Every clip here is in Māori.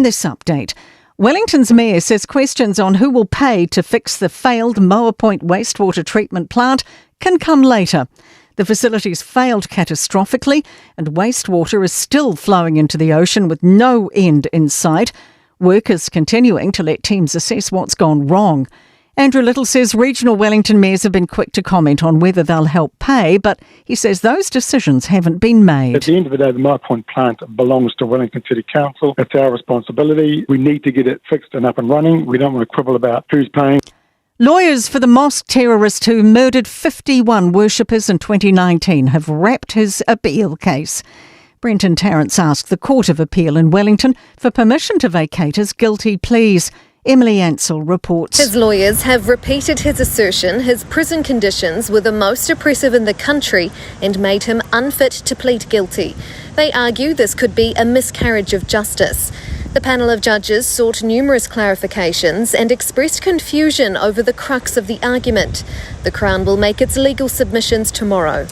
In this update, Wellington's mayor says questions on who will pay to fix the failed Moa Point wastewater treatment plant can come later. The facility's failed catastrophically and wastewater is still flowing into the ocean with no end in sight. Work is continuing to let teams assess what's gone wrong. Andrew Little says regional Wellington mayors have been quick to comment on whether they'll help pay, but he says those decisions haven't been made. At the end of the day, the Moa Point plant belongs to Wellington City Council. It's our responsibility. We need to get it fixed and up and running. We don't want to quibble about who's paying. Lawyers for the mosque terrorist who murdered 51 worshippers in 2019 have wrapped his appeal case. Brenton Tarrant asked the Court of Appeal in Wellington for permission to vacate his guilty pleas. Emily Ansell reports. His lawyers have repeated his assertion his prison conditions were the most oppressive in the country and made him unfit to plead guilty. They argue this could be a miscarriage of justice. The panel of judges sought numerous clarifications and expressed confusion over the crux of the argument. The Crown will make its legal submissions tomorrow.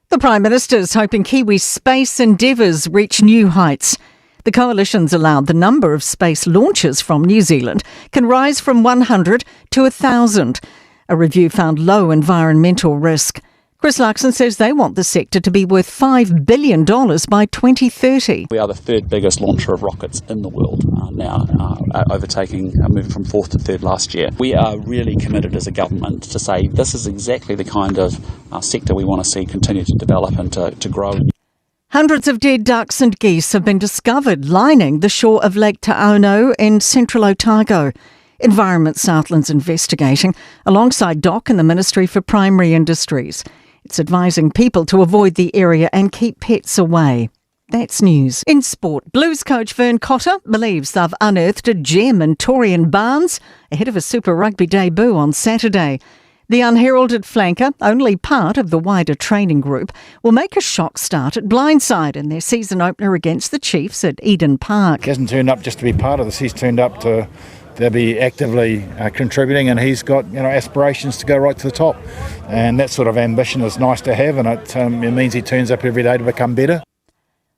The Prime Minister is hoping Kiwi space endeavours reach new heights. The coalition's allowed the number of space launches from New Zealand can rise from 100 to 1,000. A review found low environmental risk. Chris Luxon says they want the sector to be worth $5 billion by 2030. We are the third biggest launcher of rockets in the world now, overtaking, moving from fourth to third last year. We are really committed as a government to say this is exactly the kind of sector we want to see continue to develop and to grow. Hundreds of dead ducks and geese have been discovered lining the shore of Lake Taono in central Otago. Environment Southland's investigating, alongside DOC and the Ministry for Primary Industries. It's advising people to avoid the area and keep pets away. That's news. In sport, Blues coach Vern Cotter believes they've unearthed a gem in Torian Barnes ahead of a Super Rugby debut on Saturday. The unheralded flanker, only part of the wider training group, will make a shock start at blindside in their season opener against the Chiefs at Eden Park. He hasn't turned up just to be part of this. He's turned up to be actively contributing, and he's got aspirations to go right to the top. And that sort of ambition is nice to have, and it means he turns up every day to become better.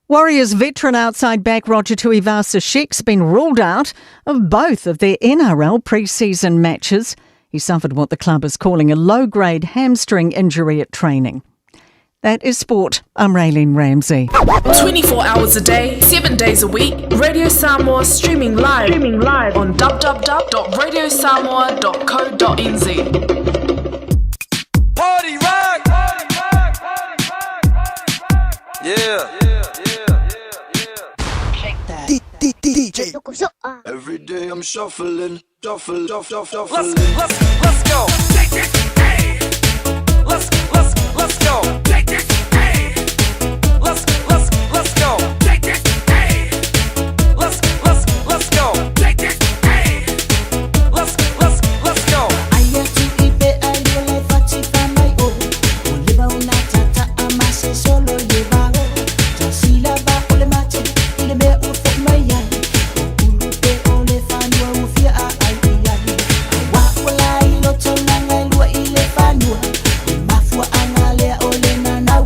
Warriors veteran outside back Roger Tuivasa-Sheck's been ruled out of both of their NRL pre-season matches. He suffered what the club is calling a low-grade hamstring injury at training. That is sport. I'm Raylene Ramsey. 24 hours a day, 7 days a week. Radio Samoa streaming live on www.radiosamoa.co.nz. Party rock! Yeah. Shake that. DJ. Every day I'm shuffling. Let's go. Take it, hey. Let's go. Take it, hey. Let's go. Take it, hey. Let's go. Take it, hey. Let's go. Aya tu ipe ayo le fatika mai o. Oliba una tata amase solo llevao. Jasila ba ole mate, ile me ufo mai ya. Ulupe ole fanwa ufia a ai ya. Wa wala ilo tona ngai lua ile fanwa. Mafua angale ole na nau.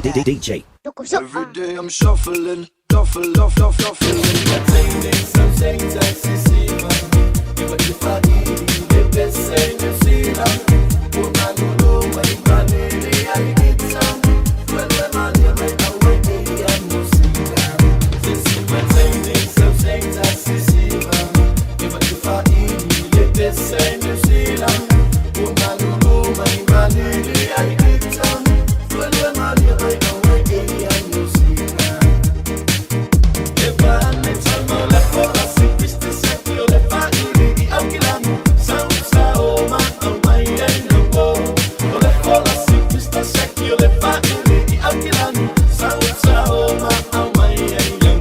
DJ. Every day I'm shuffling, shuffling. Attending some things I see, you would define the best say you see now. Woman, you know my money, I need some. Well, man, you're right away, I'm no singer. Since you attending some things I see, you would define the best say you see now. Woman, you know my money, I need some. Well, man, you're right away, I'm no singer. If I met someone like for a simple set, you'll find me out killing. Sound so man, oh my, I know. Let for a simple set, you'll find me out killing. Sound so man, oh my, I know.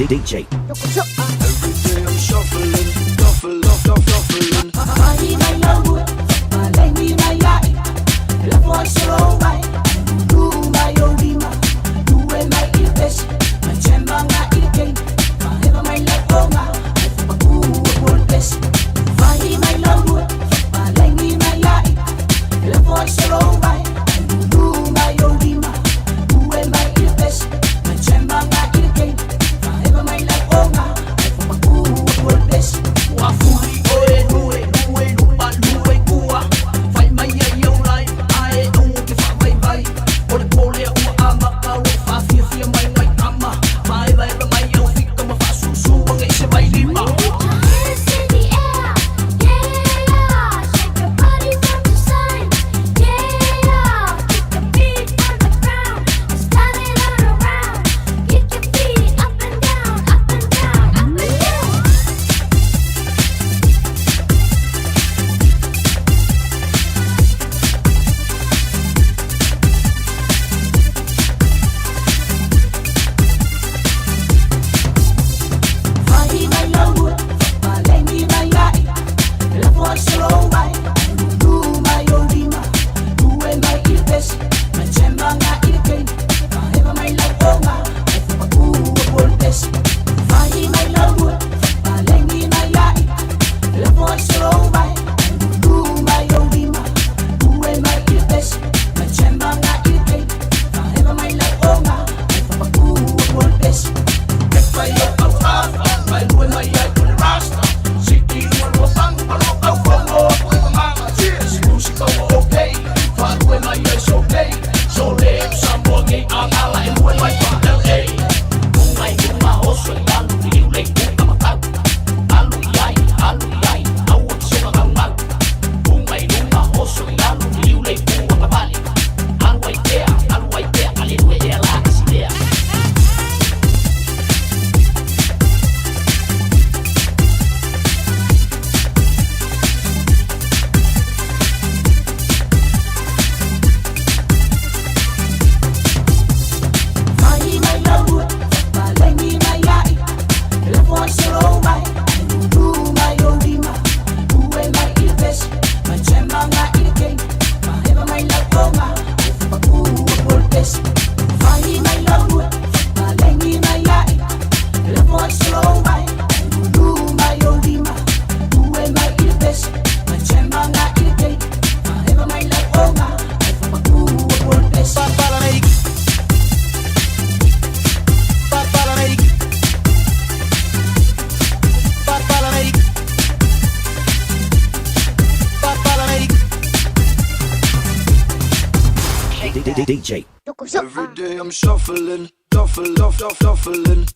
DJ. Every day I'm shuffling, shuffling. Money my love, my language my life. Love for so right. Do my odima, do my best. My chamba my again. My heaven my life oh my. Who will best? Money my love, my language my life. Love for so right. Do my odima, do my best. My chamba my again. My heaven my life oh my. DJ. Every day I'm shuffling, shuffling.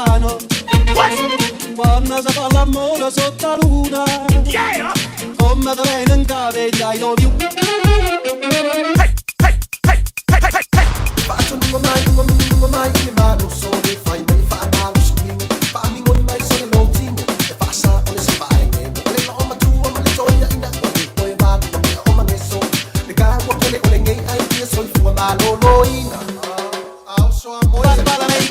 piano. Quando si fa l'amore sotto la luna, come te viene in caviglia I love you. Faccio lungo mai, ma non so che fai, mi fa male schifo. Fammi con mai sono lontino, e passa come si fa in me. Le loma tua, ma le gioia in acqua, e poi vado, e ho messo. Le cagua con le olenghe, ai piedi sono fuori, ma non lo ina. Also amore, balla lei.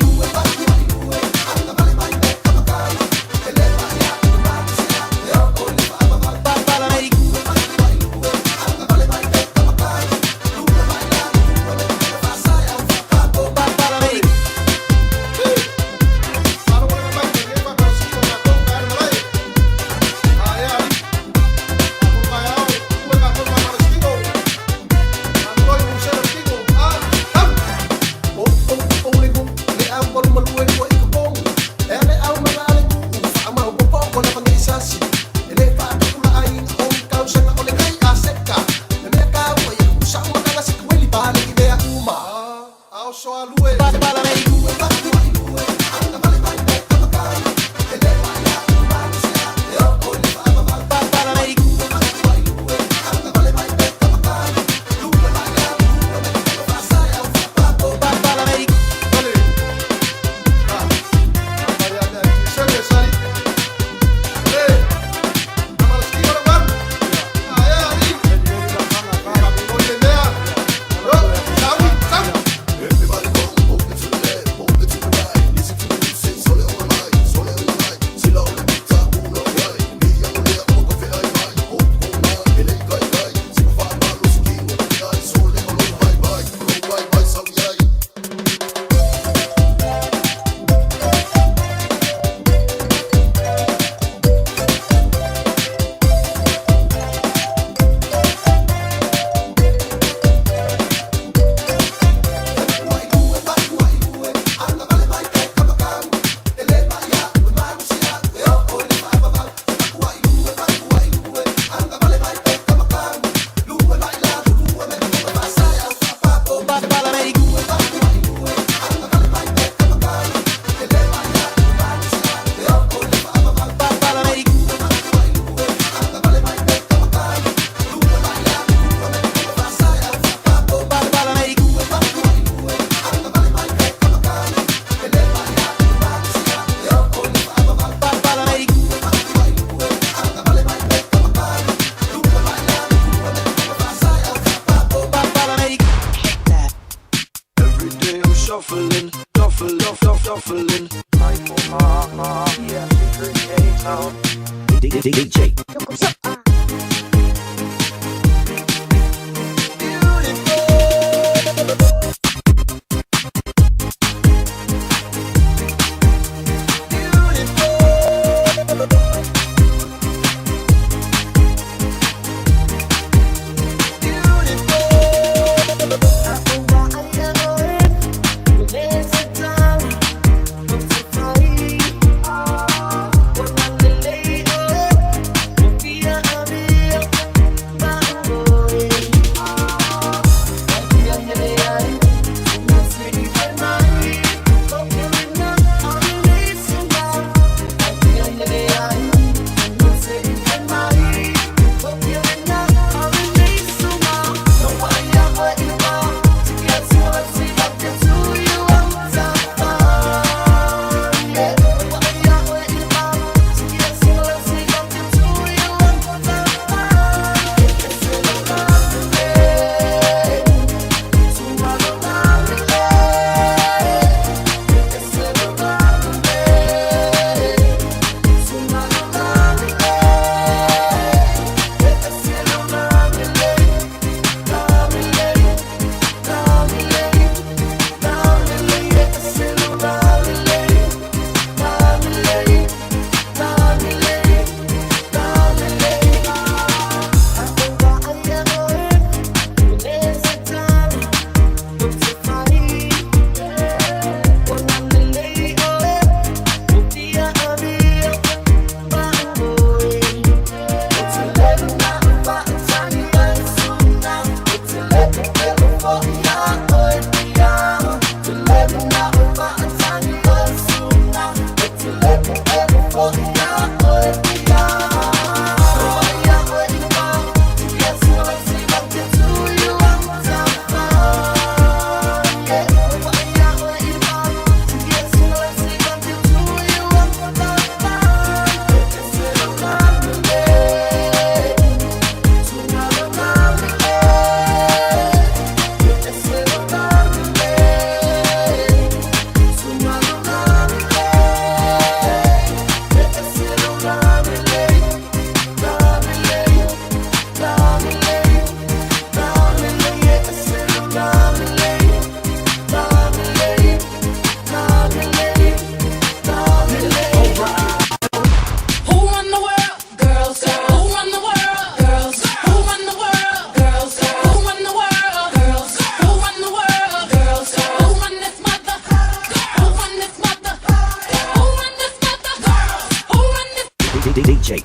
DJ.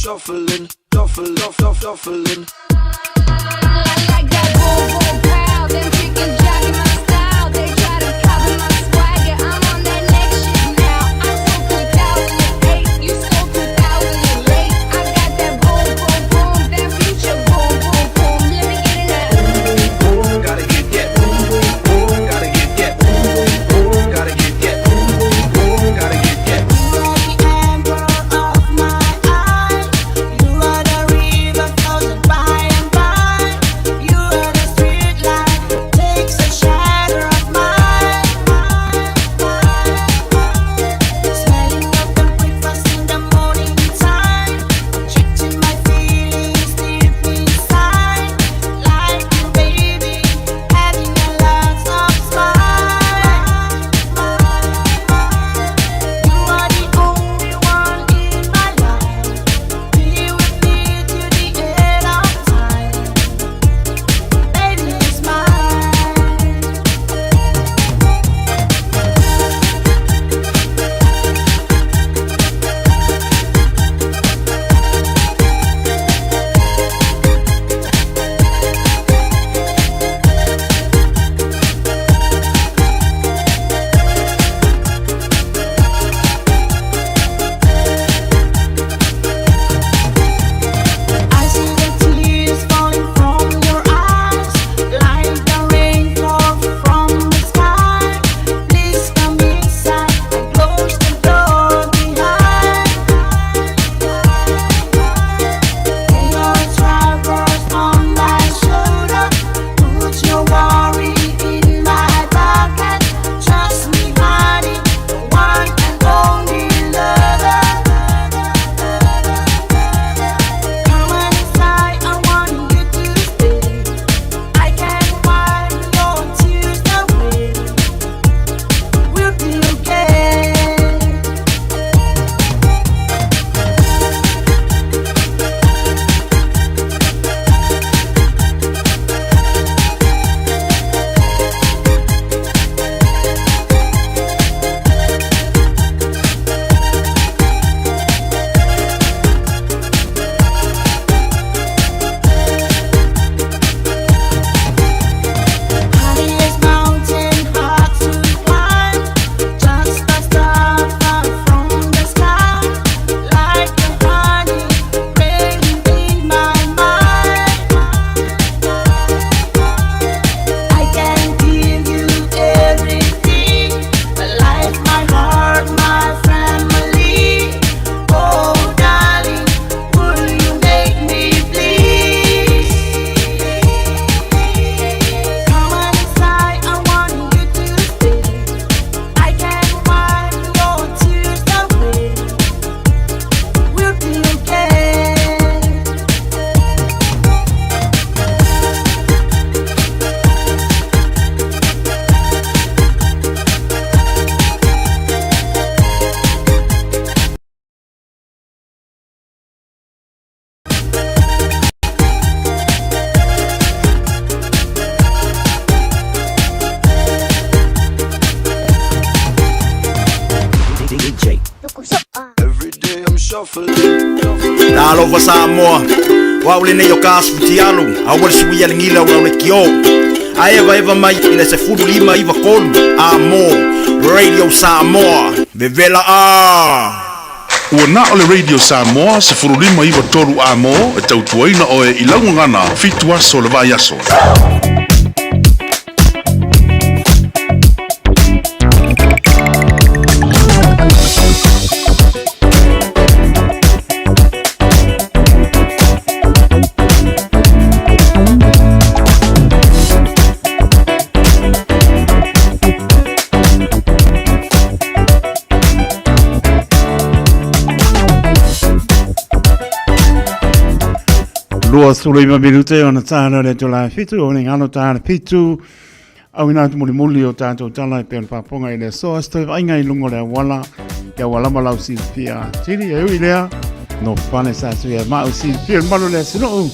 shuffling, shuffling, shuffling. Right. shuffling. Talofa Samoa. Waule ne yokas futialu. Awal suya ngila wale kio. Aeva eva mai ina se fudu lima iva kolu. Amo Radio Samoa. Vevela Ua na ole Radio Samoa se furulima iwa toru amo e tautuaina oe i laungangana fitu aso le vai aso. Lua Sulima Minute on a tana le tula fitu o ngano tana fitu au ina muli muli o tato tala pe paponga ile so sto ainga i lungo le wala ya wala malau silfia tiri e uilea no pane sa su ya mau silfia malu le sino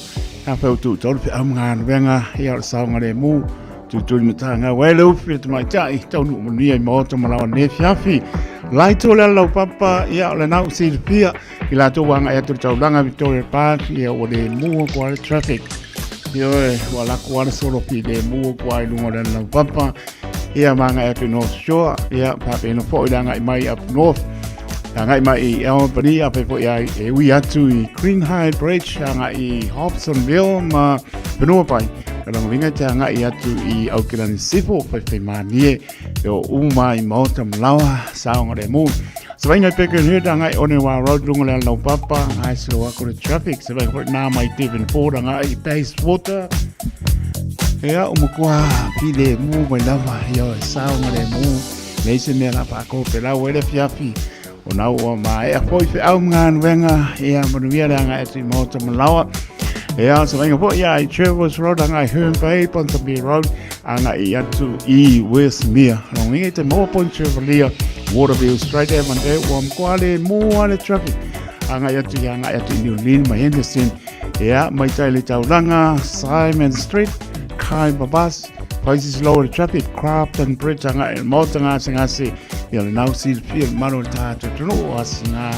ha fa tu tol pe am ngan venga ya sa ngare mu tu tu mutanga welo fit mai tai tonu muni ai mo to malawa ne fiafi lai to le lo papa ya le nau silfia ila to wanga ya tu taulanga Victoria Park ya o le mu ko le traffic yo wala ko solo pi de mu ko ai lungo le lo papa ya manga ya tu North Shore ya pa pe no fo danga mai up north danga mai i Albany up po ya e we had to Green High Bridge danga i Hobsonville ma beno pai kalau winga danga i atu i Auckland Sifo pe manie yo uma i mota mlawa saunga de mu Sebagai pekar ni dangai Onewa Road lungo le lau papa ai slow aku traffic sebagai na mai Devon Ford dangai Bayswater ya umukua pile mu mai lava yo saunga de mu nation ne la pa ko pela wele fiafi ona o mai a foi fe au ngan venga ya manuia dangai ati moto malawa ya sebagai po ya Travers Road dangai Herne Bay Ponsonby Road angai atu i Westmere longi te mo Ponchevalia Waterville straight down there warm quality more the traffic anga yatu New Lynn my Henderson ya mai taile taulanga Simon Street Kai Babas places lower traffic Crafton Bridge anga motanga singasi ya now see feel maro ta to no asinga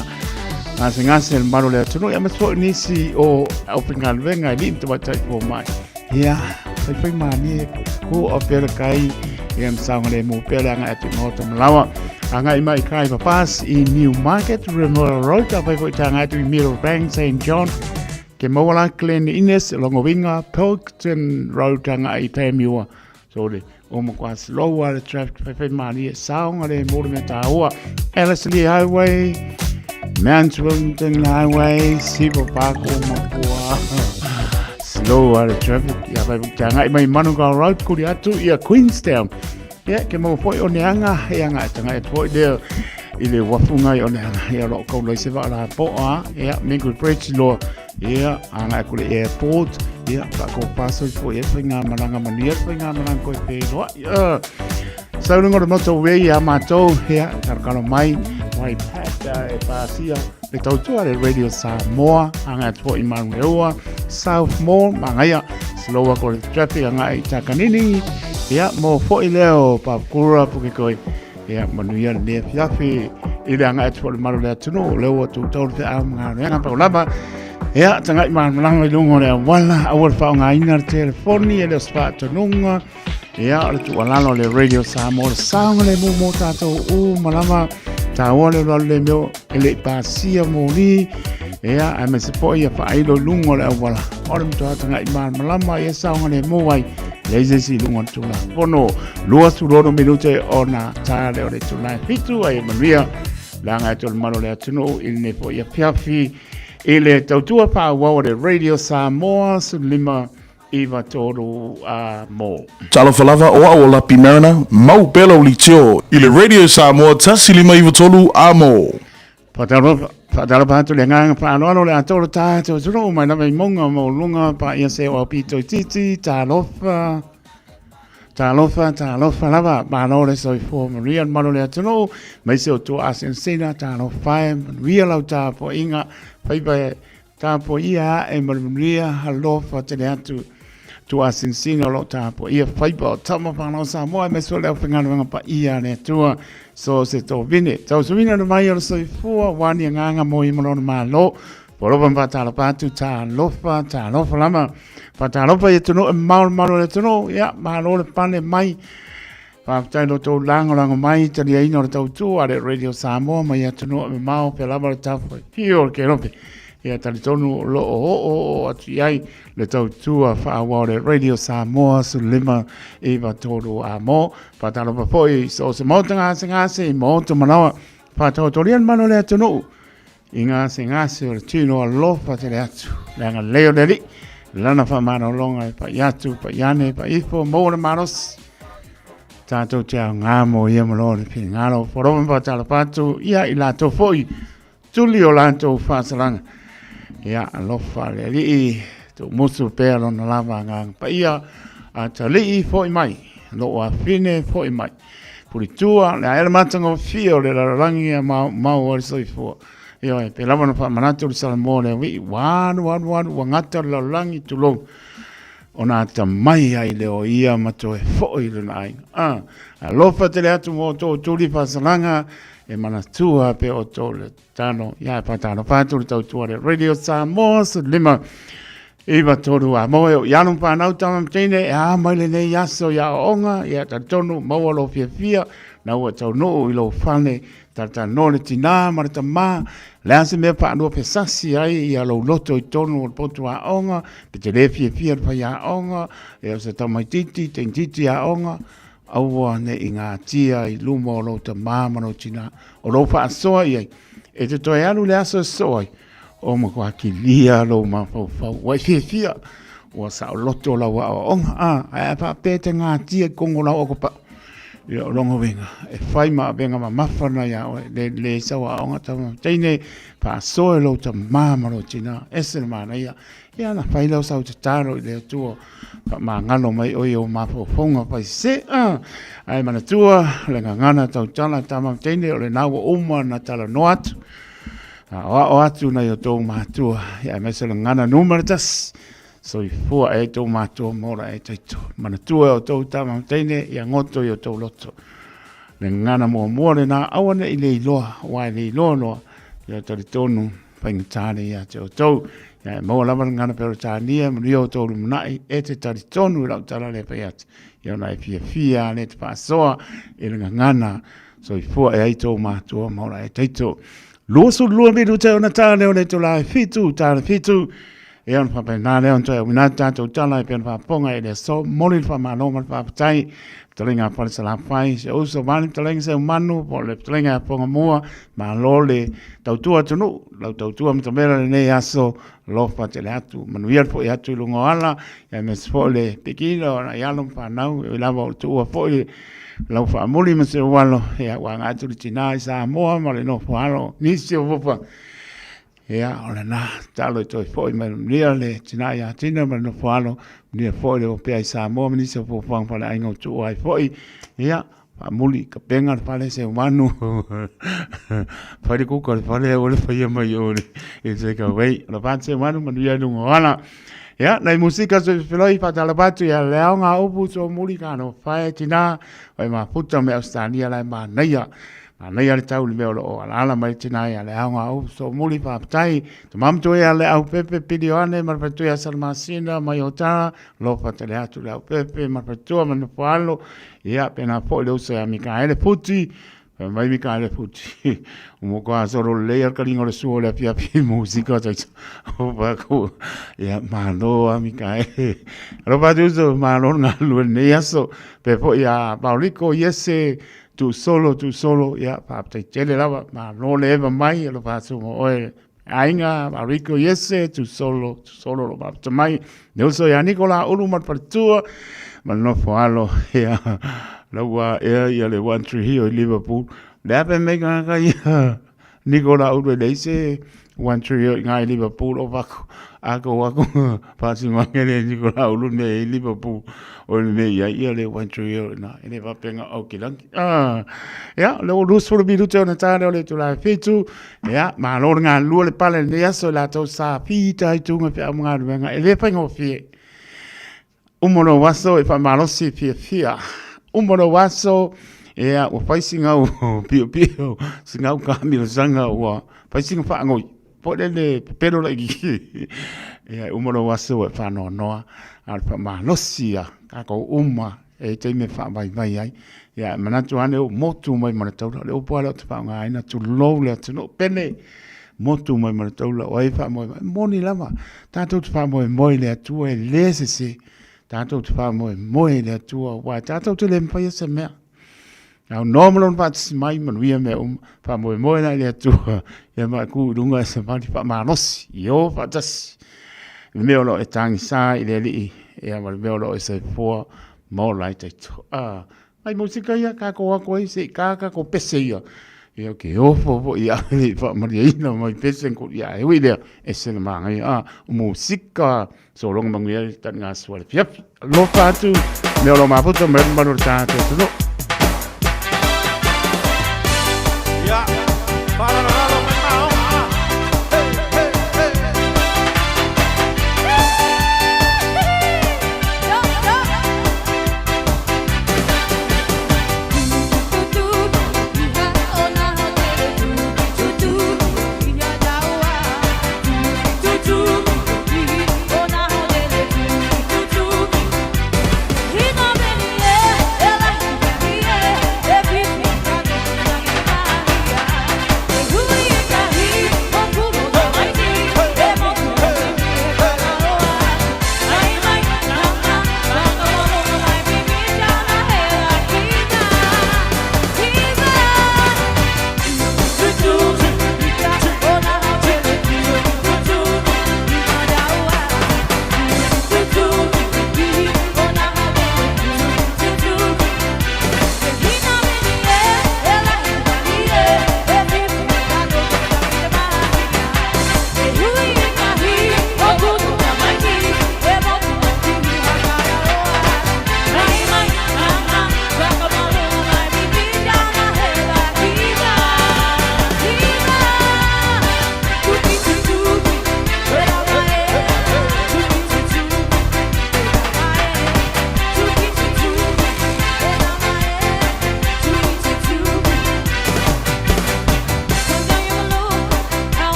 singasi maro le to no ya maso ni si o opengal venga ni to batai for mai ya sai mani ko opera kai yang sangale mo pela anga atu moto mlawa anga mai kai papas in Newmarket Remote Road apa po tanga tu Millbank St John ke mola Glen Innes longovinga Pilkington Road tanga i Pemua so de o mo kwa slower traffic pe mani saunga le mo me taua Ellerslie Highway Mansfield Highway Sibo Park o mo kwa slower traffic ya pa tanga mai Manuka Road ku dia tu ya Queenstown ya ke mo foi o neanga ya nga tanga e foi de ile wafunga o neanga ya lo ko lo se va la po a ya Mingle Bridge lo ya anga ku le airport ya pa ko paso foi e finga malanga mania finga malanga ko pe lo ya sa no mo to we ya mato ya tarkalo mai pata e pasia le tau tu ale Radio Samoa anga foi Manurewa South Mall mangaya slower ko traffic anga i takanini ya mo fo ileo pa kura puke koi ya manuia ne fiafi ile anga atfo maru le tuno lewo tu tau te am nga nga pa laba ya tanga man lang lungo le wala awal fa nga ina telefoni ele spa tununga ya le tu wala le Radio Samoa sound le mo tato u malama tawole le mo ele pasia mo ni ya ame se po ya fa ilo lungo le wala orm to tanga man malama ya sound le mo wai Lazy lungon tula. Pono luas tulono minute ona tale ore tula. Fitu ai manuia langa tol mano le tuno il po ya piafi ile tautua pa wa de Radio Samoa sulima iva toro mo. Talo falava o aola pimerana mau pelo litio ile Radio Samoa tasilima iva tolu amo. Padahal bantu lengang pa ano le atolo ta to no mai na mai monga mo lunga pa ia se o pito titi talofa lava ba no le so for Maria malo le atolo mai se o to asensena talofa Maria la ta po inga pai ta po ia e Maria halofa te atu tua sinsino lo tapo ia faipa tama pano Samoa me so le whengana pa ia ne tua so se to vine tau sumina no mai o soifua wani nganga mo i mono malo poroban patala patu ta lofa lama patala pa i tuno mal le tuno ia malo le pane mai pa tai lo to lango mai tali ai no tau tu ale Radio Samoa mai ia tuno mau pe lama tapo pio ke rope ia tali tonu lo o ati ai le tau tua whaawa le Radio Samoa su lima e wa tōru a mō patalo pa poi so se mōta ngase i mōta manawa patalo torian mano le atunu i ngase o le tino a lofa te le atu leanga leo le li lana wha mano longa i pa iatu pa iane pa ifo mōna manos tātou te au ngāmo ia malo le pini ngālo poroman patalo patu ia i lato foi tuli o lato whāsalanga ia lofa le li tu musu pe lo na lava ngang pa ia a tali foi mai lo a fine foi mai puri tua le era matango fio le rangi ma o so fo io e pe lava no fa manato sal mole wi wan ngata lo langi tu lo ona ta mai ai le o ia mato e foi le nai a lofa te le atu mo to tuli fa salanga e mana tua pe o tole tano ia patano patu tau tua le Radio Samoa lima iwa toru a moe o ianum whanau tamam tine e a maile nei aso ia onga ia ta tonu maua lo fia na ua tau no i lo whane ta nore tina marita ma le ase mea whanua pe sasi ai ia lo loto i tonu o potu a onga pe te le fia pa ia onga e o se tamai titi ten titi a onga aua ne i ngā tia i luma o lo ta māmano tina o lo wha soa iai e te toi alu le aso soa i o ma kua ki lia lo ma fau wai fia o sa o loto la wa o onga a pa pete ngā tia kongo la oko pa i o longo venga e whai ma venga ma mawhana ia o le sawa onga tama teine pa soa lo ta māmano tina ese mana ia ia na whai lau sau te taro i leo tuo ma ngalo mai oi o mafofonga pai se ai mana tua le ngana tau tala tama teine o le nawa uma na tala no atu o atu na yo tau matua ia mese le ngana numero tas so i fua e tau matua mora e taito mana tua o tau tama teine ia ngoto yo tau loto le ngana mua le na awane i le iloa wai le iloa ia tari tonu paingatane ia te o tau ia mo lava ngana pero tania mrio tolu nai e te tari tonu lau tala le paiat ia nai fia le te pasoa e le ngana so i fua e aito matua maura e taito luosu lua miru te ona tale o le to lai fitu tale fitu e on fa na le on to wina tato tala e pen fa ponga e le so moli fa manoma fa tai talinga pa se la fai se uso vale talinga se manu po le talinga ponga mua ma lole tautua tunu lau tautua mtamera ne aso lo fa te le atu manuia po ia tu lungo ala ya me sfole pikilo na yalum pa nau e lava o tu fo lau fa moli me se walo ya wa ngatu tina sa mo ma le no falo ni se vopa ia ona na talo to foi me lia le tina ya tina ma no falo ni foi o pe sa mo ni se fo fang pa ai ngo tu ai foi ia pa muli ka penga pa le se manu pa ri ku ko pa le o le fa ia mai o e se ka wei la pa se manu ma lia no ala ia na musika so feloi pa tala patu ia le nga upu so muli ka no fa tina ai ma puta me Australia la ma naia nei ale tau le meo o ala mai tina ia le anga o so muli pa tai to mam to ia le au pepe pidioane mar pa tu ia salmasina mai ota lo pa te le atu le au pepe mar pa tu ma no palo ia pena po le usa Mikaele puti mai Mikaele puti mo ko solo le al kalingo le suo le pia musica tai o pa ko ia ma no Mikaele ro pa tu so ma no nga lu ne aso pe po ia Paulico yese tu solo ya pa te tele lava ma no le eva mai lo fa su oe ainga Marico yese tu solo lo pa te mai ne so ya Nicola ulu mar per tua ma no falo ya lo wa ya le one tree here in Liverpool le pe me ga ya Nicola ulu le se one tree ngai Liverpool o va ako pa si ma ngene Nicola ulu ne Liverpool o le ia le one tree na ele va penga o kilang ya le lu so bi lu te na ta le tu la fitu ya ma lo nga lu le pale ne ya so la to sa pita i tu nga pe nga ele penga o fie Umoro waso e whamalosi pia. Umoro waso e a o whaisinga o pio singa o kamiro sanga o whaisinga whaangoi. Pōrele pero la iki. E a umoro waso e whanoa noa a whamalosi a kako e te me whamai mai ai. E a manatu ane o motu mai manataura. Le upo ala o te whaanga aina tu lou lea tu no pene. Motu mai manataura o e whamoe. Moni lama. Tātou te whamoe moi lea tu e lese se. Tātou te whamoe moe lea tua wai. Tātou te le mpaya se mea. Au normalon pātisi mai manuia mea whamoe moe nai lea tua. Ia mai ku runga e se mani whamanosi. Io pātasi. Mea lo e tangi sā i le li. Ia mai mea lo e se fua. Mo lai te to. Ai musika ia kako ako e se kaka ko pese ia. Ia ke ofo po ia le whamari ina mai pese ko ia e ui lea. E se na maa ngai. Musika. So long manguia tan ngā suare. Yep, lo fatu. Mea lo maputo mea manu tātou tuno. Ya, para la lo me mao.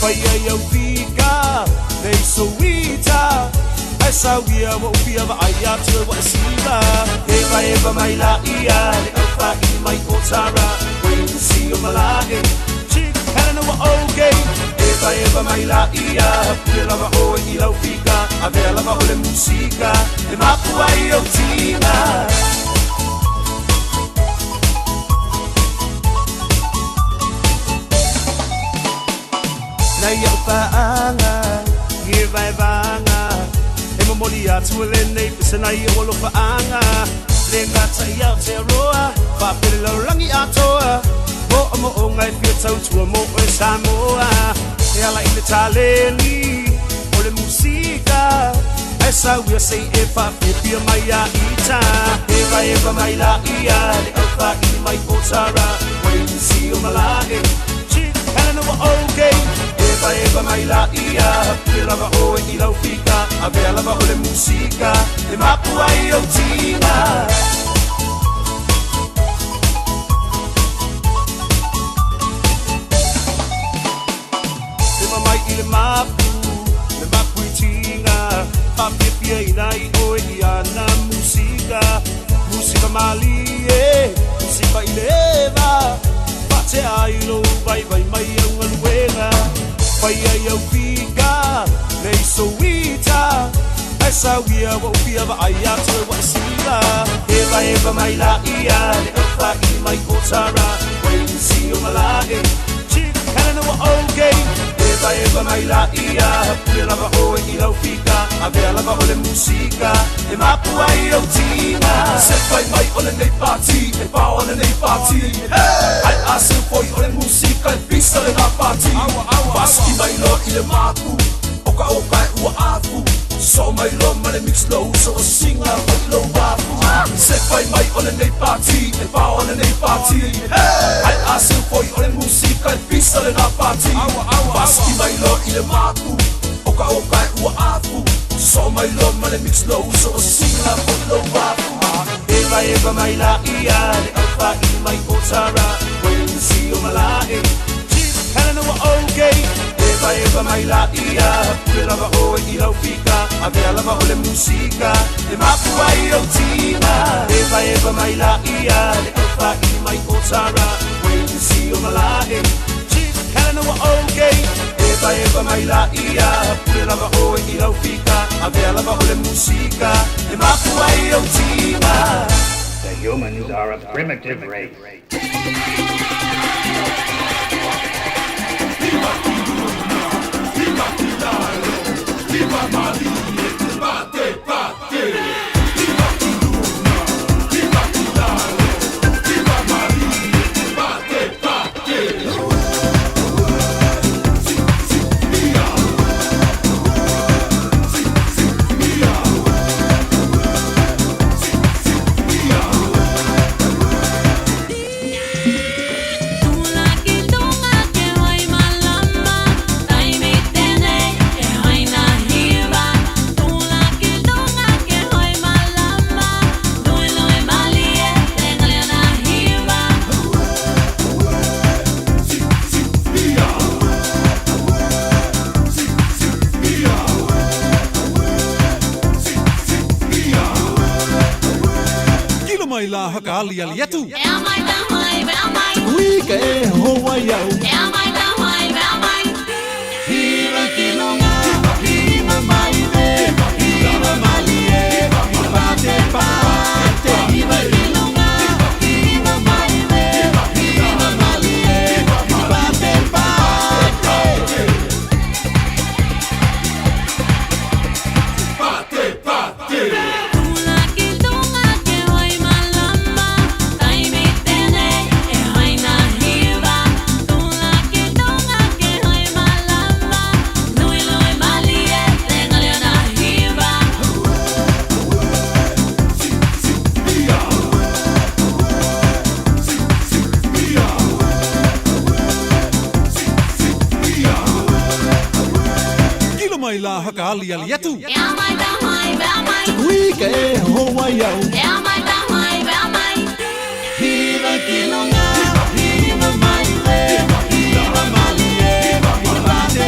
Faya yo fika, they so wita. Esa wia mo pia va aya to wa siva. Eva mai la ia, le alfa I mai otara. When you see you malage, chick Helena wa okay. Eva mai la ia, pia lava o I lau fika. Ave lava o le musica, e mapua I o tina. Na ia paanga, ye vai vanga. E mamoli atu le nei pese na ia walo paanga. Le ngata ia te roa, pa pele lau rangi atoa. Mo o ngai fia tau tua mo e Samoa. E ala I le taleni, o le musika. Esa wia sei e pa pia mai a ita. Eva mai la ia, le alfa I mai otara. When you see you malage, chick Helena wa okay. Eva mai la ia, pia lava o I lau fika. Ave lava o le musika, e mapua I o tina. E mamai I le mapu I tina. Papia pia I nai o I ana musika. Musika mali e, musika I leva. Pate ai no vai mai au aluenga. Faya yo fika, nei so wita. Esa wia wo pia va aya to wa siva. Eva mai la ia, le alfa I mai otara. When you see you malage, chick Helena wa okay. Eva mai la ia, pia lava o I lau fika. Ave lava o le musika, e mapua I o tina. Se fai mai o le nei party, e pa o le nei party. Ai asu foi o le musika, e pisa le na party. Paski mai lo I le mapu, oka e ua afu. So mai lo ma le mix low, so o singa mai lo wafu. Se fai mai o le nei party, e pa o le nei party. Ai asu foi o le musika, e pisa le na party. Paski mai lo I le mapu, oka e ua afu. So mai lo ma le mix low, so o singa mai lo wafu. Eva mai la ia, le alfa I mai otara. When you see you malage, Helena wa okay. Eva mai la ia, pia lava o I lau fika. Ave lava o le musika, e mapua I o tina. Eva mai la ia, le alfa I mai otara. When you see you malage, Helena wa okay. Eva mai la ia, pia lava o I lau fika. Ave lava o le musika, e mapua I o tina. The humans are a primitive race. Viva Mali, bate, bate. Viva Kiduna, viva Kidalo. Viva Mali, bate, bate. La hakali al yetu. We ke ho wa yo. Hira kilonga, hira mai ve, hira mali e, bate bate. Hira kilonga, hira mai ve, hira mali e, bate bate. Bate, bate. La hakali al yetu. We ke ho wa yo. Hira kilonga, hira mai ve, hira mali e, bate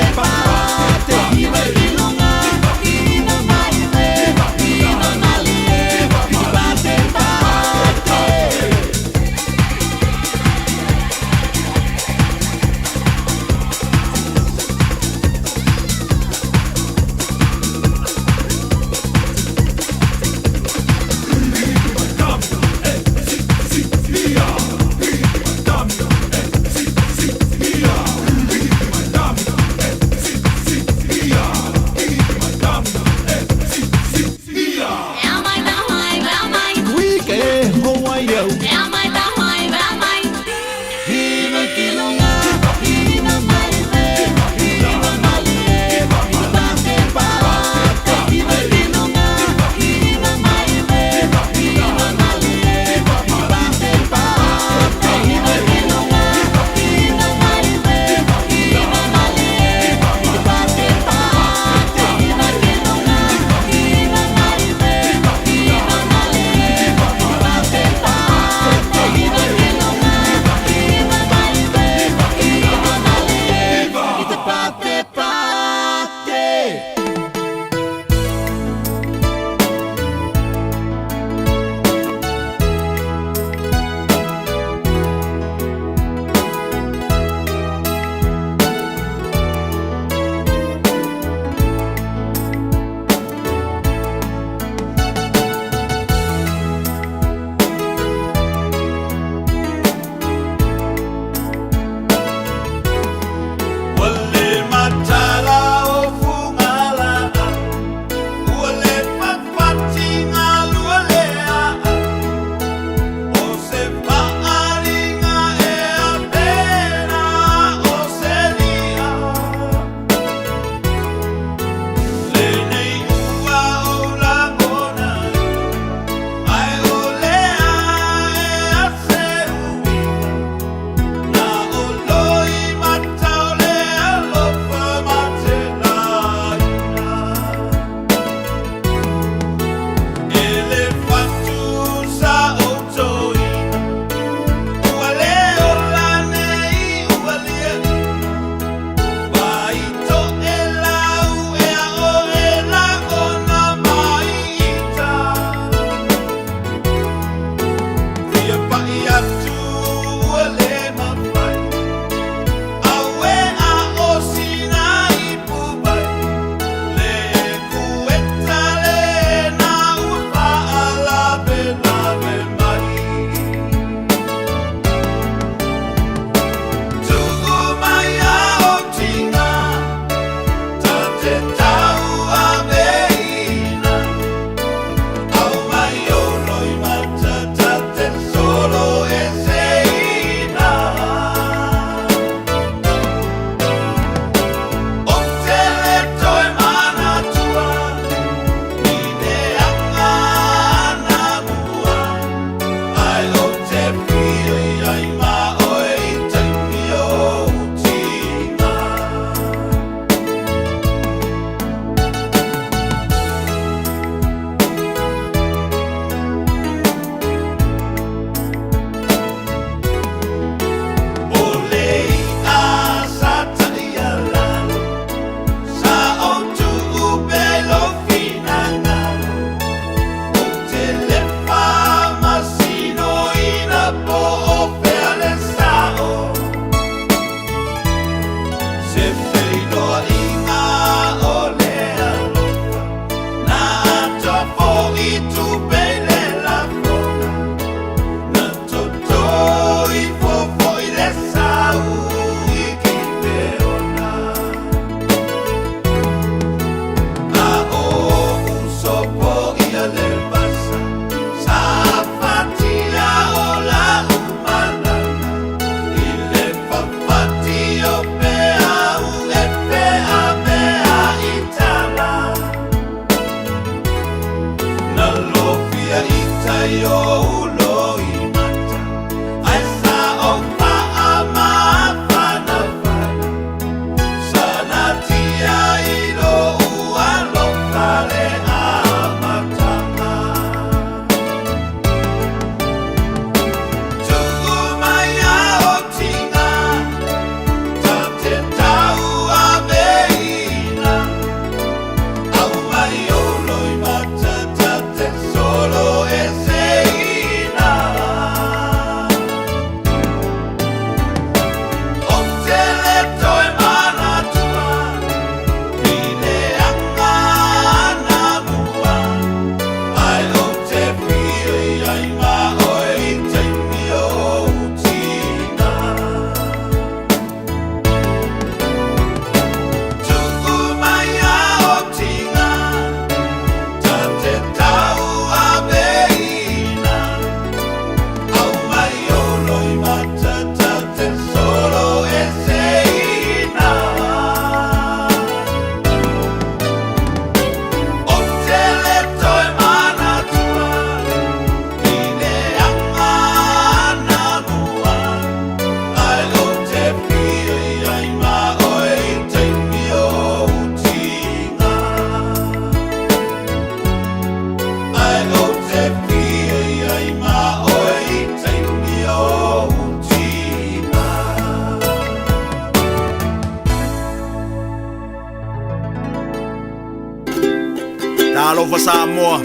fa Samoa.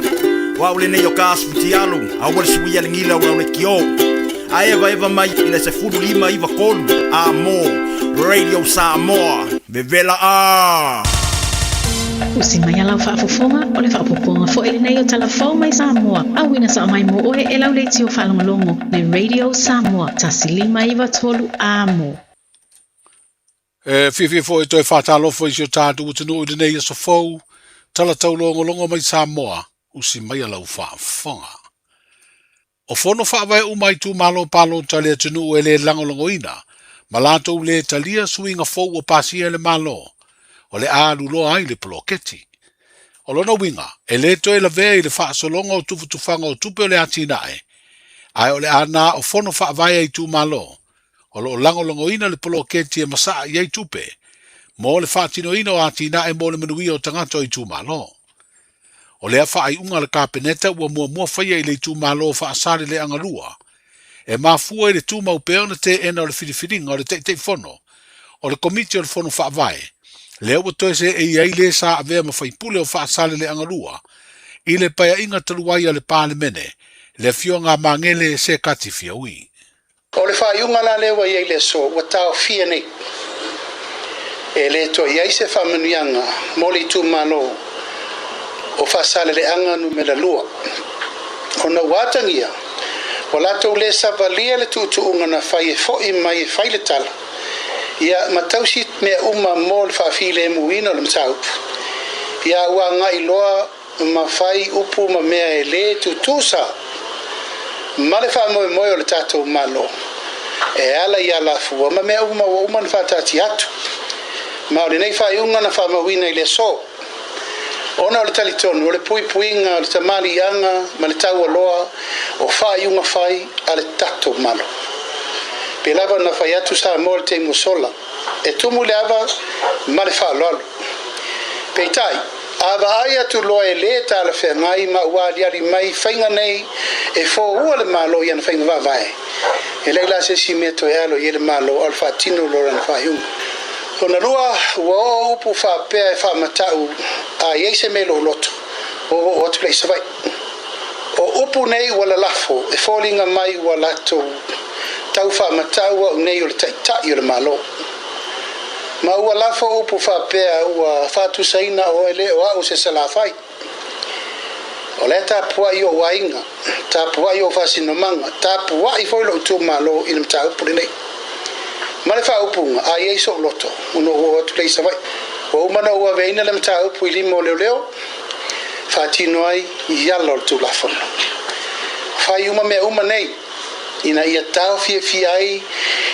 Wa ule nei o kasu tialu, a wale suia lingila wa ule kio. A eva mai ina se furu lima iwa kolu. Radio Samoa, Vevela a. Usi mai ala whaafofonga o le whaapoponga fo ele nei o talafau mai Samoa. Awina sa mai mo oe e lau leiti o whalongolongo le Radio Samoa. Tasilima iwa tolu a mo. Fia fo e toi whātalofo i si o tātu utinu o nei o sofou. Tala taulongolongo mai Samoa. Usi mai ala whaafonga. O fono whaawai umai tu malo palo tali atunu o ele langolongo ina. Malato le talia suinga fou o pasia le malo. O le alu loa ai le poloketi. O lona winga, e le to e la vea i le whaasolonga o tufutufanga o tupe o le atinae. Ai o le ana o fono whaavai ai tu malo. O lo langolongo ina le poloketi e masaa i ai tupe. Mo le whaatino ina o atinae mo le manui o tangato i tu malo. O lea whaai unga le kapeneta ua mua whaia i le tu malo whaasari le angarua. E mafua i le tu maupeo na te ena o le whiriwhiringa o le te fono. O le komiti o le fono whaavai. Lea ua toe se e iai le sa avea mawhaipule o whaasari le angarua. I le paya inga taluai a le pālemene. Le fio ngā mangele se kati fia ui. O le whaiunga la lewa iai le so, wa tau fia nei. E le to iai se whamanuianga, moli tu malo. O whaasari le anga nu me la lua. O na watangia. O lato le savalia le tutuunga na whai e fo i mai e whai le tala. Ia matausi me uma mo le whaafile e muina le mataupu. Ia ua ngai loa ma whai upu ma mea e le tutusa. Ma le wha moe moe o le tatou malo. E ala ia la fua ma mea uma wa uma na whaatati atu. Ma o le nei whai unga na wha mawina i le so. Ona o le talitonu, o le pui puinga, o le tamali anga, ma le tau aloa, o whai unga whai a le tatou malo. Pe lava na whai atu sa mo le te musola. E tumu le ava ma le wha lolo. Pe tai, ava ai atu loa e le ta la whea ngai ma ua liari mai whainga nei e fo ua le malo i ana whainga vavae. E leila se si me to e alo i le malo al wha tino lora na whai unga. Ona rua ua o upu wha pea e wha matau a iei se me lo loto. O atu plei savai. O upu nei ua la lafo e fōlinga mai ua lato tau wha matau au nei o le taitai o le malo. Ma ua lafo upu wha pea ua whatu saina o ele o au se salafai. O le tapua i o wainga, tapua i o whasinomanga, tapua i fōilo utu malo i le mtau puli nei. Ma le wha upunga, a iei so loto, uno ua atu plei savai. O umana ua veina le mtau pui limo leo leo, whatino ai i ala o tu lafono. Whai uma mea uma nei, ina ia tau fia ai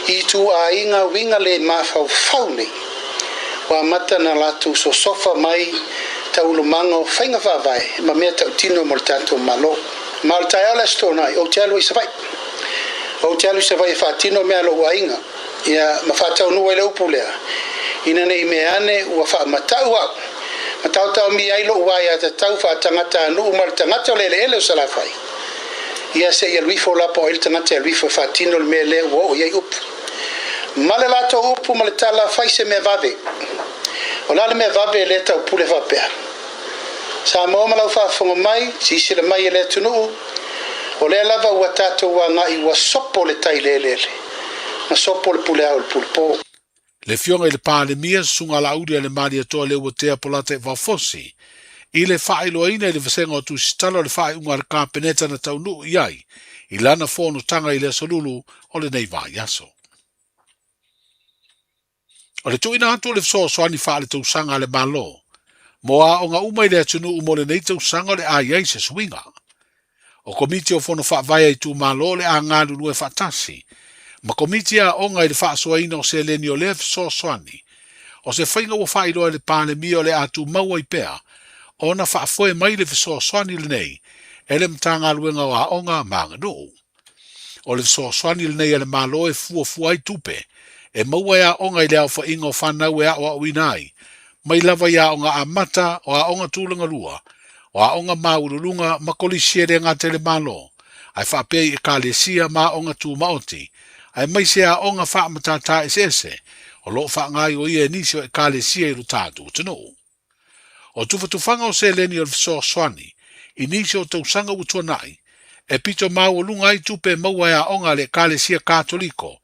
i tu a inga winga le mawhau whau nei. Wa mata na latu so sofa mai tau lumango whainga whawai, ma mea tau tino mo le tatou malo. Ma le tai ala stonai, o te alu i savai. O te alu i savai e whatino mea lo ua inga. Ia ma whatau nua i le upu lea. Ina nei me ane ua wha matau au. Matau tau mi ai lo ua ia te tau wha tangata anu umar tangata o lele ele o salafai. Ia se ia luifo lapo o il tangata ia luifo whatino le mea le ua o iai upu. Male lato upu ma le tala whai se mea vave. O lale mea vave le tau pule whapea. Sa moa malau whafonga mai, si sile mai e le tunu. O le lava ua tato ua ngai ua sopo le tai lele. Na sopo le pule au le pule po. Le fionga i le pālemia sunga la uri le mari atoa le ua tea polata e wafosi. I le whaailoaina i le vasenga o tu sitala le whaai unga le kāpeneta na taunu iai. I lana whono tanga i le solulu o le nei vai aso. O le tuina atu le fso soani wha le tausanga le malo. Moa o ngā umai le atunu umo le nei tausanga le aiai se swinga. O komiti o whono wha vai ai tu malo le a ngāru lue whatasi. Ma komiti a onga i le whaasoaina o se leni o le fso soani. O se whainga o whailoa le pālemia o le atu maua i pea. Ona whaafoe mai le fso soani le nei. Ele mtanga luenga o a onga maanga nuu. O le fso soani le nei ele malo e fua ai tupe. E maua ia onga i le au whainga o whanau e a o awinai. Mai lava ia onga a mata o a onga tūlanga lua. O a onga maurulunga makolisiere ngā tele malo. Ai whapei e kālesia ma onga tū maoti. Ai mai se a onga wha matata ese. O lo wha ngai o ia nisio e kālesia i rutatu tano. O tufanga o se leni o so swani, inisi o tausanga utuanai, e pito mau o lunga i tupe maua e a onga le kale sia katoliko,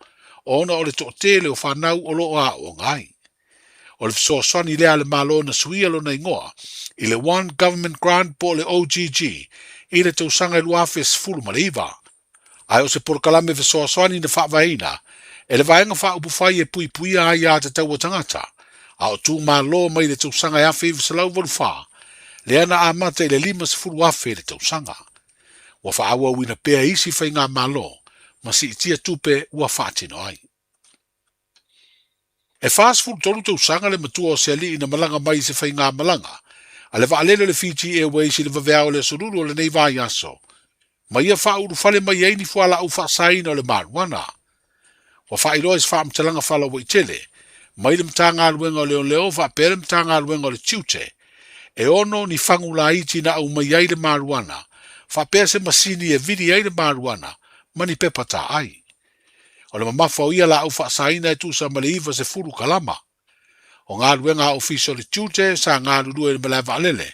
o ona o le to'atele o whanau o lo a o ngai. O le so swani lea le malo na suia lo na ingoa, i le One Government Grant po le OGG, i le tausanga i luafe sfulu ma le iwa. Ai o se porkalame so swani na whaavaina, e le vaenga wha upufai e pui pui a ia te tau o tangata, a o tū malo mai le tausanga e awhi i visalau walu wha, le ana a mata i le 5 sfulu afe le tausanga. Wa wha awa wina pea isi whai ngā malo, ma si itia tupe ua whaatino ai. E whaasfulu tolu tausanga le matua o se ali ina malanga mai se whai ngā malanga, a le waalelo le Fiji Airways i le waweao le sururu o le nei vai aso, ma ia wha uru whale mai eini fuala u wha saina o le maruana. Wa wha iloa is wha mtalanga whala wa i tele, mai le mtanga luenga o leo leo wha pere mtanga luenga o le tiute, e ono ni whangu la iti na au mai ai le maruana, wha pere se masini e vidi ai le maruana, mani pepata ai. O le mamafa o ia la au wha saina e tusa ma le iwa se furu kalama. O ngā luenga ofisio le tiute sa ngā lulua le malai alele,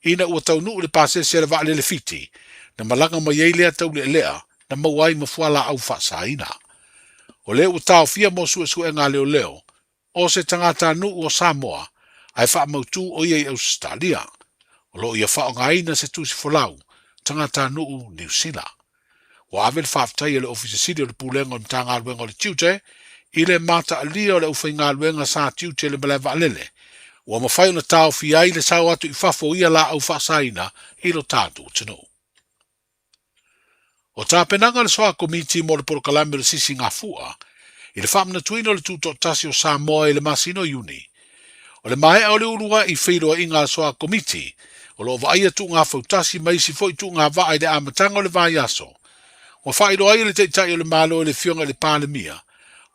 ina ua tau nuu le pase se le alele fiti, na malanga mai ei lea tau le lea, na mawai mafuala au wha saina. O leo tau fia mo su e ngā leo leo, o se tangata nuu o Samoa, ai wha mautu o iei Australia. O lo ia wha o ngā ina se tusi folau, tangata nuu New Zealand. O avel whaftai le ofisa siri o le pulenga o ni tanga luenga o le tiute, i le mata alia o le ufai ngā luenga sa tiute le malai alele, o mawhai o na tau fia i le sau atu i whafo ia la au whasaina i lo tātu tino. O tā penanga le soa komiti mo le porokalame le sisi ngā fua, i le whamna tuino le tūto tasi o Samoa i le masino Iuni. O le mae au le urua i whiroa i ngā soa komiti, o lo vaia tu ngā fautasi mai si foi tu ngā vaai le amatanga o le vai aso. O whairoa i le teitai o le malo o le fionga le pālemia,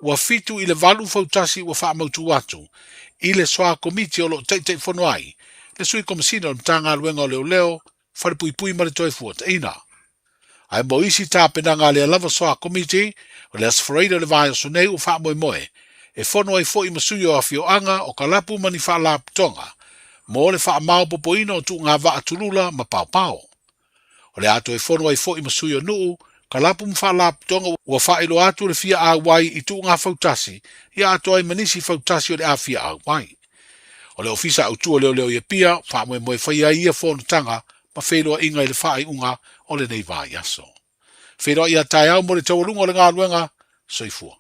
ua fitu i le valu fautasi ua whaamautu atu, i le soa komiti o lo teitai whonoai, le sui komisina o le mtanga luenga o leo leo, whare pui pui ma le toi fuata ina. Ai mo isi tā penanga le lava soa komiti, o le asfaraida le vai aso nei u wha moe moe, e whonoai fo i masui o awhio anga o kalapu mani wha la putonga, mo le wha mao popoina o tu ngā wa atulula ma pao pao. O le ato e whonoai fo i masui o nuu, kalapu mwha la putonga ua wha ilo atu le fia a wai i tu ngā fautasi, ia ato ai manisi fautasi o le a fia a wai. O le ofisa au tua leo leo ia pia, wha moe moe whaia ia whono tanga, ma wheloa inga i le wha i unga o le nei vai aso. Wheloa ia tai au mo le taurunga o le ngā luenga, soifua.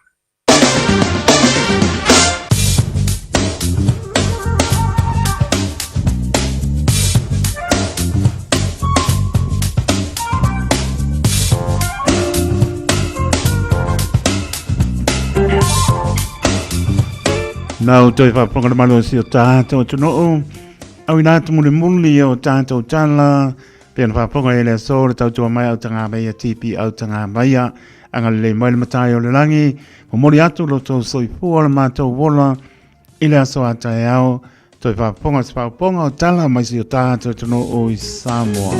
Nau toi whaponga malo si o tātou tuno au inatu muli o tātou tala pēna whaponga e le so le tautua mai au tanga mai a tipi au tanga mai a anga le mai le matai o le langi o mori atu lo tau soifua le mātou wola i le aso atai au toi whaponga si whaponga o tala mai si o tātou tuno o i Samoa.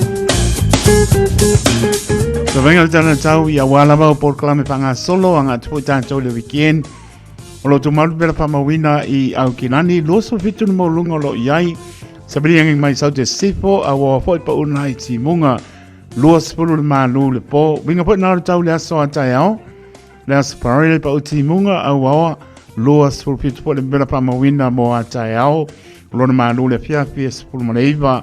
So venga le tala tau i awalawa o porkalame panga solo anga tupu tātou le weekend. O lo tu malu bela pamawina i au kinani, loso fitu ni maulunga lo iai, sabili yangi mai sau te sifo, a wa fo i pa una i ti munga, lua spulu le malu le po, winga po nāru tau le aso atai au, le aso parare pa u ti munga, a wawa, lua spulu fitu po le bela pamawina mo atai au, lona malu le fiafi e spulu maleiva,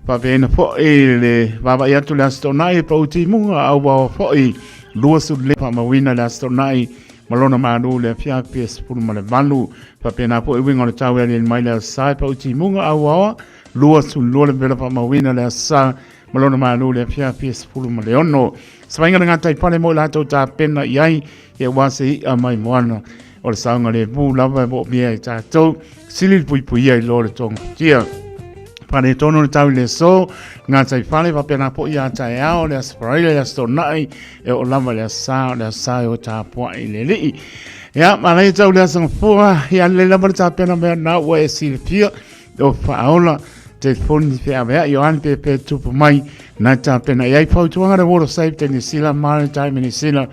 pa vena fo e le baba i atu le aso tonai pa u ti munga, a wawa fo i lua spulu le pamawina le aso tonai, malona malu le fia PS pulu male valu pa pena po winga le tawe le mai le sai pa uti munga awa lua su lua le vela pa mawina le sa malona malu le fia PS pulu male ono swainga nga tai pale mo la to ta pena yai e wasi a mai moana o le saunga le bu lava bo mia ta to silil pui pui ai lo le tong tia pane tono le tawe le so nga tai pale pa pena po ia ta ao le aspiraile le sto nai e o lava le sa o ta po i le li ya ma le tau le sang fua ya le lava ta pena me na wa e sil pia o faola te foni fe ave yo an pe tu mai na ta pena ia fa tu nga wo sai te ni sila maritime ni sila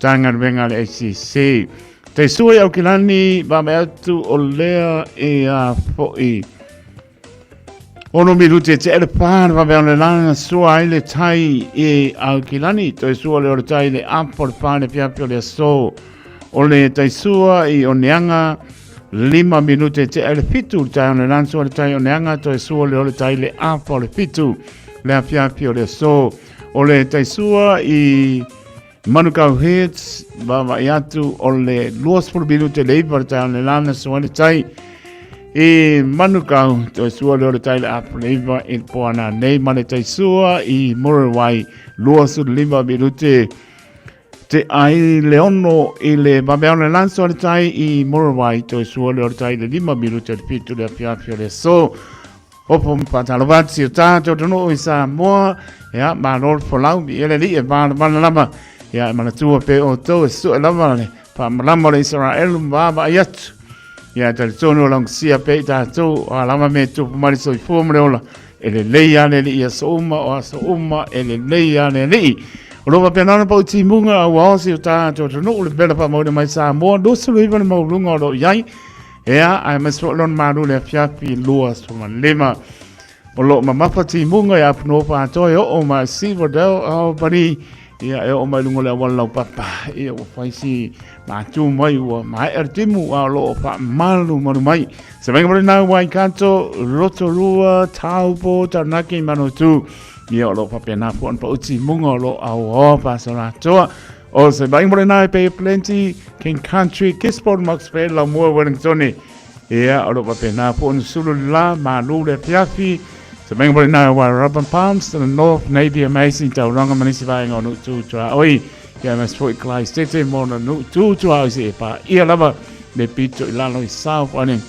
tanga venga le SCC te sui au kilani ba me tu o lea e a fo i Ono minute te ele pāna wa beona langa sua ai le tai e au kilani to sua le ora tai le apo le pāna piapio le so o le tai sua i o neanga 5 minute te ele fitu tai o le langa sua le tai o neanga to sua le ora tai le apo le fitu le piapio le so o le tai sua i Manukau Hits baba iatu o le 2 minute le ipa tai o le langa sua le tai e manukau to sua le taile apleiva il poana nei mane tai sua i morwai lua su lima minute te ai leono i le babeone lanso le tai i morwai to sua le taile 5 minute il pitu le fiafio le so opo patalovati tato no isa mo ya ma lor folau i ele li e ba lama ya mana tua pe o to su lama le pa lama le Israel baba yat ya tal tono lang sia pe ta to alama me to mari so fomre ola ele leia le ia soma o soma ele leia le ni roba penana pa ti munga wa si ta to no le bela pa mo mai sa mo do so le mo lunga lo yai ya ai mas lon ma lu le fia pi lua so man lema o lo ma pa ti munga ya no pa to o ma si vodel o bari ya e o mai lunga le wala papa e o fai si ma tu mai o mai ertimu a lo pa malu mai se venga por na wai canto rotorua taupo tanaki manotu ya lo pa pena pon pa uti munga lo a o pa sona to o se venga por na pe plenty king country kisport max pe la mo wellington ya lo pa pena pon sulu la malu le piafi so venga por na wa rubber palms to the north navy amazing to ranga manisi vai on to tra oi ya mas foi class tete mona no to se pa ia lava le pito ilalo i south ane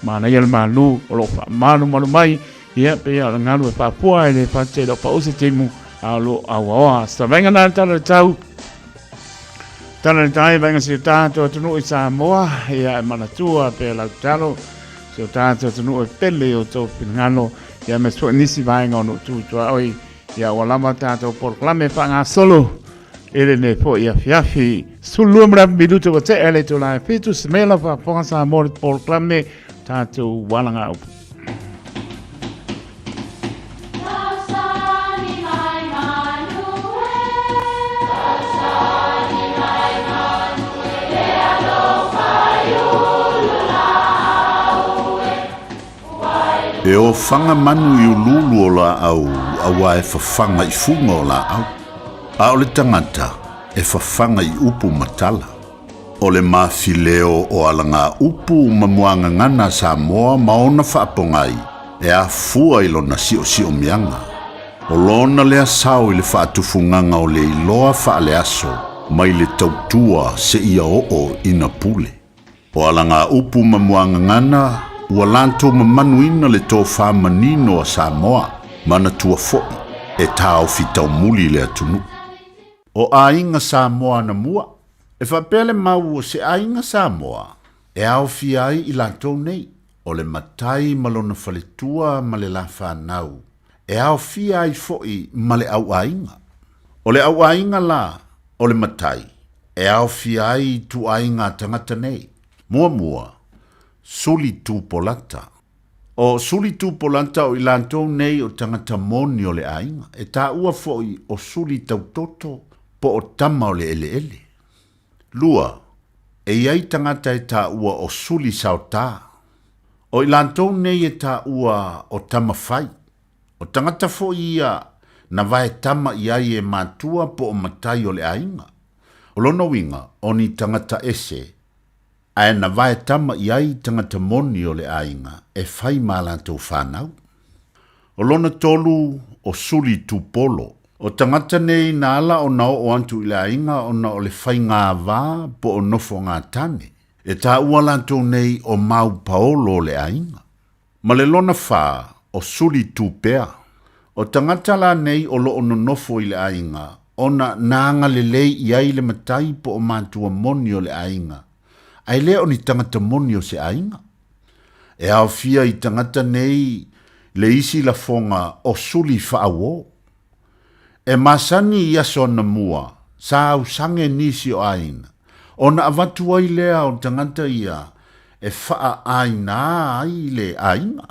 mana yel malu lo fa manu mai ia pe ala ngalu pa pua le pa te lo pa o se temu alo awa so venga na tala tau tala tai venga se tanto no i Samoa ia mana tua pe la talo so tanto no e pele o to ngano ya me so nisi vai ngono tu oi ya wala mata to por clame fa solo ele ne po ia fiafi sulu mra minuto o te ele to la fitu smela fa pensa amor por clame tanto walanga E o whanga manu i ululu o la au, awa e whawhanga i funga o la au. A o le tangata, e whawhanga i upu matala. O le mawhileo o alanga upu mamuanga ngana Samoa maona whaapongai, e a fua i lona sio mianga. O lona lea sao i le whaatufunganga o le iloa whaale aso, mai le tautua se ia o ina pule. O alanga upu mamuanga ngana, ua lanto mamanuina le tō whamanino a Samoa, mana tua foi, e tāo fitau muli le atunu. O ainga Samoa na mua, e whapele mau o se ainga Samoa, e au fiai i lanto nei, o le matai malona whaletua ma le la whanau, e au fiai foi ma le au ainga. O le au ainga la, o le matai, e au fiai tu ainga tangata nei, mua, suli tupolata. O suli tupolata o ilantou nei o tangata moni o le ainga. E tā ua foi o suli tautoto po o tama o le ele. Lua, e iai tangata e tā ua o suli saotā. O ilantou nei e tā ua o tama fai. O tangata foi ia na vai tama iai e mātua po o matai o le ainga. O lono winga o ni tangata ese ae na vai tama iai tangata moni o le ainga e fai mālantou whanau. O lona tolu o suli tupolo. O tangata nei na ala o nao o antu i le ainga o na o le fai ngā vā po o nofo ngā tane. E tā ua lantou nei o mau paolo o le ainga. Ma le lona whā o suli tupea. O tangata la nei o lo ono nofo i le ainga o na nanga le lei iai le matai po o mātua moni o le ainga. Ai leo ni tangata moni o se ainga. E au fia i tangata nei le isi la fonga o suli whaawo. E masani i aso na mua, sa au sange nisi o aina. O na avatu ai lea o tangata ia, e wha aina ai le ainga.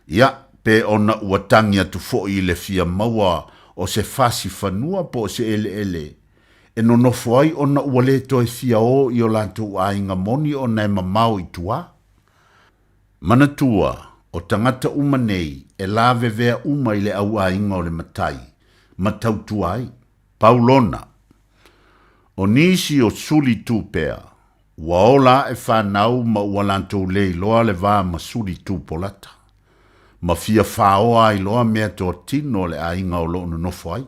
Ia, pe ona ua tangi atu fo'i le fia maua o se fasi fanua po se ele. E no nofo ai ona ua le toi fia o i o lantou ainga moni o nei mamau i tua. Manatua, o tangata uma nei e la vevea uma i le au ainga o le matai, matautua ai. Paulona, o nisi o suli tupea, waola e whanau ma ua lantou le loa le vā ma suli tupolata. Ma fia whaoa i loa mea toa tino le ainga o loo nofo ai.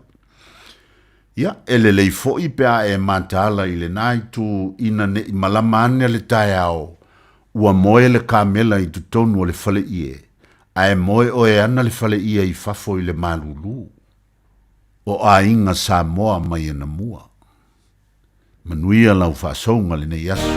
Ia, ele lei fo'i pea e mantala i le nai tu ina ne i malama ane le tae ao, ua moe le kamela i tutonu o le fale ie, a e moe o e ana le fale ie i fafo i le malulu, o a inga Samoa mai ana mua. Manuia lau whasonga le nei asu.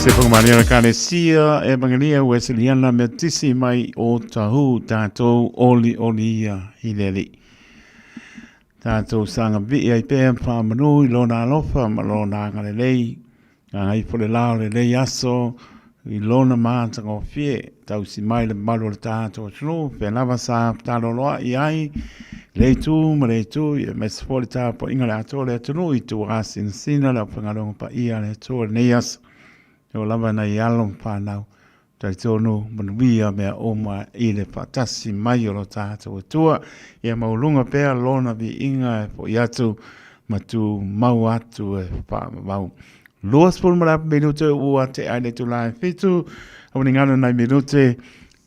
Se whakamania Kalesia e Bangalia Wesleyana me tisi mai o tahu tātou oli ia i leli. Tātou sanga bi ai pēm whamanu i lona alofa ma lona ngalelei. Ngai pole lao lelei aso I lona māta ngō fie, tau si mai le malo le tātou tunu, pe lava sa tālo loa i ai, le tu, ma le tu, i me se fōle tā po inga le ato le tunu, i tu asin sina le whangarongo pa ia le tō le neias, o lava na i along whanau, tai tōnu, manuia mea oma i le patasi mai o lo tātou atua, i a maulunga pēr lona vi inga e po i atu, ma tu mau atu e pa mau. Luas pun marap minute ua te aile tu lai fitu. Au ni ngana nai minute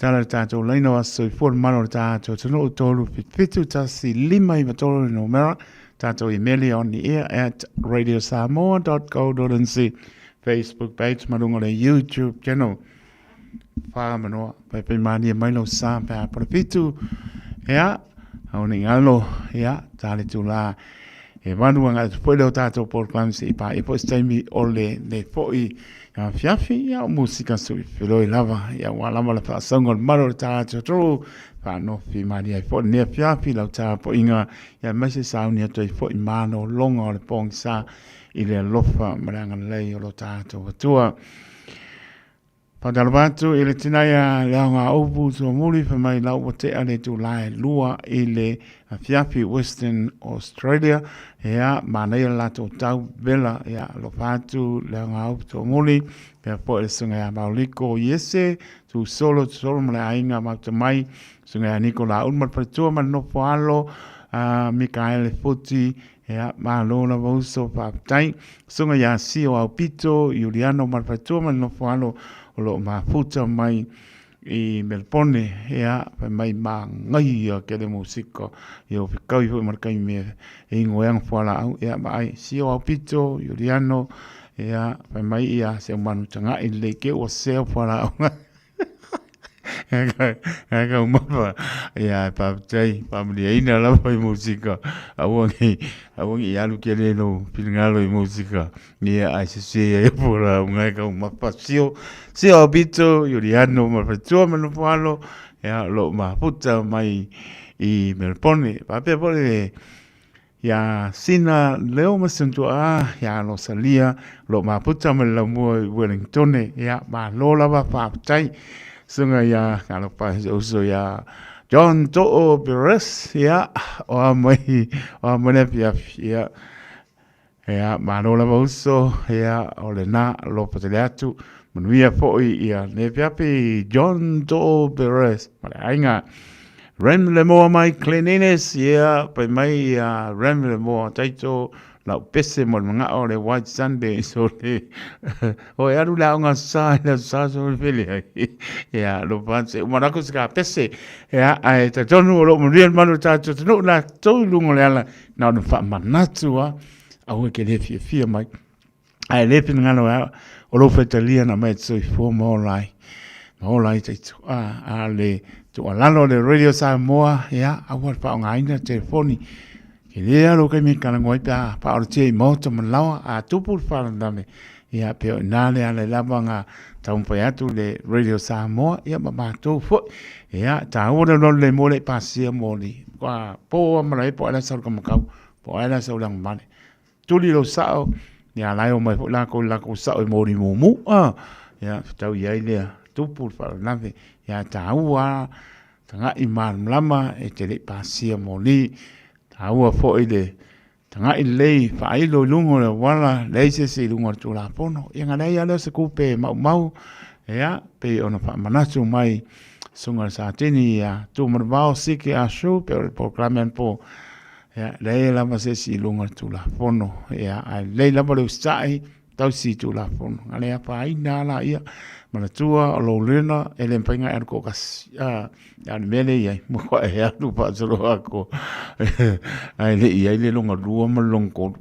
tala tātou leino aso i fōr mano tātou tunu utolu fitu tasi lima i matolo no mera. Tātou emaili on the air at radiosamoa.co.nz, Facebook page marunga le YouTube channel. Whamanoa, pai mani e mailo sa pēr para fitu. Ea, au ni ngalo, ea, tali tu lai. E wanua ngā tupoi leo tātou porklamsi i pā i po staimi o le poi fiafi ia o musika sui whiroi lava ia walama la whaasonga maro le tātou tōru whanofi mari ai po nea fiafi lau tā po inga ia maise sauni atu i po i mano longa o le pong sa i le lofa maranga lei o lo tātou atua. Padalabatu i le tinaia leo ngā opu tō muri whamai lau o te ale tu lai lua i le fiafi Western Australia ea manei lato tau vela ea lo patu leo ngā opu tō muri pia po e sunga ea mauliko iese tu solo male ainga mauta mai sunga ea Nikola Unmat Patua man no poalo Mikaele Futi ea malola vauso paaptai sunga ea Sio Aupito Juliano Marpatua man no poalo o lo mafuta mai i Melbourne ea mai ma ngai ke le musiko i o fikau i markai me e ngoang fala au ea mai Sio Aupito Juliano ea mai ia se manu tanga i le ke o se fala au Ega umapa ia paptai pamlia ina la pai musika awangi alu kele no pilngalo i musika ni ai se e pora ngai ka umapa Sio Aupito Juliano Marpatua manufalo ia lo maputa mai i Melbourne pape pole ia sina leo masentua ia lo salia lo maputa me la mo Wellington ia ma lo lava paptai sunga ya kalau pas uso ya John To'o Beres ya o mai pia ya manola uso ya olena lo pateliatu menuia foi ya ne pia John To'o Beres para ainga rem le mo mai cleanliness ya pa mai ya rem le mo taito la pese mo nga o le White Sunday so le o ya rula nga sa so fili ya lo panse mo na ko ska pese ya ai ta tonu lo mo riel manu ta no na to lungo le ala na no fa manatu a o ke le fi mai ai le pin nga no o lo fetalia na mai so fo mo lai te a le to alano le Radio Samoa ya a wa pa nga ina telefoni ke lea lo kai me kala ngoi pa o te moto malawa a tupu whanandame ia peo nale ale labanga taumpai atu le Radio Samoa ia mamatou fo ia ta ora no le mole pasia moli kwa po amara po ala sa kamakau po ala sa ulang mane tuli lo sao ia lai o mai la ko sao e mori mumu ia tau ia ile tupu whanandame ia ta ua tanga iman lama e te le pasia moli Aua fo ile tanga ile fa ilo lungo le wala leise se lungo tu la pono inga nei ala se kupe mau ya pe ona fa manatu mai sunga sa tini ya tu marvao siki a show pe programen po ya le la ma se si lungo tu la pono ya le la mo stai tau si tu la pono ale fa ina la ia manatua o lo lena ele mpenga er ko kas ya mele ia mo ko e atu pa zolo ako ai le longa lua malongo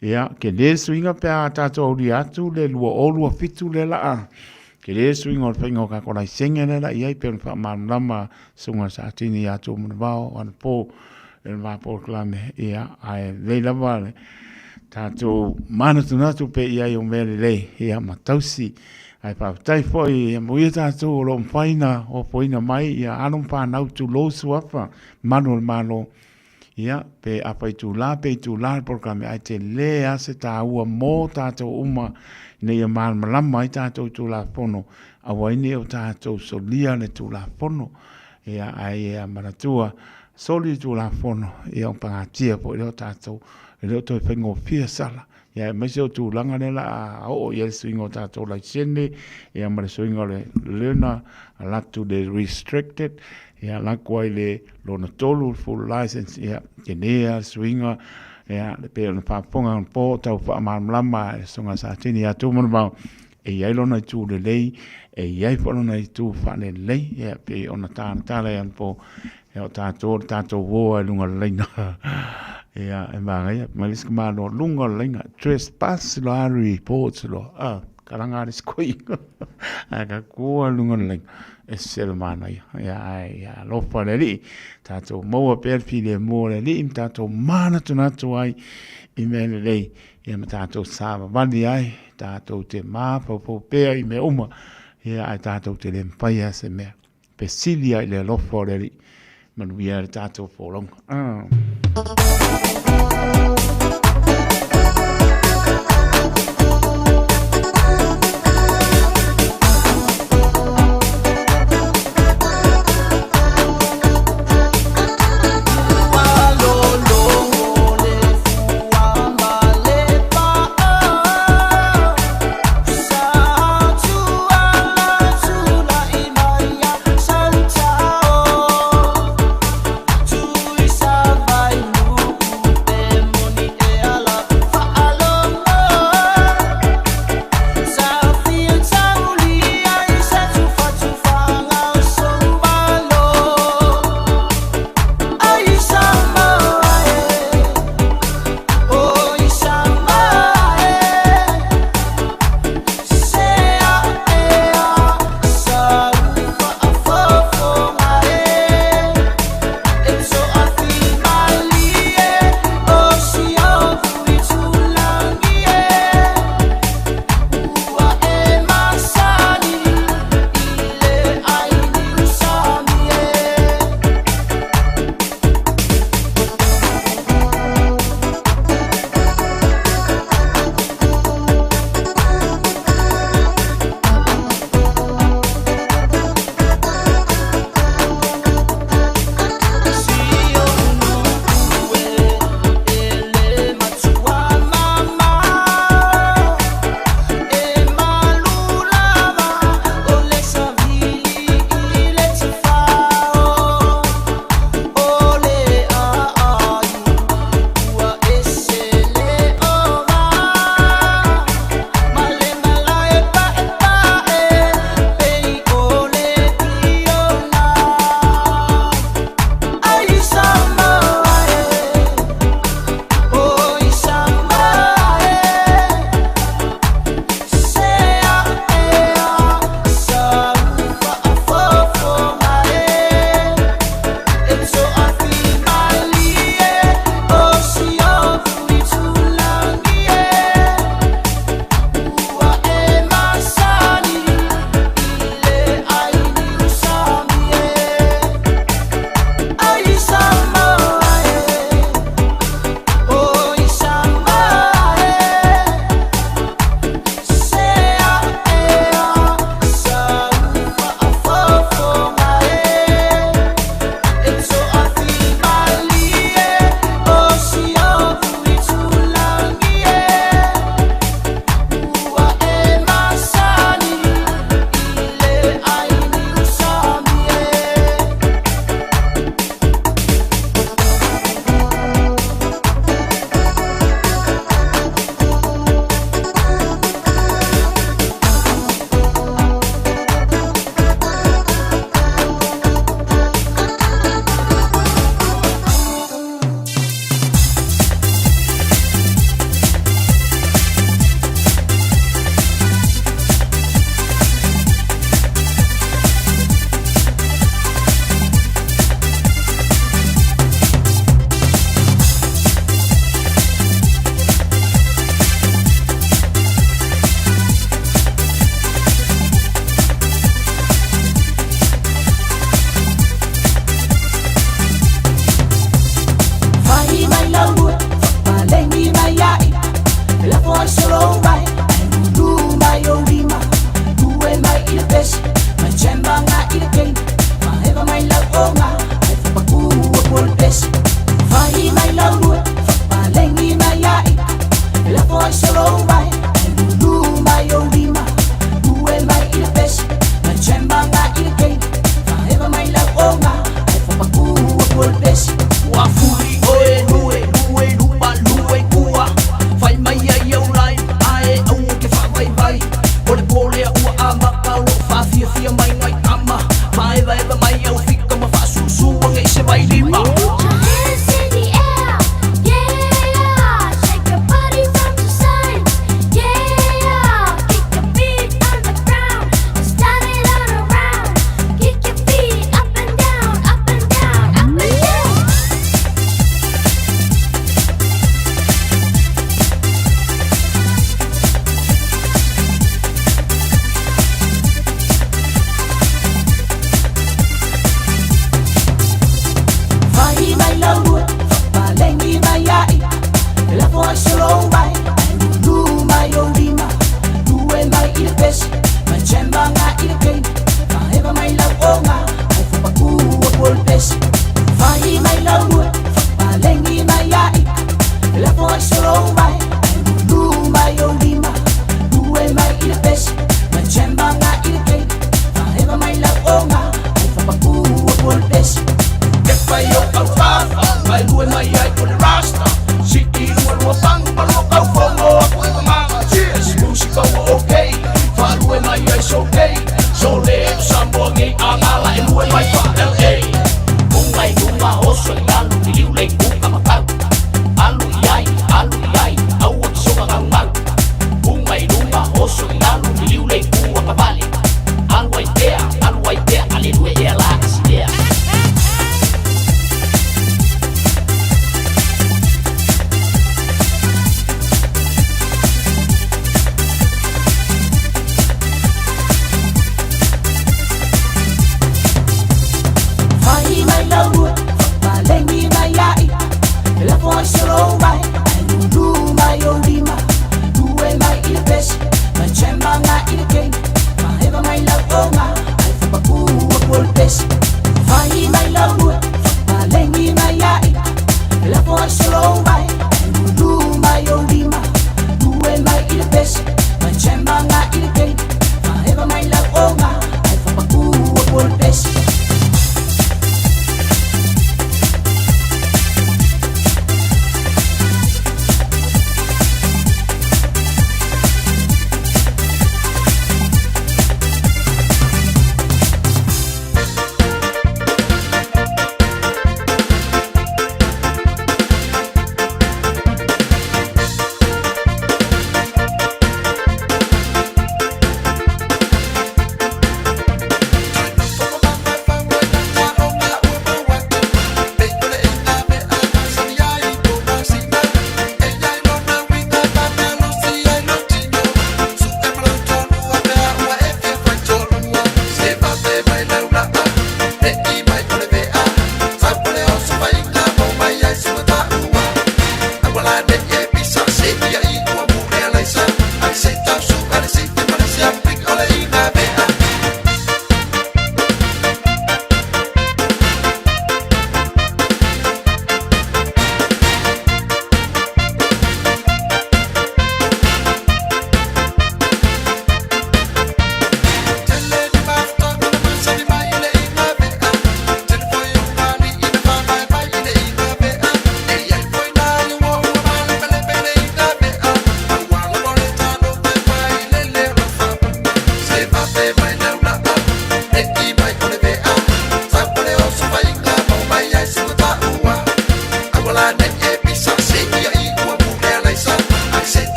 ya ke le swinga pe ata to ri atu le lua o lua fitu le la ke le swinga o penga ka ko la senga le la ia pe fa lama sunga sa tini atu mo vao an po el va por clame ia ai le la vale tato mana tu pe ia yo mele le ia matausi ai pa tai foi mo ia tu lo faina o poina mai ia anon pa nau tu lo suafa manuel malo Ia, pe apa i tū la programe ai te lea se tā ua mō tātou uma nei a malama i tātou tū la pono, a waine o tātou solia le tū la pono, ia ai e a maratua, soli tū la pono, ia o pangatia po i leo tātou, i leo toi whaingo pia sala, ia mai se o tū langa nela a o i suingo tātou lai sene, ia mara suingo le learner, a latu le restricted, ia lakua i le lona tolu full license, ia kenea suinga, ia le pēo na whaponga on pō, tau whaamāmlama, e songa sa tini a tūmanu mau, e iai lona i tū le lei, e iai whanona i tū whane lei, ia pe ona tāna tāle an pō, ia o tātou woa e lunga leina, ia e mga ia, maliska mālo lunga leina, trespass lo aru i pōts lo, karanga aris koi, ka kua lunga leina, e sel mana ia lofa le li, tātou maua perpi le mō le li, tātou mana tunatu ai, i me le lei, ia ma tātou sāma wani ai, tātou te māpau pēa i me uma, ia ai tātou te le mpaia se mea, pe sili ai le lofa le li, manu ia le tātou pōlonga. Money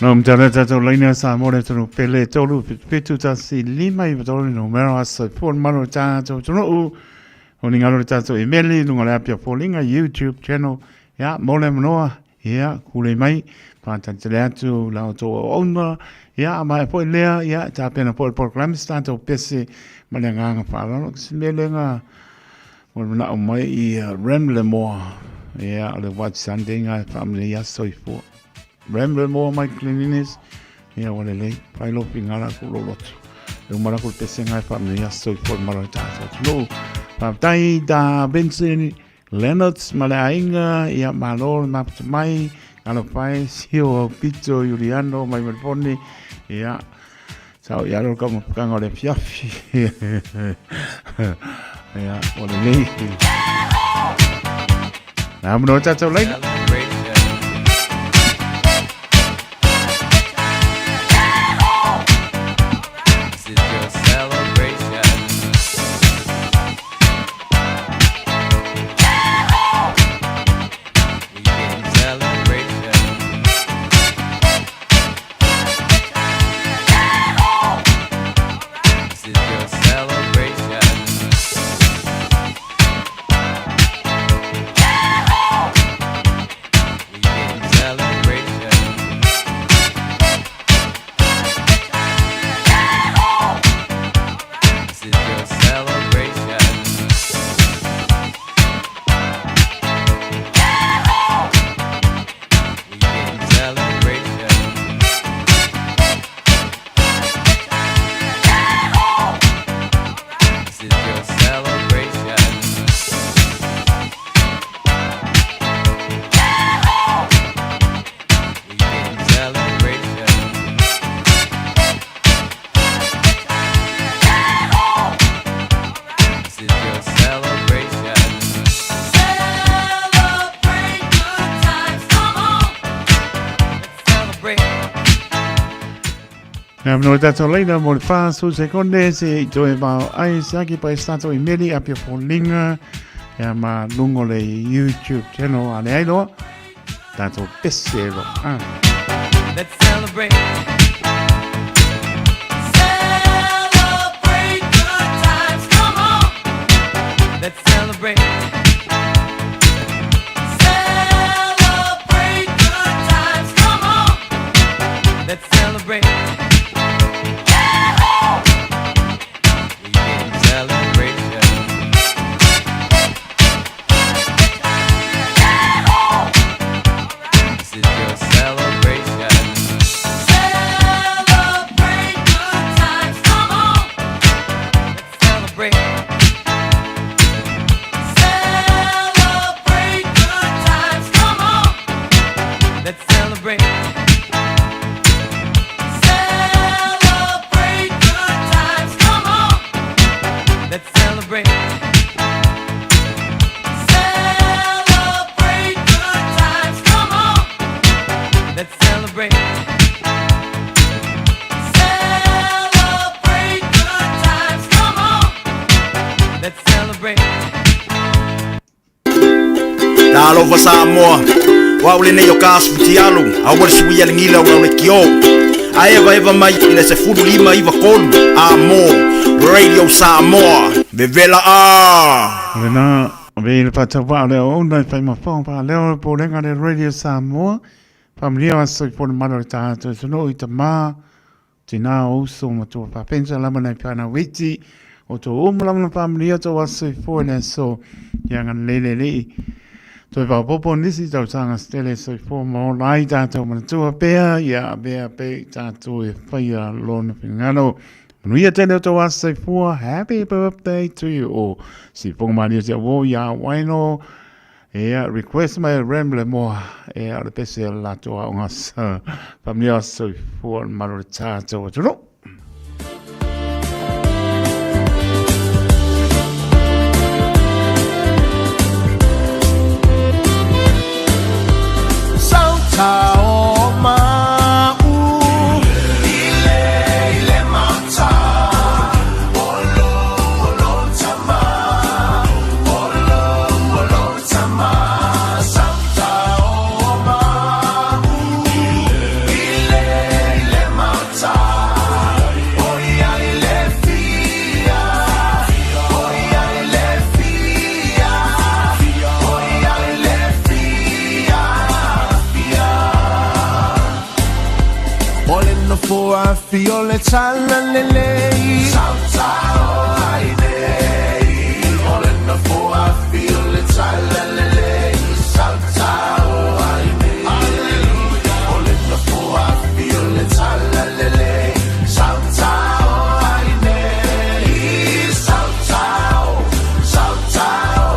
No mtara tato laina sa more tonu pele tolu pitu tasi lima I tolu no mero asa por mano tato tonu o ningalo tato email no ngala pia polinga YouTube channel ya mole mnoa ya kule mai pa tantelatu la to ona ya mai po lea ya ta pena por program stato pese malanga pa lo smelenga o na mai I remle mo ya le watch Sunday family ya soifo Remember more my cleanliness. Yeah, what a late pile pingala kulolot. The Maracul Pessinga family has so for Marata. No, Paptai da Benson, Leonard's Malainga, Ya Malor, Maps Mai, Galopai, Sio, Pizzo, Juliano, my Melponi. Yeah, so Yaro come up gang on a fiafi. Yeah, what a late. I'm not that so late. No dato laina mo fa su seconde se joe ba ai saki pa stato I meli apia polinga ya ma lungo le YouTube channel ale ai lo dato pesero Let's celebrate. Celebrate good times, come on. Let's celebrate. Celebrate good times, come on. Let's celebrate. Over Samoa, while in your cast with Tialu, I was yelling Ila around Kyo. I ever my in a food lima Iva Kolu, more Radio Samoa, the Vela Lena, Vela Patava, the owner of my phone, Leo Polenga, the Radio Samoa, from Rio, so for the mother to know it a ma, Tina also to Papenza Lamana Pana Witty, or to Umlam family, to was for and so young and lady. So va popo nisi tau sanga stele so for more lai tato manatua pea ya bea pe tato e whaia lona pingano. Manuia tele to was say for happy birthday to you o si pongmani se wo ya waino e request my ramble more e a pese la to ongas familia so for maro tato to Ile foa fio le tala lelei Sautao ai nei Ole na foa fio le tala lelei Sautao ai nei Ole na foa fio le tala lelei Sautao ai nei Sautao Sautao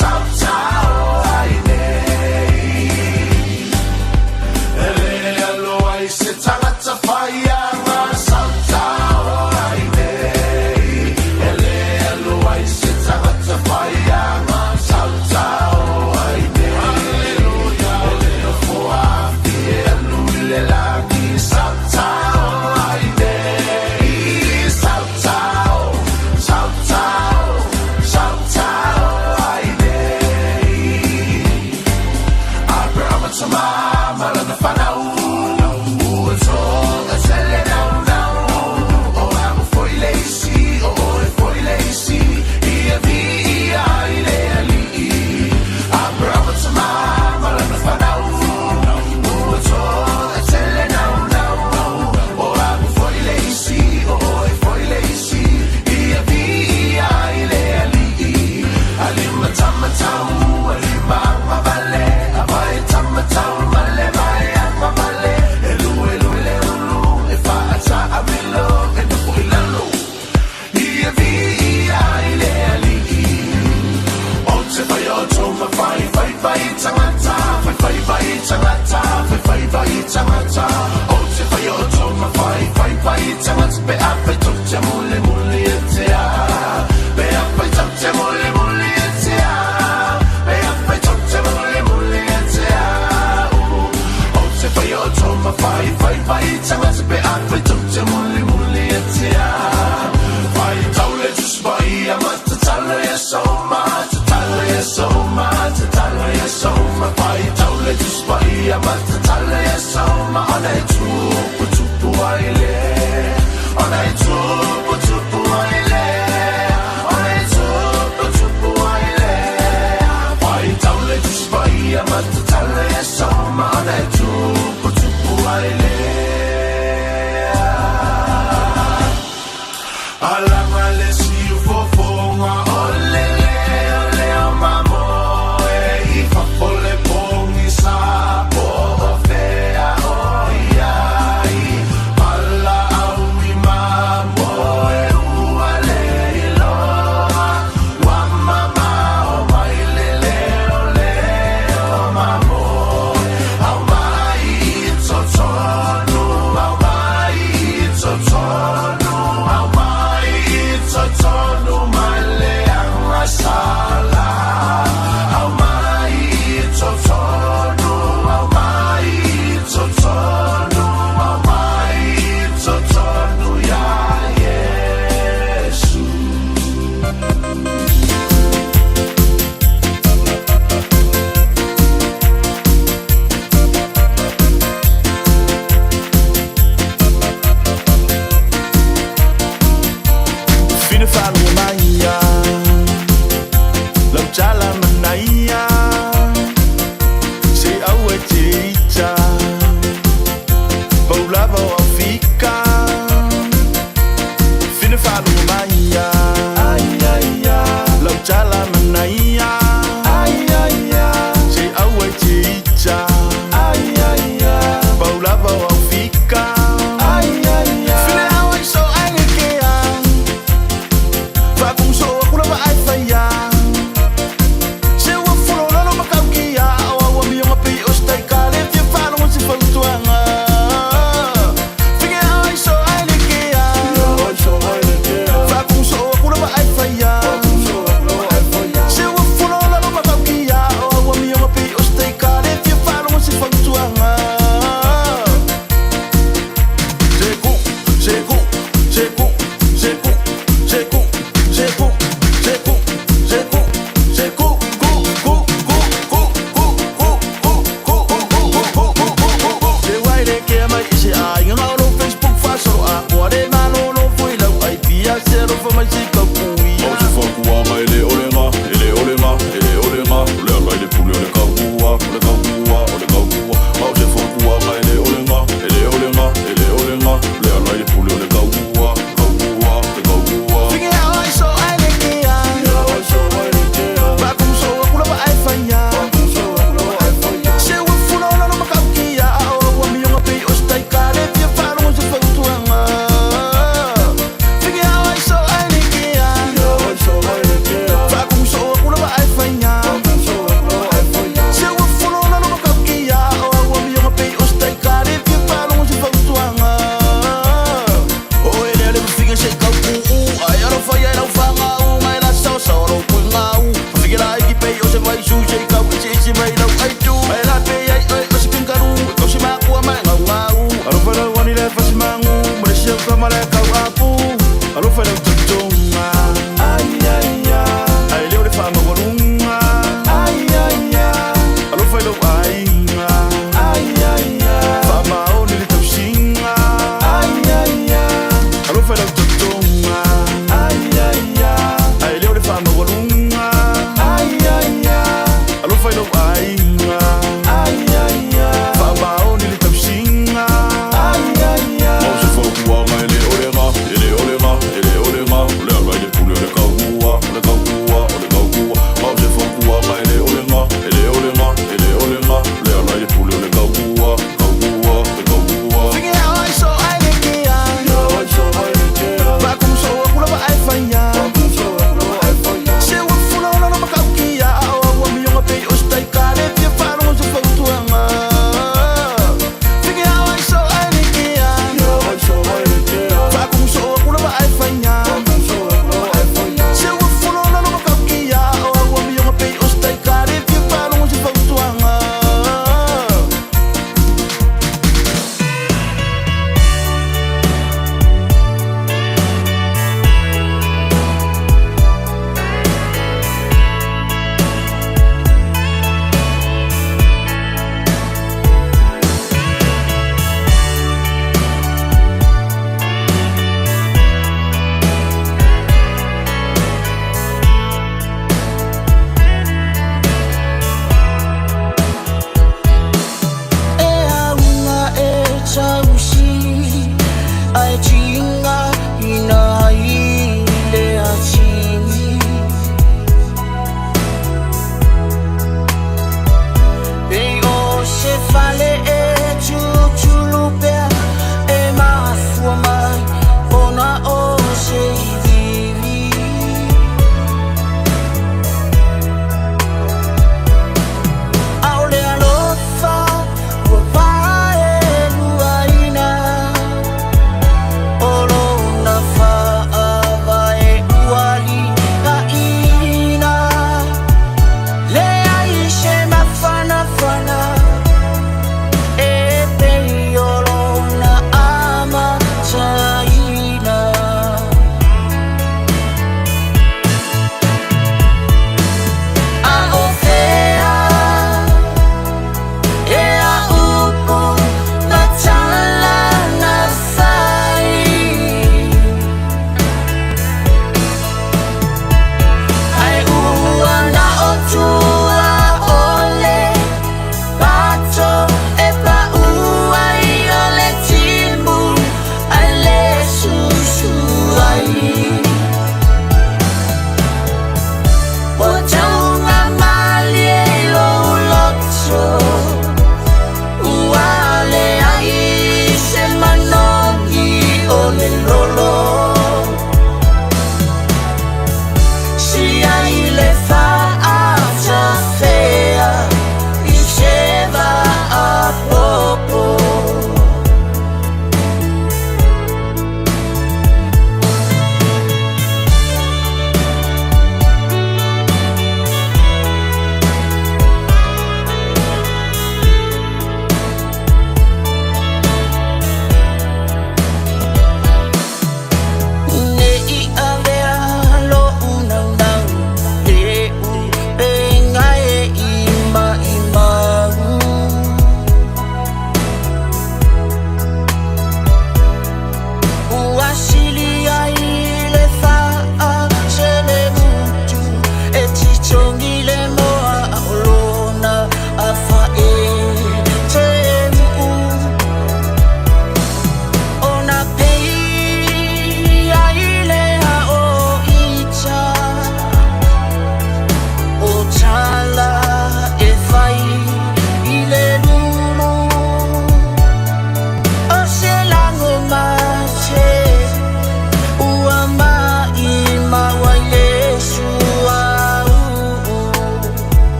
Sautao ai nei Ele alo ai se tangata whaia ngā Sautao ai nei Ele alo ai se tangata whaia ngā Sautao ai nei Ele na foafi e anu I le lagi Sautao ai nei Sautao Sautao Sautao ai nei Abraham Tamama lana whanau Ua tonga tele nau nau O amu foi leisi, o oe foi leisi Ia vi ia I le ali Abraham Tamama lana whanau Ua tonga tele nau nau O amu foi leisi, o oe foi leisi Ia vi ia I le ali Alima tamatau, alima anga vale Avai tamatau, male mai anga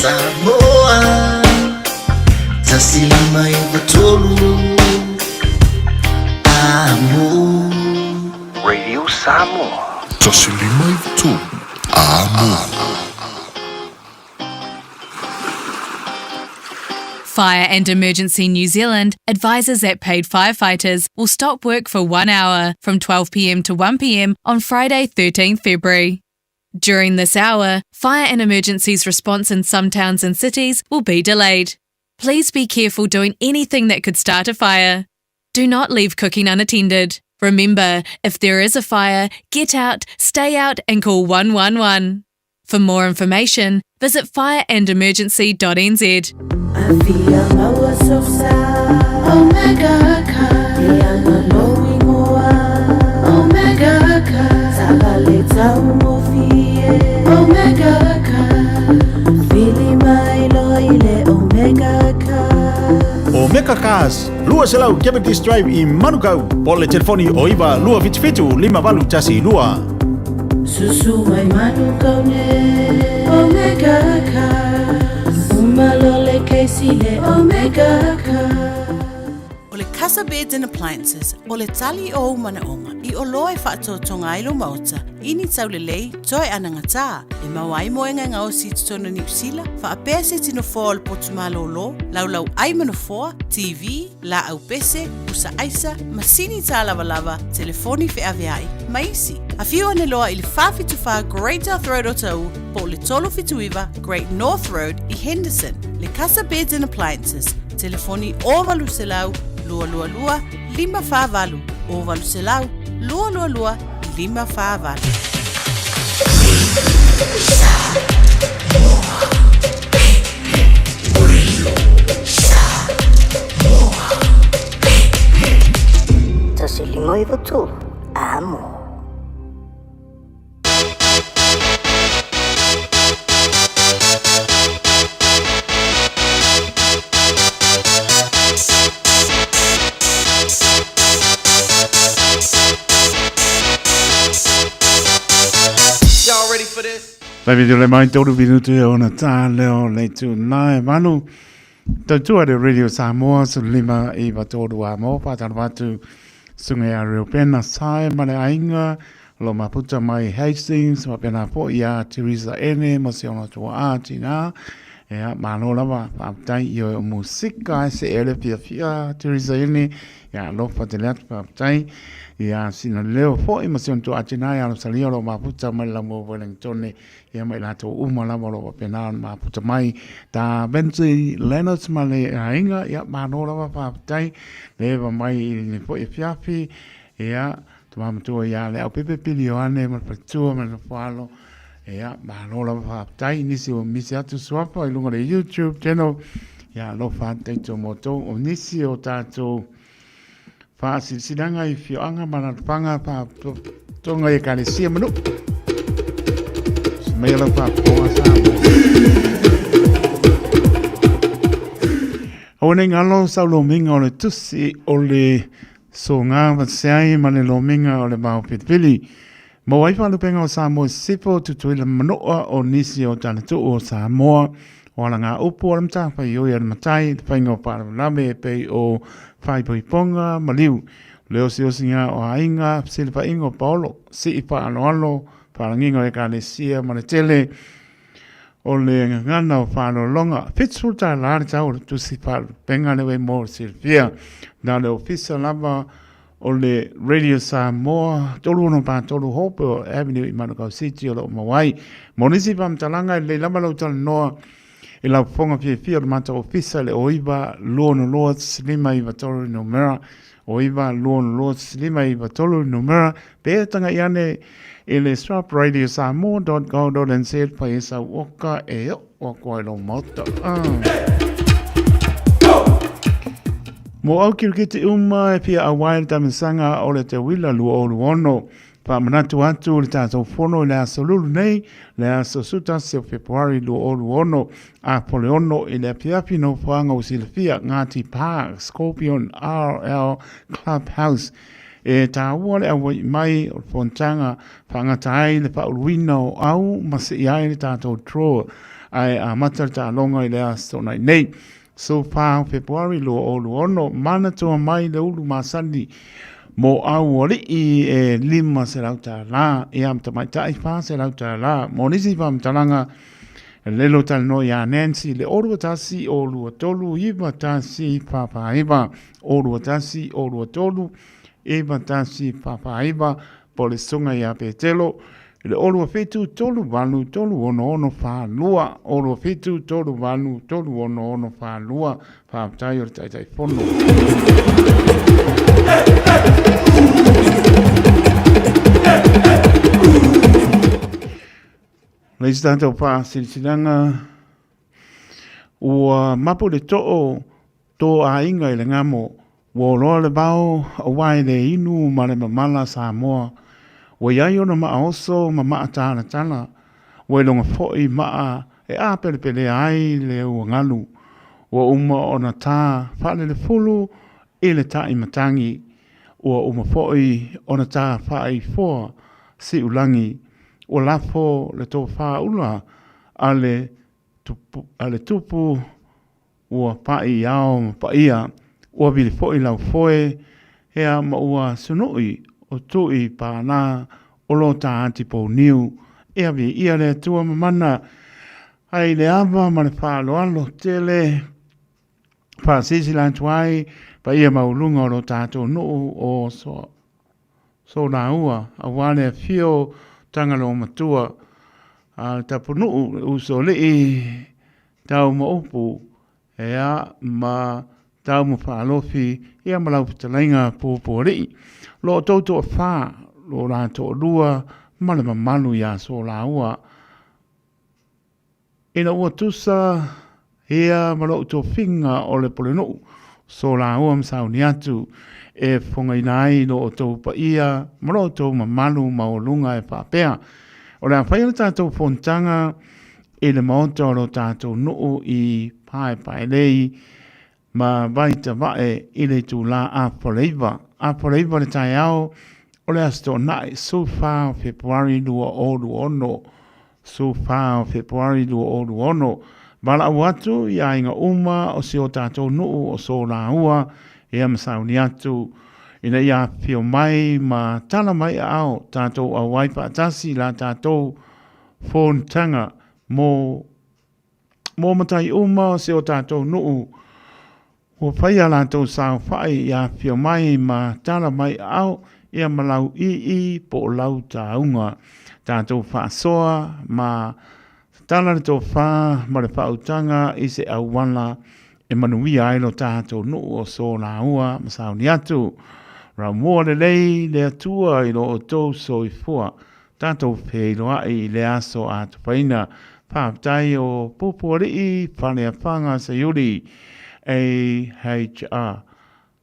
Samoa tasilima ivatolu amo Radio Samoa tasilima ivatolu amo. Fire and Emergency New Zealand advises that paid firefighters will stop work for 1 hour from 12 p.m. to 1 p.m. on Friday 13 February. During this hour, fire and emergencies response in some towns and cities will be delayed. Please be careful doing anything that could start a fire. Do not leave cooking unattended. Remember, if there is a fire, get out, stay out and call 111. For more information, visit fireandemergency.nz. Omega Cars, lua selau Cavendish Drive i Manukau. Pole telefoni o iwa lua fitu 5 tasi lua. Susu mai Manukau ne Omega Cars. Umalole keisile Omega Cars. O le Casa Beds and Appliances, o le tali o manaonga, i o loa e whaatotonga ailo mauta, ini tau le lei, toe anangata, e mawai moenga ngao si tutono New Zealand, whaapea se tino fōa o le potumalo lo, lau ai manafoa, TV, la au pese, usa aisa, masini tā lava, telefoni fe aveai, maisi. A whiu ane loa i le whawhituwha Great North Road o tau, po le tolo fituiva Great North Road i Henderson, le Casa Beds and Appliances, telefoni o valu selau, lua 5 o valu selau lua 5. Tasilimo i vatu amo. Vai video le mai tolu minutu e ona tā leo le tu nai manu. Tau tua de Radio Samoa su lima i watoru a mo pātana watu sunga a reo pena sai male ainga lo maputa mai Hastings ma pena po ia Teresa Ene mo se ona tua a tina e a mano lava pātai i o musika se ele pia Teresa Ene ia lo patelet pātai ia sina leo fo i masion to atina ia lo salio lo maputa mai la mo Wellington ia mai la to uma la mo pena maputa mai ta benzi Leonard male ainga ia mano la pa tai le va mai ni fo i fiafi ia to mam to ia le au pepe pilioane ma tu ma falo ia mano la pa tai ni si o misi atu swapa i lunga le YouTube channel ia lo fa tai to moto o nisi o tato fa silanga i fioanga mana panga pa tonga e kalesia manu smela pa po sa Oning alo sa lo minga o le tusi o le songa va sai mane lo minga o le mau pitpili mo wai fa lupenga o Samoa sipo tutuila manoa o nisi o tanatu o Samoa o langa upo o mta pa yo ya matai pa ngo pa lame pe o fai ponga maliu leo si o singa o ainga silpa ingo paulo si pa alo pa ngingo e kalesia mane tele o le ngana o whāno longa. Fitsulta lāre tau tu si whāru penga lewe mō Silvia. Nā le ofisa lava o le Radio Samoa, tolu ono pā tolu hope o Avenue i Manukau City o lo mawai. Monisi pam talanga le lama lau tala noa i lau fonga fia o mata ofisa le oiva luono loa slima i vatolu numera. Oiva luono loa slima i vatolu numera. Pētanga i ane e le stop radio samoa.go.nz pa esa woka e o koe lo mota. Mo au kirikiti uma e pia a wail tamisanga o le te wila lua o luono. Pa manatu atu le tātou fono le aso lulu nei, le aso suta se o Februari lua o luono. A poleono i le apiapi no whanga o Silvia Ngati Park, Scorpion RL Clubhouse. e tā ua le awai mai o Fontanga whangatai le pauruina o au ma se iai le tātou troa ai a matar tā longa i le asto nei. So pā Februari lo o ono mana toa mai le ulu masani mo au ori i e lima se lau tā la e am tamai tai pā se lau tā la mo nisi pam talanga lelo tal no ya Nancy le orua tasi o lua tolu iwa tasi papa iwa orua tasi o lua tolu iwa tasi papa iwa po le sunga ya petelo le orua fitu tolu walu tolu ono wha lua orua fitu tolu walu tolu ono wha lua wha tai o tai tai fono Leis tātou pā sirisilanga ua mapu le to'o tō a inga i le ngamo ua loa le bao a wai le inu ma le mamala Samoa ua iai ona maa oso ma maa tāna tana ua ilonga fo'i maa e a pele pele ai le ua ngalu ua uma ona tā whale le fulu i le tai matangi ua uma fo'i ona tā whai foa si ulangi o lafo le tō whaula ale tupu ua pai ao ma paia ua vili fo'i lau foe hea ma ua sunui o tui pāna o lo tā antipo niu ea vi ia le tua mamana ai le ava ma le whaaloalo tele whaasisi lantuai pa ia maulunga o lo tātou nuu o so na ua a wane fio tangalo matua tapunu uso lei tau ma upu ea ma tau ma whaalofi ea ma lau pitalenga pōpōrei lo tauto wha lo rātou lua ma le mamalu ia so la ua ina ua tusa ea ma lau tō whinga o le polenu so la ua msau ni atu e whonga inai no o tau pa ia, maro o tau mamalu ma o lunga e whapea. O rea whaia le tātou Fontanga e le maota o lo tātou nuu i pae lei ma vaita vae i le tū la a Poreiva. A Poreiva le tai au o le asto nai so whao Februari lua o ono. So whao Februari lua o ono. Bala au atu i a inga uma o si o tātou nuu o so la ua ea masauni atu ina ia pio mai ma tala mai au tātou a waipa atasi la tātou Fontanga mo matai uma se o tātou nuu o whaia la tau sao whai ia pio mai ma tala mai au ea malau i po lau taunga tātou whaasoa ma tala le tō wha ma le whautanga i se au wana e manuia ai lo tātou nuu o so la ua masau ni atu. Ra mua le lei le atua i lo o tō so i fua. Tātou pei loa i le aso a tupaina. Pāptai o pupuri i whanea whanga sa yuri AHR.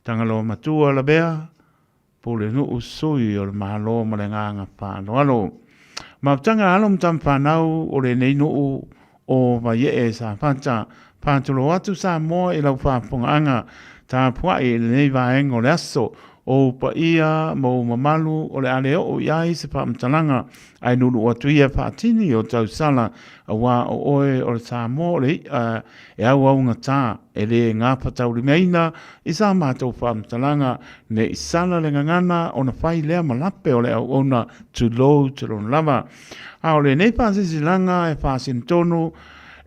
Tangalo matua la bea. Pule nuu sui o le mahalo ma le nganga whanoalo. Maptanga alom tam whanau o le nei nuu o vaie e sa whanta. Pāturo atu sa moa i lau whāpunganga tā puai le nei vaenga o le aso o pa ia mo mamalu o le ale o iai se whaamtalanga ai nuru atu ia whaatini o tau sala a wā o oe o le tā moa le e au aunga tā e le ngā patau li meina i sa mātou whaamtalanga ne i sala le ngangana o na whai lea malape o le au ona tu low tu lon lava a o le nei pāsisi langa e pāsin tonu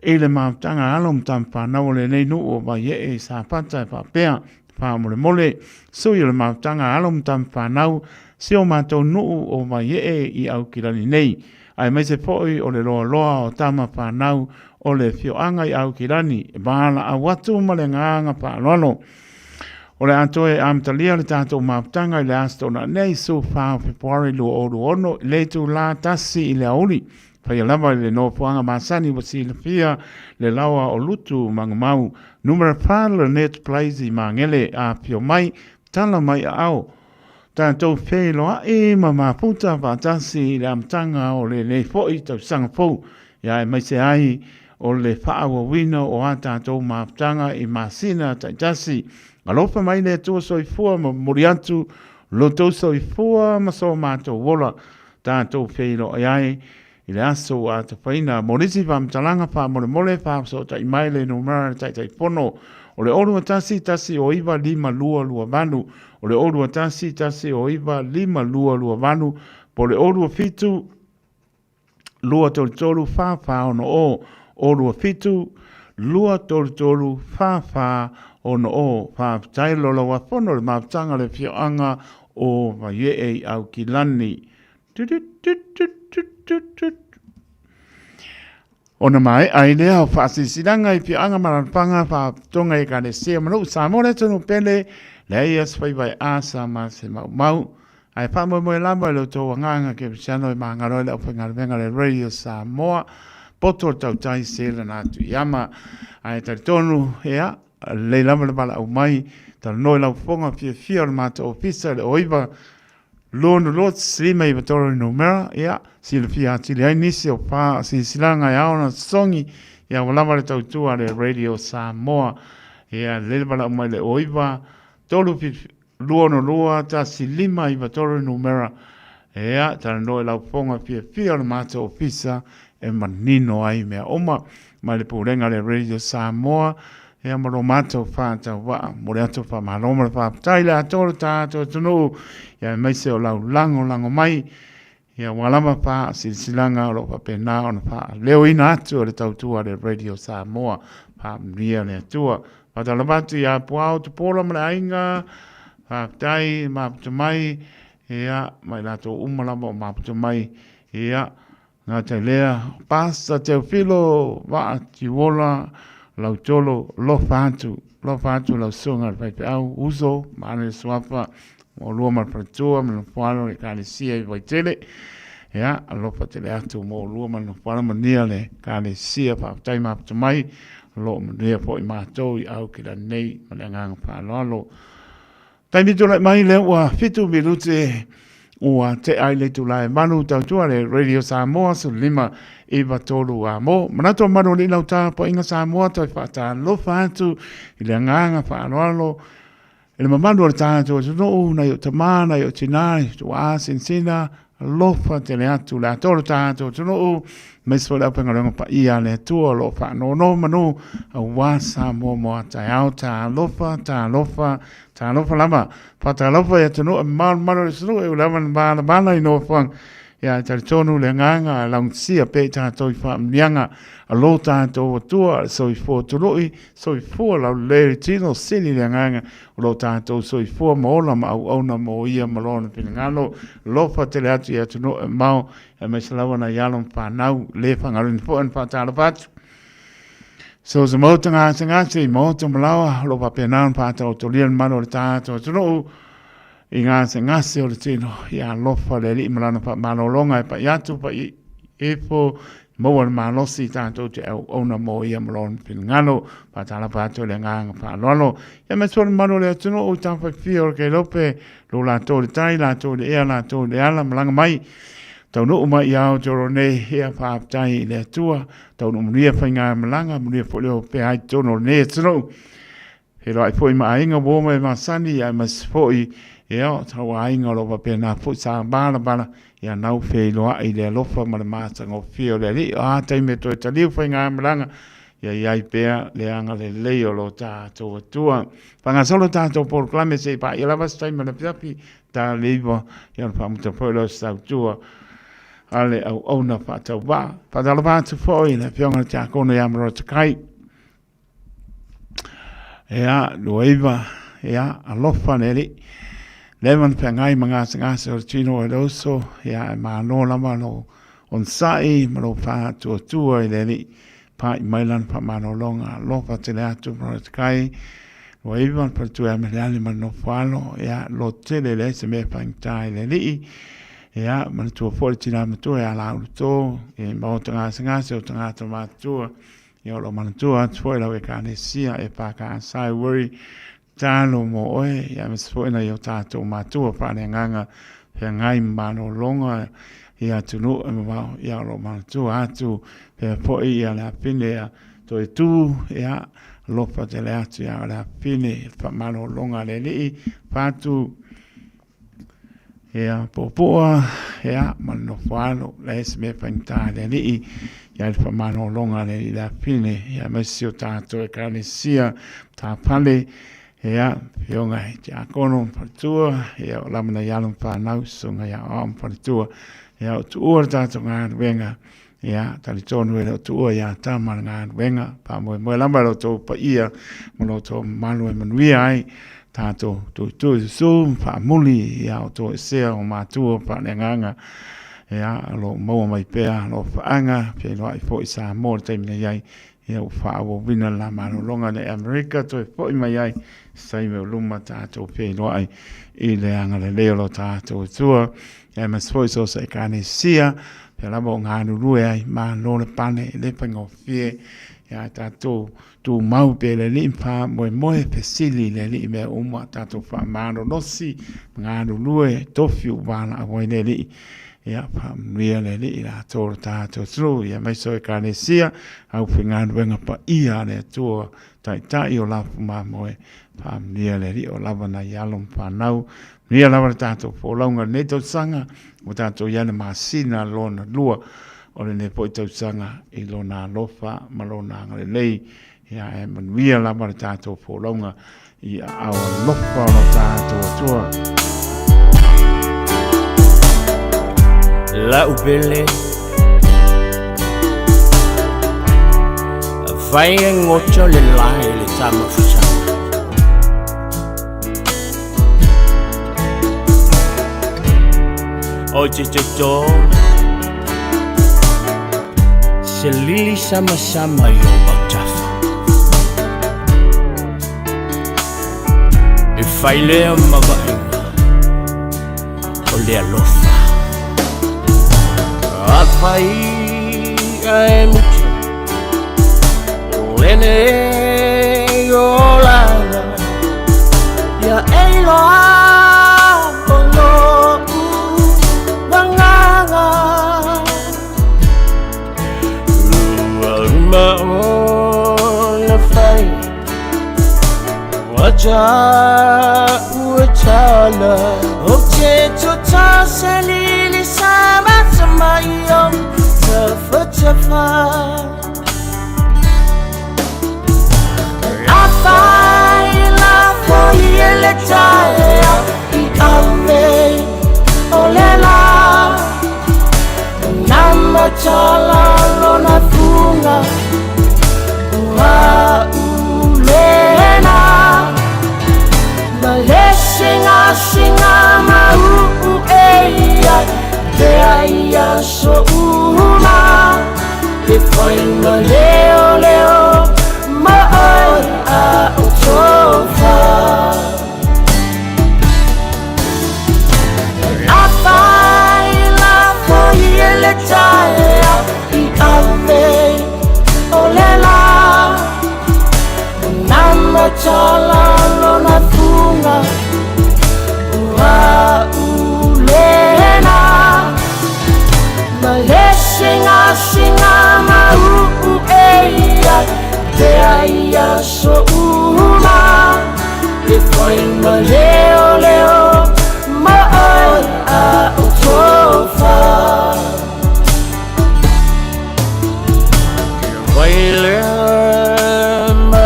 e le mautanga alom tampa na o le nei nu o vai e sa pata e whapea wha mole so i le mautanga alom tampa nau se o mātou nu o vai e i au kirani nei ai mai se poi o le loa o tama whanau o le whioanga i au kirani e bahala a watu ma le nganga whaaloalo o le atoe amtalia le tātou mautanga i le astona nei so whao Februari lo o ono le tu la tasi i le auli Pai lava le no puanga masani wa si fia le lawa o lutu mangamau. Numera pala net plaisi mangele a pio mai tala mai au. Tātou whē loa e ma puta whatasi le amtanga o le foi tau sanga fau. Ia e mai se ai o le whaawa wina o a tātou maptanga i masina taitasi. Alofa mai le tua soifua ma moriatu lo tau so I fua ma so mātou wola tātou whiro ai I le aso a te whaina morisi wha mtalanga wha mole wha so ta I mai le no mara tai pono o le orua tasi o iwa lima lua vanu o le orua tasi o iwa lima lua vanu po le orua fitu lua tolu wha ono o orua fitu lua tolu wha ono o wha tai lolo wa pono le maptanga le whioanga o wa ye au ki lani Ona mai ai lea whaasisiranga I whioanga maranpanga wha tonga I kane sea manu sa mo le tonu pele le ia swaiwai asa ma se mau ai wha mo lama lo tō wanganga ke pisano I maangaro le openga venga le radio sa moa poto tau tai sela na tu yama ai ta tonu ea le lama le bala au mai ta noi lau fonga fia o mata ofisa le oiva lono lot slima I batoro no mera ea si le fia ati le ai nisi o pa si silanga ia ona songi ia walama le tau tua le radio sa moa ea le bala au mai le oiva tolu luono lua ta si lima I batoro no mera ea ta noi lau fonga fia o mata ofisa e manino ai mea oma mai le purenga le radio Samoa e maro mato whāta wa mo le ato wha maroma le whāptai le atoro tātou tunu ia mai se o lau lango mai ia walama wha silsilanga o lo wha pena o na wha leo ina atu o le tautua le radio Samoa wha mria le atua whata labatu ia puao te pola ma le ainga whāptai maputa mai ia mai lato umalama o maputa mai ia ngā te lea, pasta te filo, wa ti wola, lau tolo, lo fatu lau sunga, pai pe au, uso, maane swafa, mo lua mar pratua, mano whalo, e kāne sia I vai tele, ea, alofa tele atu, mo lua mano whalo mania le, kāne sia, whaatai maputa mai, lo mania po I mātou, I au ki la nei, mane nganga whaalalo. Taimi tolai mai le, ua fitu minute, ua te ai le tulae manu tautua le Radio Samoa su lima iwa tolu a mo. Manato manu li lau tā po inga Samoa toi whaata lofa atu I le nganga whaanoalo. Ele mamanu le tātou no na yo tamana yo tinai tu a sinsina lofa te le atu le atoro tātou no me so le apenga rengo pa ia le tua lo whaanono manu a wa Samoa mo atai au tā lofa lama pata lofa ya tunu mano le sunu e lama mana I no fang ya ta tonu le nganga lang sia pe ta to fa mianga a lo ta to tua so I fo tu so I fo la le tino sili le nganga lo ta to so I fo mo la ma au na mo ia malona pinangalo lofa te le atu ya tunu mau e me salawa na yalom pa nau le fanga rin fo en pa ta pat so se mo tanga se mo to malawa lo pa penan pa ta to lian mano ta to no I ngase o le tino ia lofa le li malana pa manolonga pa yatu pa e po mo al malosi ta to te ona mo ia malon pingalo pa ta la pa to le nganga pa lolo ia me so mano le tino o ta fa fio ke lope lo la to le tai la to le ala to le ala malanga mai tau no uma iau toro nei hea whaaptai le tua, tau no munia whainga malanga, munia wholeo pe hai tono ne tino. He rai fwoi ma ainga woma e masani, ai mas fwoi e au tau ainga lopa pe na fwoi sa bala, ia nau whei loa I le lofa ma le mātang o whio le li, a tai me toi taliu whainga malanga, ia iai pea le anga le leo lo tātou atua. Whangasolo tātou proklame se pa, ia lawas tai ma le piapi, tā leiva, ia whamuta whoilo sa tua, ale au na whātau wā. Whātala wātu whoi, le whionga te akono I amaro te kai. Ea, lueiva, ea, alofa neri. Lewan pia ngai ngase o tino e loso, ea, e māno lama no on sai, maro whātu o tua I leri, pā I mailan pa māno longa, alofa te le atu maro te kai. Lueiva, pa tu e me leali mano whalo, ea, lo tele le se me whaingtai leri, ia mana tua fori tina matua ia la uto e mau tanga o tanga to matua ia lo mana tua foi la ka ne sia e pa ka sai worry talo mo oe ia me foi na yo tato matua pa ne nganga he ngai mano longa ia tunu e mau ia lo mana tua atu pe foi ia la pine ia to e tu ia lo pa te le atu ia la pine fa mano longa le li pa tu Ia popoa ia mano whalo les me pangta le li ia le pamano longa le la pine ia mesio tato e kanesia ta pale ia pionga ia kono patua ia lamana yalum pa nausunga ia am patua ia tuor tato ngā wenga ia tali tonu e tuor ia tamana ngā wenga pa mo lamba to pa ia mo to malu e manuia ai tato tu so pa muli ia to se o matua pa nganga ia lo mo mai pe lo faanga pe lo ai fo isa mo te me ai ia fa o vina la mano longa de America to fo mai ai sai me luma tato pe lo ai i le anga le lo tato tua ia ma fo so se kanesia pe la mo nganu lu ai ma lo le pane le pango fie ia tato tu mau pe le limpa mo pe sili le li me uma tato fa mano no si nganu lue tofiu bana a le li ia pa mria le li la to tato tru ia mai so kanesia au fingan wenga pa ia le to tai o la ma mo pa mria le li o lava na yalom pa nau mria lava tato fo longa ne to sanga o tato yana masina lona lua o le ne po to sanga i lona lofa malona ngale lei ia e manuia la mara tātou fōlaunga i awa lofa o tātou atua. La upele vai ngocho le lai le tama fuchanga o chichocho se lili sama yo batafa fai lea mabainga o lea lofa a fai ai mucho o ene o lana ya ei loa o lo banganga uma o na fai wacha Chala Oche Chota Selili Sama Samayo Tafa La Faila Foyele Chaya I Ave Olela Nama Chala Lona Funga Ua Ulena Singa mau eia te aia so una te foi ma leo ma a utofa la faila foi ele taia I ave olela nama chala lona funga ulena singa mau eia te aia so una te foi ma leo ma a utofa vai lema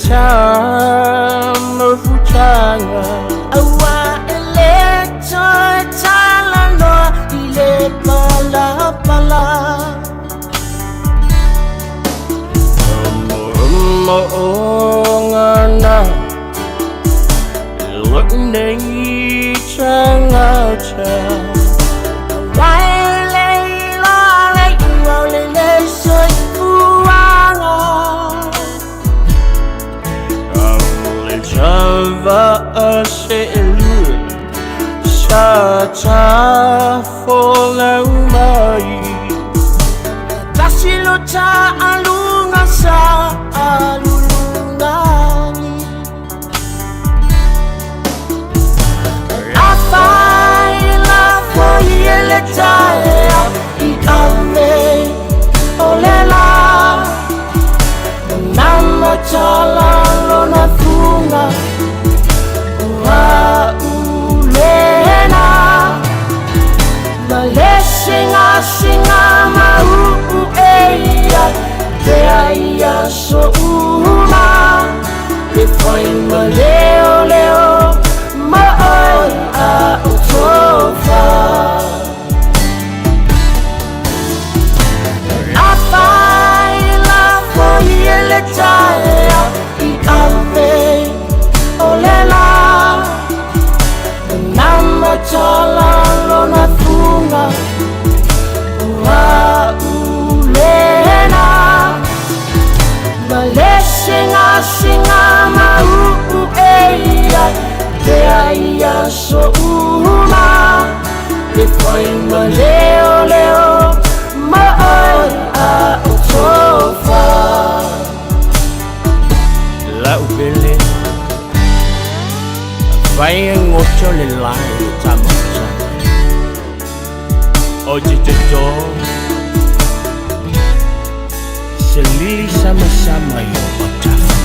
Chama fuchanga awa ele chala no ile pala ngana look nei changa cha wale la le soy fuanga Chava aselu cha fola umai tasilo cha alunga sa alungani tala lona funga Ua ulena Malesinga singa mau eia Te aia so uma Te koi ma leo leo Ma oi a otofa La upele Vai ngocho le lai tamusa Oji jojo Selili sama-sama yo batafa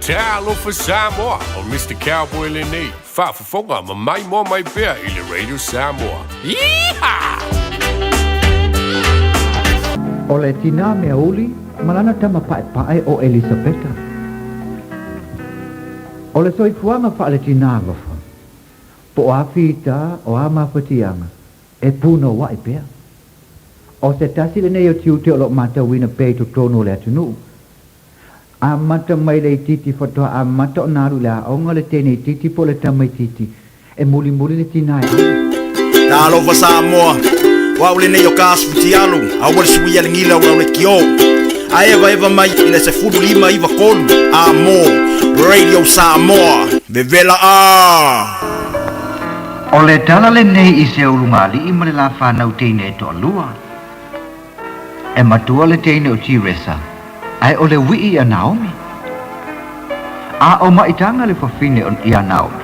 Te alofa Samoa o Mr. Cowboy Lenny. Whaafafonga ma mai mo mai pea i le Radio Samoa. Yeehaw! O le tina mea uli, malana tama pae o Elisabeta. O le soifuanga wha le tina wafa. Po a whita o a mawhatianga, e puno wa i pea. O se tasi le nei o tiu te o lo mata wina pei to tono le atunu. A mata mai le titi whatoa a mata o naru le a onga le tene titi po le tamai titi. E muli le tina e. Ta alofa Samoa. Wa ule nei o kasu ti alu, a wale sui ale ngila ura ule kio. A eva mai ina se fudu lima iwa kolu. A mo, Radio Samoa, vevela a. O le tala le nei i se ulungali i male la whanau teine e toa lua. E matua le teine o Tiresa, ai o le wii a Naomi. A o maitanga le whawhine i a Naomi.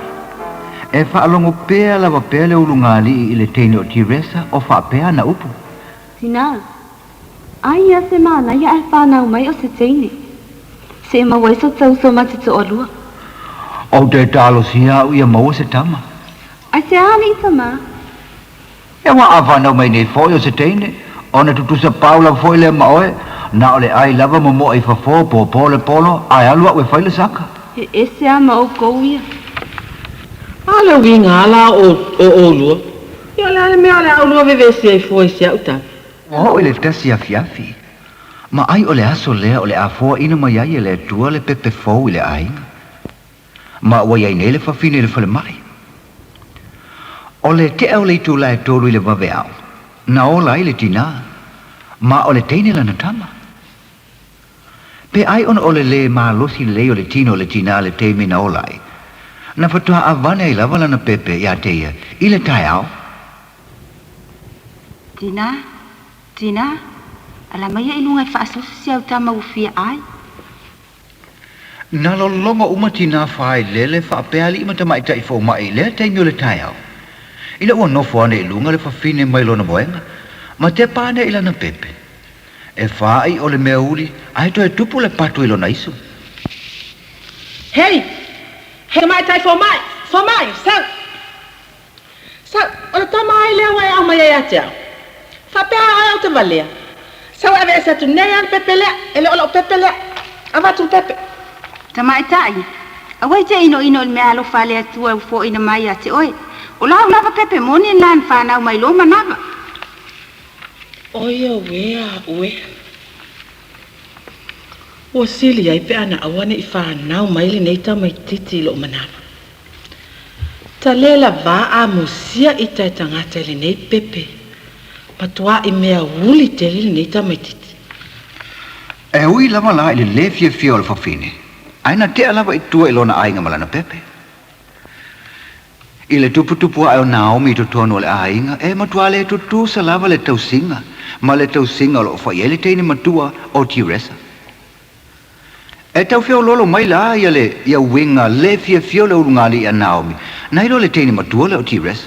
E whaalongo pēa lawa pēa le ulungali i le teine o Tiresa o whaapea na upu. Tina, ai a se mana ia e whanau mai o se teine. Se mawaiso tauso matito o lua. O te talo sia au ia maua se tama. Ai se ani tama. E wa a whanau mai nei foi o se teine. O na tutusa paula foi le maoe. Na o le ai lava momo i whafo po pole polo. Ai alua ue whaile saka. E ese ama o kouia. Ale winga ala o lua. Ia le mea le au lua vevesi ai foi se au ta. O le tasi a fiafi. Ma ai o le aso lea o le afoa ina mai ai le tua le pepe fau i le ainga. Ma ua iai nei le whawhine le whale mai. O le te au le tu la e tolu i le wawe au. Na o lai le tina. Ma o le teine lana tama. Pe ai ona o le maa losi le o le tino o le tina le teime na o lai. Na whatua a wane i lava lana pepe i a teia. I le tai au. Tina, ala mai e lunga i whaasusu si au tama ufia ai. Na lo longa uma tina whaai lele whaapea li ima tamai tai fo mai le teime o le tai au. Ila ua nofo ane i lunga le whawhine mai lona moenga. Ma te pane i lana pepe. E whaai o le mea uli, ai to e tupu le patu i lona isu. Hei! Hei mai tai fo mai, sau! Sau, o le tama ai lea wai au mai ai atea. Whapea ai au te valea. Sau ave e satu nei an pepe lea, ele olo pepe lea. Avatu pepe. Tama e tai. Awai te ino le mea alo whale atua ufo ina mai a te oe. O lau lava pepe moni lan whanau mai loma nava. Oia ue. Ua sili ai pe ana awane i whanau mai le neita mai titi lo manava. Ta lela va a musia i tai tangata le nei pepe. Patua i mea uli te le neita mai titi. E ui lava la i le fie o le whawhine. Aina te alava i tua i lona ainga malana pepe. I le tupu ai o Naomi to tono le ainga, e matua le tutu sa lava le tausinga, ma le tausinga lo fa ele teine matua o Tiresa. E tau feo lolo mai la ia winga le fie le urungali a Naomi, nai lo le teine matua le o Tiresa.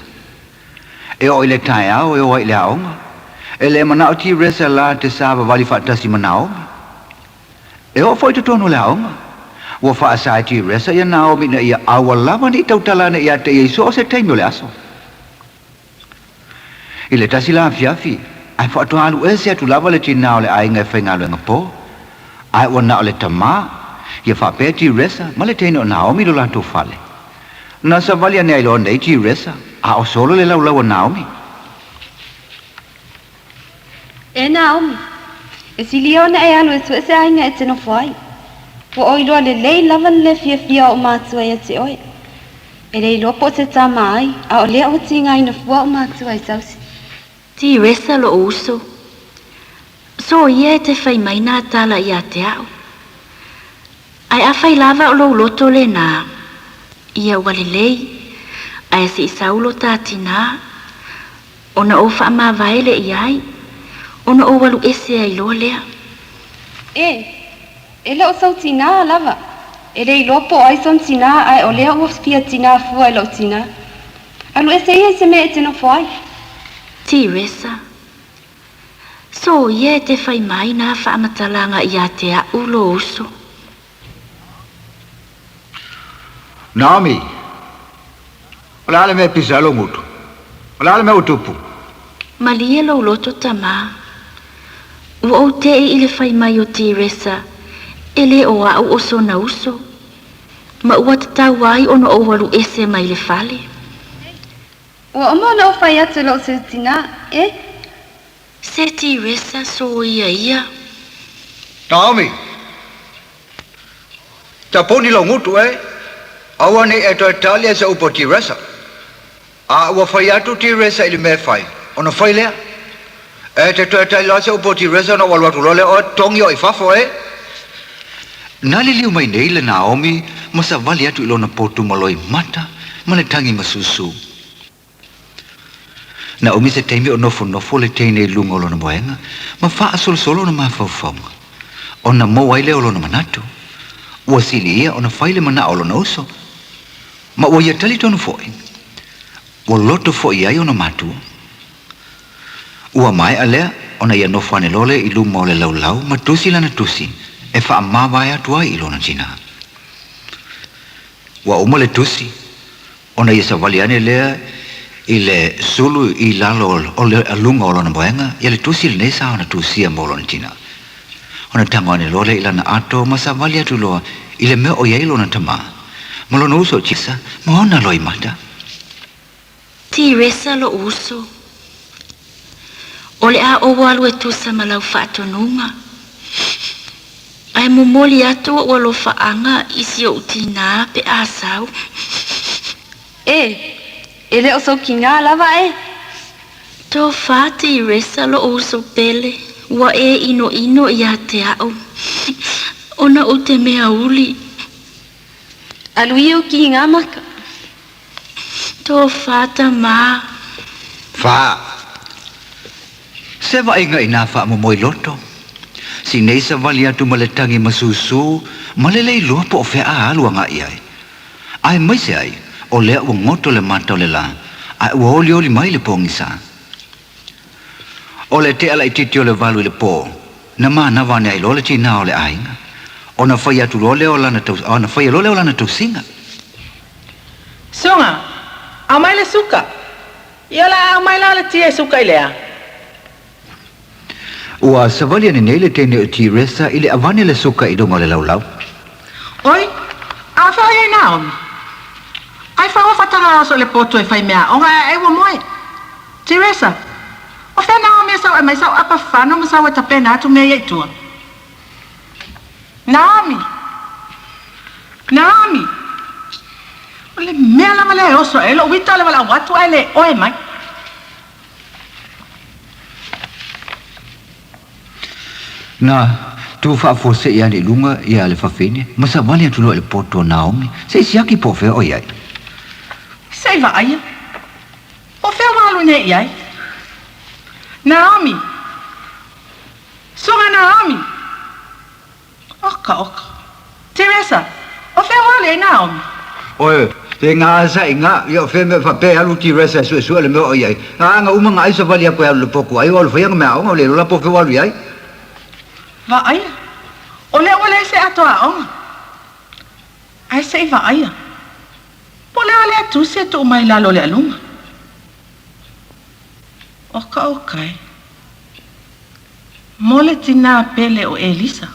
E o ile tai au e o ile aonga, e le mana o Tiresa la te sava vali fatasi ma Naomi. E o foi to tono le aonga. Wa fa asai Tiresa ia Naomi na ia awalava ni tautala na ia te iso o se teime o le aso. I le tasi la fiafi, ai fa atu alu e se atu lava le tina o le ainga e whaingalo inga po. Ai wana o le tama, ia fa pe Tiresa, ma le teine o Naomi lo lanto fale. Na sa valia ne ailo nei Tiresa, a o solo le lau o Naomi. E Naomi, e si liona e alu e su e se ainga e teno fai. Po oi loa le lei lavan le fia o mātua ia te oi. E rei loa po te tama ai, a o lea o tinga ina fua o mātua i sausi. Ti resa lo uso. So ia te whai maina tala ia te au. Ai a whai lava o lo loto le nā. Ia wale lei. Ai si saulo tātina. Ona o wha ma vaele iai. Ona o walu ese ai loa lea. E leo sau tina lava. E rei loa po ai son tina ai o lea ua fia tina fua e lo tina. Alu ese ia se me e tino foai. Ti resa. So ia te whai mai nā whamatalanga ia te au lo uso. Naomi. Ola ale me pisalo mutu. Ola ale me utupu. Malia lo loto tama. Ua o te i le whai mai o ti resa. Ele o au o so na uso. Ma ua te tau ai ono o walu ese mai le fale. Ua omo na o whai atu lo se tina, Se ti resa so ia. Naomi. Ta poni lo ngutu Awa ne e toi talia sa upo ti resa. A ua whai atu ti resa ili me whai. Ono whai lea. E te toi talia sa upo ti resa na waluatu lole o tongi o i fafo Nali liu mai nei le Naomi, masa vali atu ilona potu maloi mata, male tangi masusu. Naomi se teimi o nofo le teine lunga o lona moenga, ma faa solo na mawhauwhaunga. O na mo waile o lona manatu. Ua sili ia o na whaile mana o lona uso. Ma ua ia tali tonu foi. Ua loto foi ai o na matua. Ua mai alea, o na ia nofo ane lole i lunga o le laulau, ma tusi lana tusi. E wha mawai atua i lona tina. Wa uma le tusi. Ona ia sa waliane lea i le sulu i lalo o le alunga o lona moenga. Ia le tusi le nesa ona tusia mo lona tina. Ona tango ane lole i lana ato ma sa wali atu loa i le mea o iai lona tama. Ma lona uso chisa ma ona loi mata. Ti resa lo uso. O le a o walu e tusa ma lau whaatonunga. Ai momoli atu o lo faanga isi o tina pe asau. Ele o so kinga lava To fati resa lo uso pele. Wa ino ia te au. Ona o te mea uli. Alui o kinga maka. To fata ma. Fa. Se va inga ina fa momoi loto. Si nei sa wali atu maletangi masusu, malelei lua po fe a alua nga iai. Ai mai se ai, o lea ua ngoto le mata o le la, ai ua oli mai le pongisa. O le te ala i titi o le valu i le po, na maa na wane ai lole tina o le ainga. O na whai atu lole o lana tau singa. Songa, au mai le suka. Ia la au mai la le tia suka i lea. Ua savali ane nei le tene o ti resa ile avane le suka i donga le laulau. Oi, a whai ai Naomi. Ai whaua whatara aso le poto e whai mea, onga e wa moe. Teresa, o whai Naomi sau e mai sau apa whano ma sau e tapena atu mea iei tua. Naomi. O le mea lama le oso e lo wita le wala watu ai le oe mai. Na, tu whaafo se ia ni lunga ia le whawhine, masa wale atu lo le poto Naomi, se siaki po whea o iai. Sei va aia. O whea walu ne iai. Naomi. Songa Naomi. Oka. Teresa, o whea walu e Naomi. Oe, te ngā sa i ngā, ia whea me whape alu ti resa sua le mea o iai. Nga umanga aisa wali a koe alu le poku, ai o le whea mea onga o le lola po whea walu iai. Va aia. O le se atoa onga. Ai sei va aia. Po le atu se tu mai lalo le alunga. Oka. Mole tina pele o Elisa.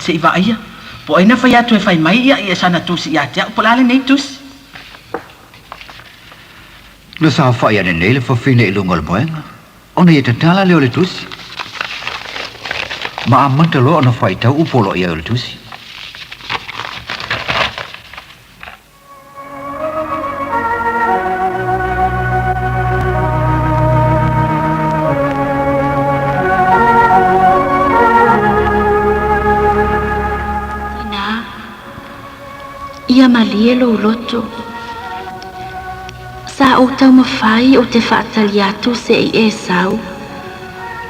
Sei va aia. Po aina fai atu e fai mai ia sana tusi ia te po lale nei tusi. No sa fai ane nei le whawhine i lunga le moenga. Ona ia tatala leo le tusi. Ma amanta lo ona whai tau upolo ia o le tusi. Ia malie lo loto. Sa o tau mawhai o te whaatali atu se i sau.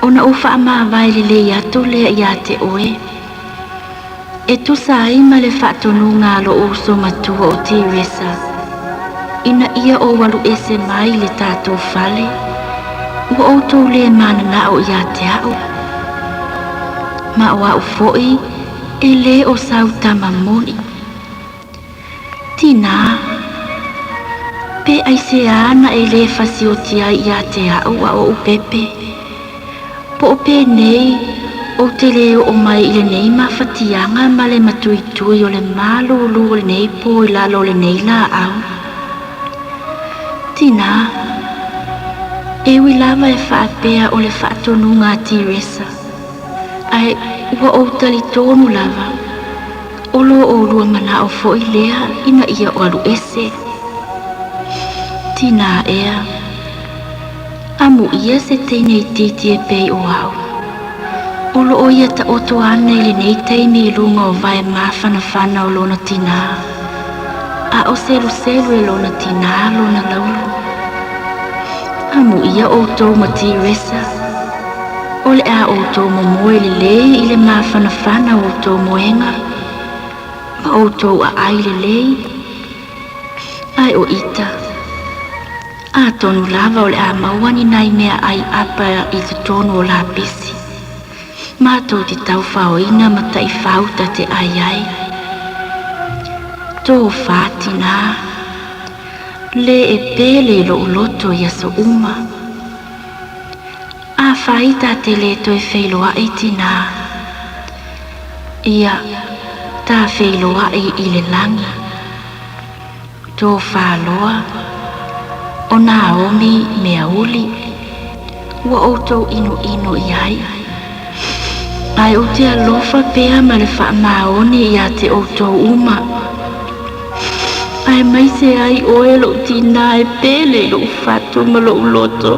Ona o wha maa vai le atu lea ia te oe. E tu sa ima le whaatonu ngā lo o so matua o te resa. Ina ia o walu ese mai le tātou whale. Ua o tau le mana na o ia te au. Ma o au foi e le o sau tamamoni. Tina, pe ai se ana e le fasi o tia ia te au a o pepe. Po pe nei, o te leo o mai i le nei mawhatianga ma le matui tui o le malo lu o le nei po i lalo le nei la au. Tina, e ui lava e whaapea o le whaatonu ngā tiresa. Ai, ua o tali tonu lava. Olo o lua mana o foi lea ina ia o alu ese. Tina ea. Amu ia se teine i titi e pei o au. Olo o ia ta oto ana i le nei teine i lunga o vai mawhana whana o lona tina. A o selu selu e lona tina lona laulu. Amu ia o tau mati resa. O le a o tau momoe le lei i le mawhana whana o tau moenga. Ma o tau a ai le lei. Ai o ita. A tonu lava o le a mauani nai mea ai apa i te tonu o la pisi. Ma tau te tau whaoina ma tai whauta te ai ai. Tō whātina. Le e pele lo uloto ia so uma. A whaita te le to e whailoa e tina. Ia, tā whailoa e i le langa. Tō whāloa. O nā omi mea uli. Ua o tau inu inu i ai. Ai o te alofa pea ma le wha maoni ia te o tau uma. Ai mai se ai oe lo tina e pele lo fatu ma lo uloto.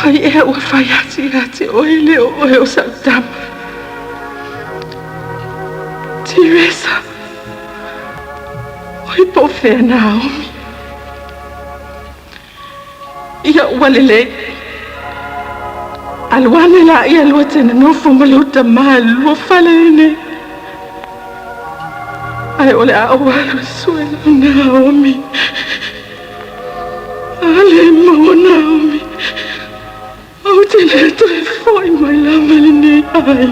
E ua whai ati a te oe leo oe o Sautama. Teresa. Oi po whea Naomi. Ia walele. Alwane la ia lua tena nofo maluta maa lua whale ne. Ai ole a awalu suelo Naomi. Ale mo Naomi. O te le to e foi mai lava le nei ai.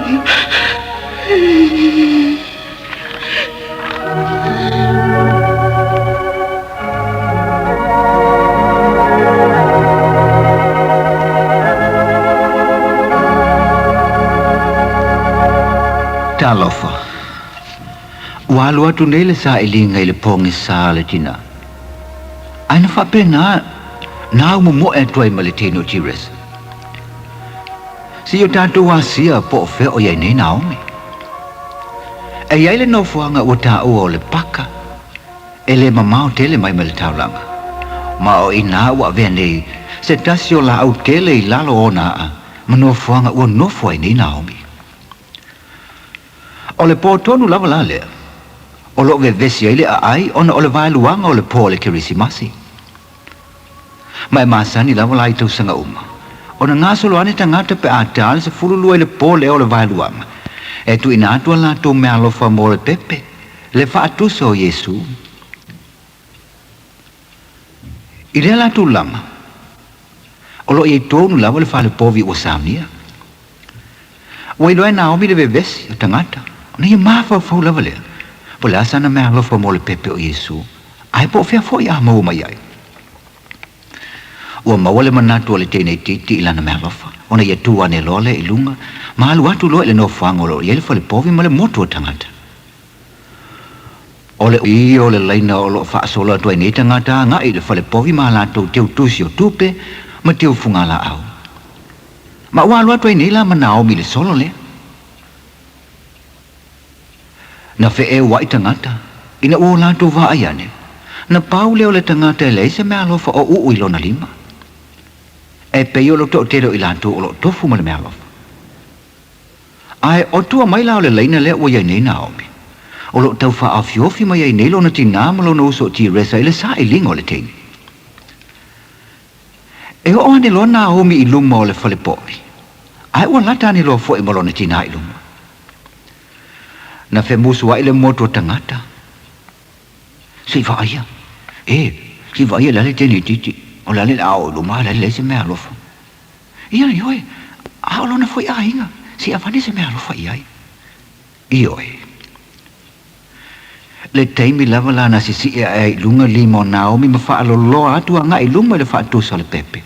Talofa. Walu atu nei le sa ilinga i le pongi sa le tina. Aina whapena na umo e tuai ma le tino tires. Si o tātou asia po o whea o iai nei Naomi. E iai le nofuanga o tā ua o le paka. E le mamao tele mai ma le taulanga. Ma o ina ua vea nei, se tasi o la au tele i lalo o naa, ma nofuanga ua nofu ai nei Naomi. O le po tonu lava la lea. O lo ve vesi ai le a ai, ona o le vailuanga o le po le kirisimasi. Ma e masani lava la i tau sanga uma. O na ngā solo ane tangata pe a tāle se furulua i le pō leo le vailuanga. E tu ina atua la tō mea alofa mo le pepe, le whaatusa o Yesu. I rea la tū lama, o lo i tōnu lawa le whale pōvi o Samnia. O i loe Naomi le vevesi o tangata, o na i mawha fau lawa lea, po le asana mea alofa mo le pepe o Yesu. Ai po fea fo i a mau mai ai. Ua maua le manatu o le tēnei titi i lana mea lofa. Ona ia tū ane lole i lunga, ma alu atu loe le no whangolo i ele whale povi ma le motu o tangata. Ole i ole laina o lo whaasola tua ni tangata nga i le whale povi ma la tau teu tusi o tupe ma teu funga la au. Ma walua tua ni la ma Naomi le solo le. Na fe e wai tangata, ina ua la tau wa ayane, na pau leo le tangata e leise mea alofa o uu ilo na lima. E peo lo to tero i la tau o lo tofu ma le mea alofa. Ai o tua mai lao le laina le ua iai nei Naomi. O lo tau wha a fiofi mai ai nei lo na tina ma lo na uso ti resa ile sa i lingo le teini. E o ane lo Naomi i luma o le whale povi. Ai ua lata ane lo fo i ma lo na tina i luma. Na fe musu wa ile moto tangata. Si va aia. Si va aia lale teni titi. O lale au luma lale le se mea lofa. Ia ni oe. A o lo na foi a inga. Si avane se mea lofa iai. I oe. Le teimi lava la na sisi e ai lunga limo Naomi ma faa lo loa atu anga i lunga le faa tusa le pepe.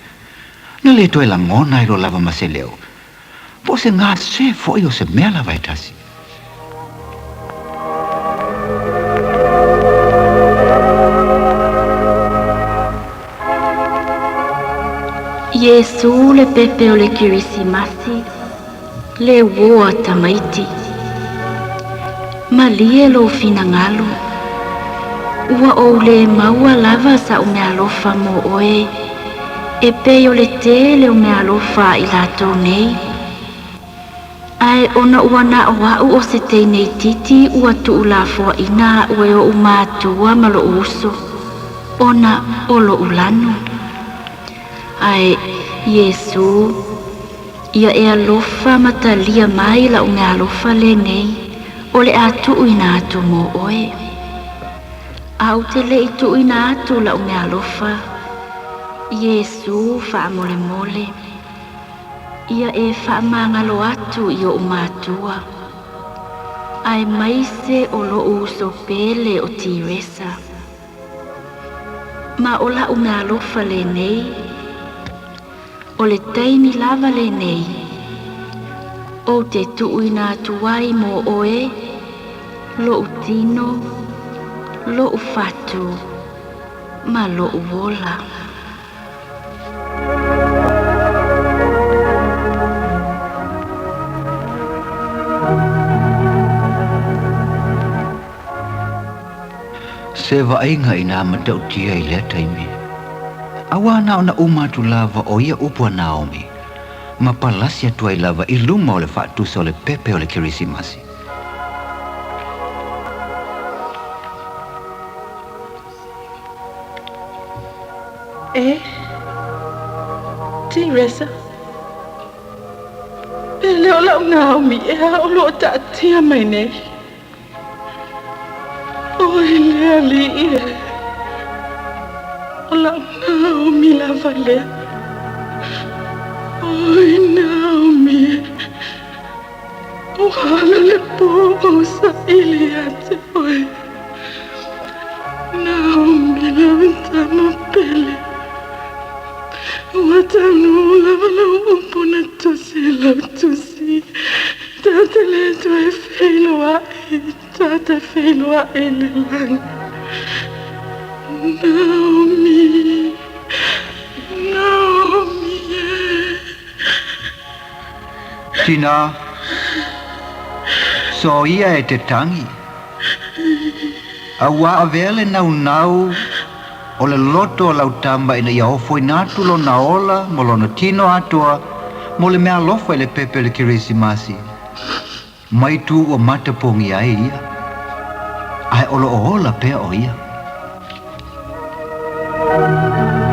Na le toe la ngona i lo lava ma se leo. Po se ngā se fo i o se mea lava e tasi. Yesu le pepe o le kirisimasi, le woa tamaiti. Malie lo fina ngalu. Ua o le maua lava sa o me alofa mo oe. E pe o le te le o me alofa i lato nei. Ai ona ua na o o se te nei titi ua tu la fo ina ue o umatua ma lo uso. Ona o lo ulanu. Ai Yesu ia e alofa matalia mai la o me alofa le nei. O le atu ina atu mo oe. Au te le itu ina atu la o me alofa. Yesu wha mole mole. Ia e wha mangalo atu i o umatua. Ai maise o lo uso pele o tiresa. Ma o la o me alofa le nei. O le taimi lava le nei. O te tuuina tuai mo oe, lo utino, lo ufatu, ma lo uola. Se vainga ina matau tia i lea taimi. Awa na ona umatu lava o ia upua Naomi. Ma palasi atua i lava i luma o le whaatusa o le pepe o le kirisimasi. Teresa. Pele o lau Naomi e a o lo tatia mai nei. Oi lea li e. O lau Naomi lava lea. Oi Naomi. O halo le po sa ili ate oi. Naomi lava tama pele. Watanu lava lau umpuna tusi lau tusi. Tata le to e whailoa e. Tata whailoa e le lang. Naomi. Naomi Tina, so ia e te tangi. A wa a vele nau nau o le loto o lau tamba ina ia ofo i natu lo na ola mo lo na tino atua mo le mea lofa i le pepe le kirisimasi. Mai tu o matapongi ai ia. Ai olo o ola pea o ia. Tula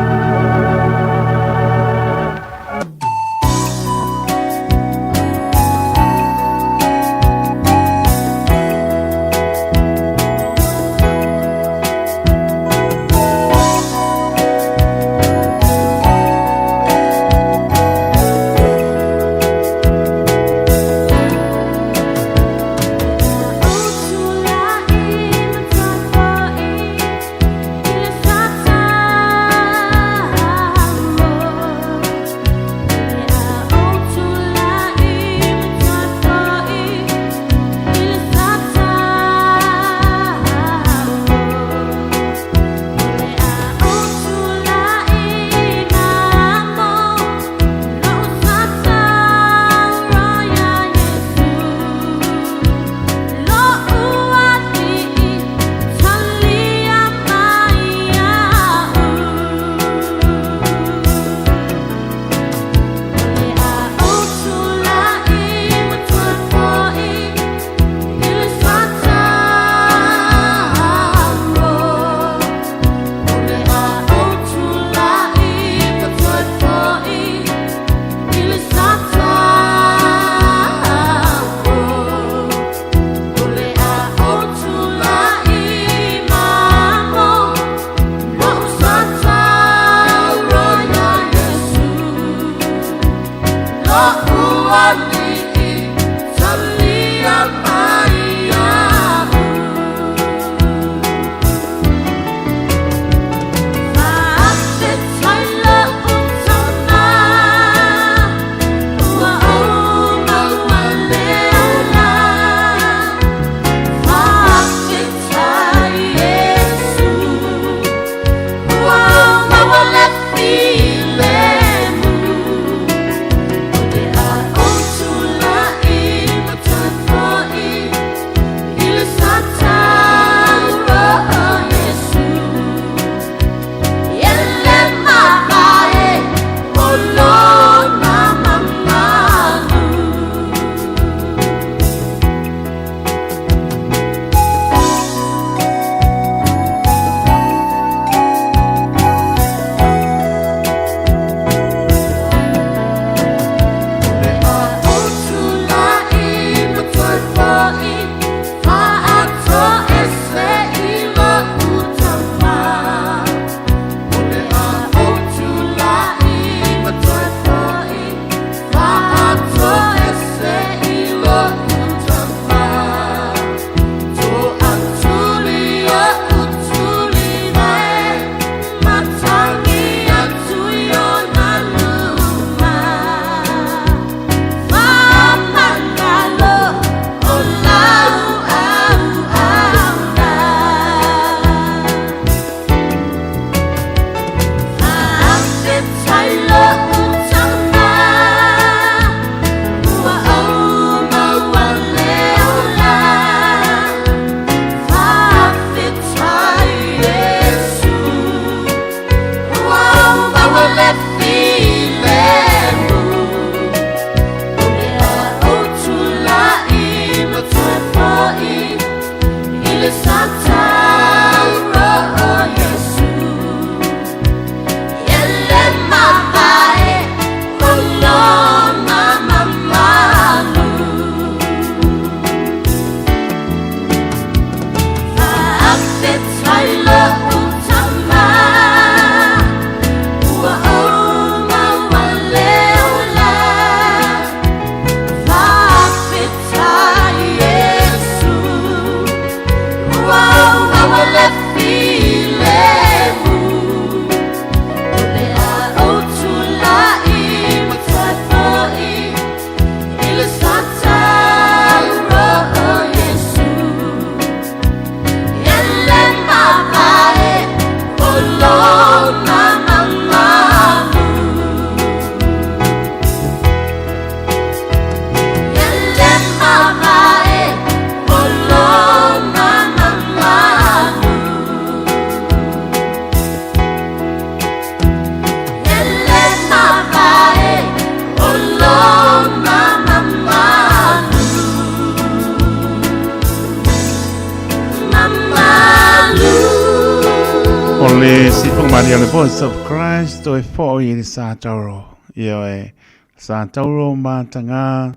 le sipo Maria le Voice of Christ to e fo i le sa tauro. Io e sa tauro ma tanga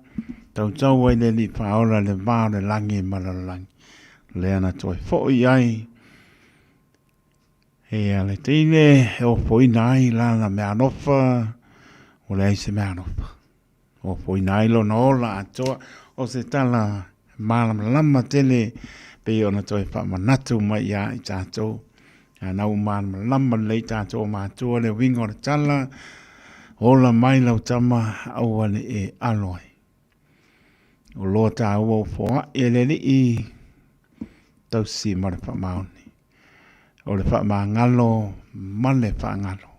tau tau e le li paola le vā le langi malalangi. Le ana to e fo i ai. E a le teine e o fo i nai la me anofa o le aise me anofa. O fo i nai lo no la atoa o se tala lama tele pe ona to e wha manatu mai ia i tātou. Nau man lama lei tātou mātua le wingo le tala ola mai lau tama aua le e aloi. O loa tā ua o fōa e le li i tau si ma le wha maoni. O le wha ma ngalo ma le wha ngalo.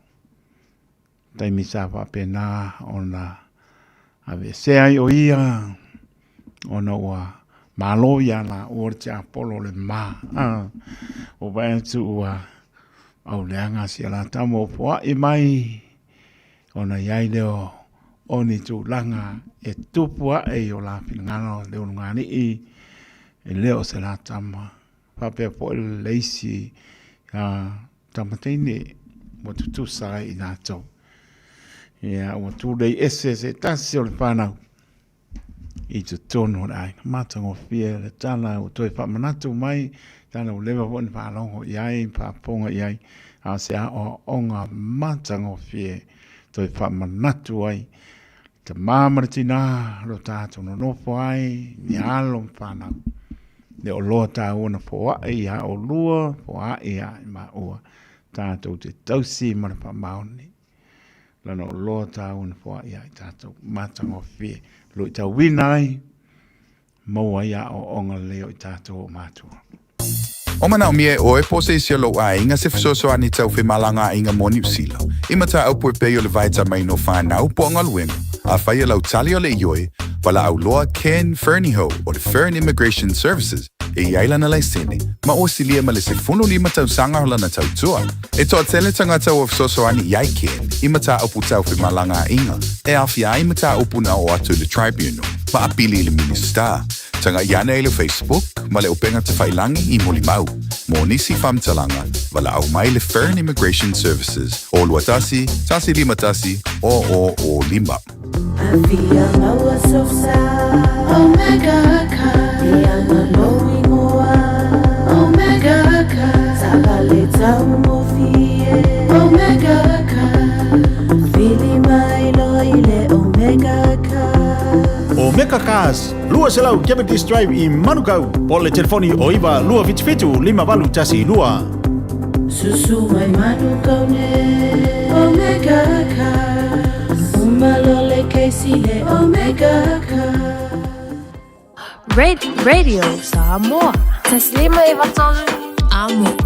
Taimi sa wha pena ona ave se ai o ia ona ua malo ia la o te apolo le ma. O vai tu ua au leanga si ala tamo poa i mai ona iai leo oni tu langa e tupua e o la pinangano leo ngani e leo se la tama pape po le leisi tamatene mo tu sai i nato ia o tu dei ese se tasi o le panau i tu tono ai matango fie le tala o toi fa manatu mai tana o lewa wone whalongo iai, paponga iai, a se a o onga matango fie, toi whamanatu ai, te māmaratina, lo tātou no nofo ai, ni alo whanau. Le o loa tā ona po a ia, o lua po a ia, ma ua, tātou te tausi mara pa maoni. Lana o loa tā ona po a ia, tātou matango fie, lo i tau winai, maua ia o onga leo i tātou o mātua. O mana o mie o e pose isi lo a inga se fisoso ani tau fi malanga inga mo New Zealand. Ima ta au pui peo le vaita mai no whanau po anga luenga. A whaia lau tali o le ioi, wala au loa Ken Ferniho o le Fern Immigration Services e iailana lai sene. Ma o silia ma le se funu lima tau sanga hola na tau tua. E toa tele tanga tau o fisoso ani iai Ken. Ima ta au pu tau fi malanga inga. E awhia ima ta au puna o atu le tribunal. Ma apili le minister. Tanga iana e le Facebook, ma le openga te whailangi I moli mau. Mo nisi whamtalanga, wala au mai le Fern Immigration Services. O luatasi, tasi lima tasi, o lima. Avia maua sosa, Omega Ka, Iana lowi moa, Omega Ka, Tabale tamu fie, Omega Ka, Fili mai loile Omega Ka. O Meka Cars, lua selau Cavendish Drive I Manukau. Pole telefoni o iwa lua fitu lima valu tasi lua. Susu mai Manukau ne Omega Cars. Umalole keisile Omega Cars. Radio Samoa. Taslima Ivatolu Amo.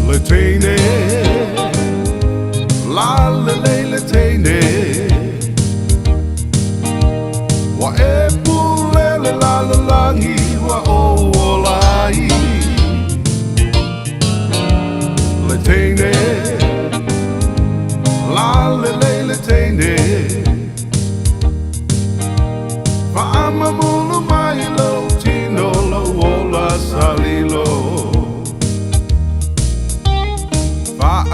Letene, la le letene, wa e pule le la langi wa o lai. Letene, la le letene, fa amamulu mai lo tino lo ola salilo.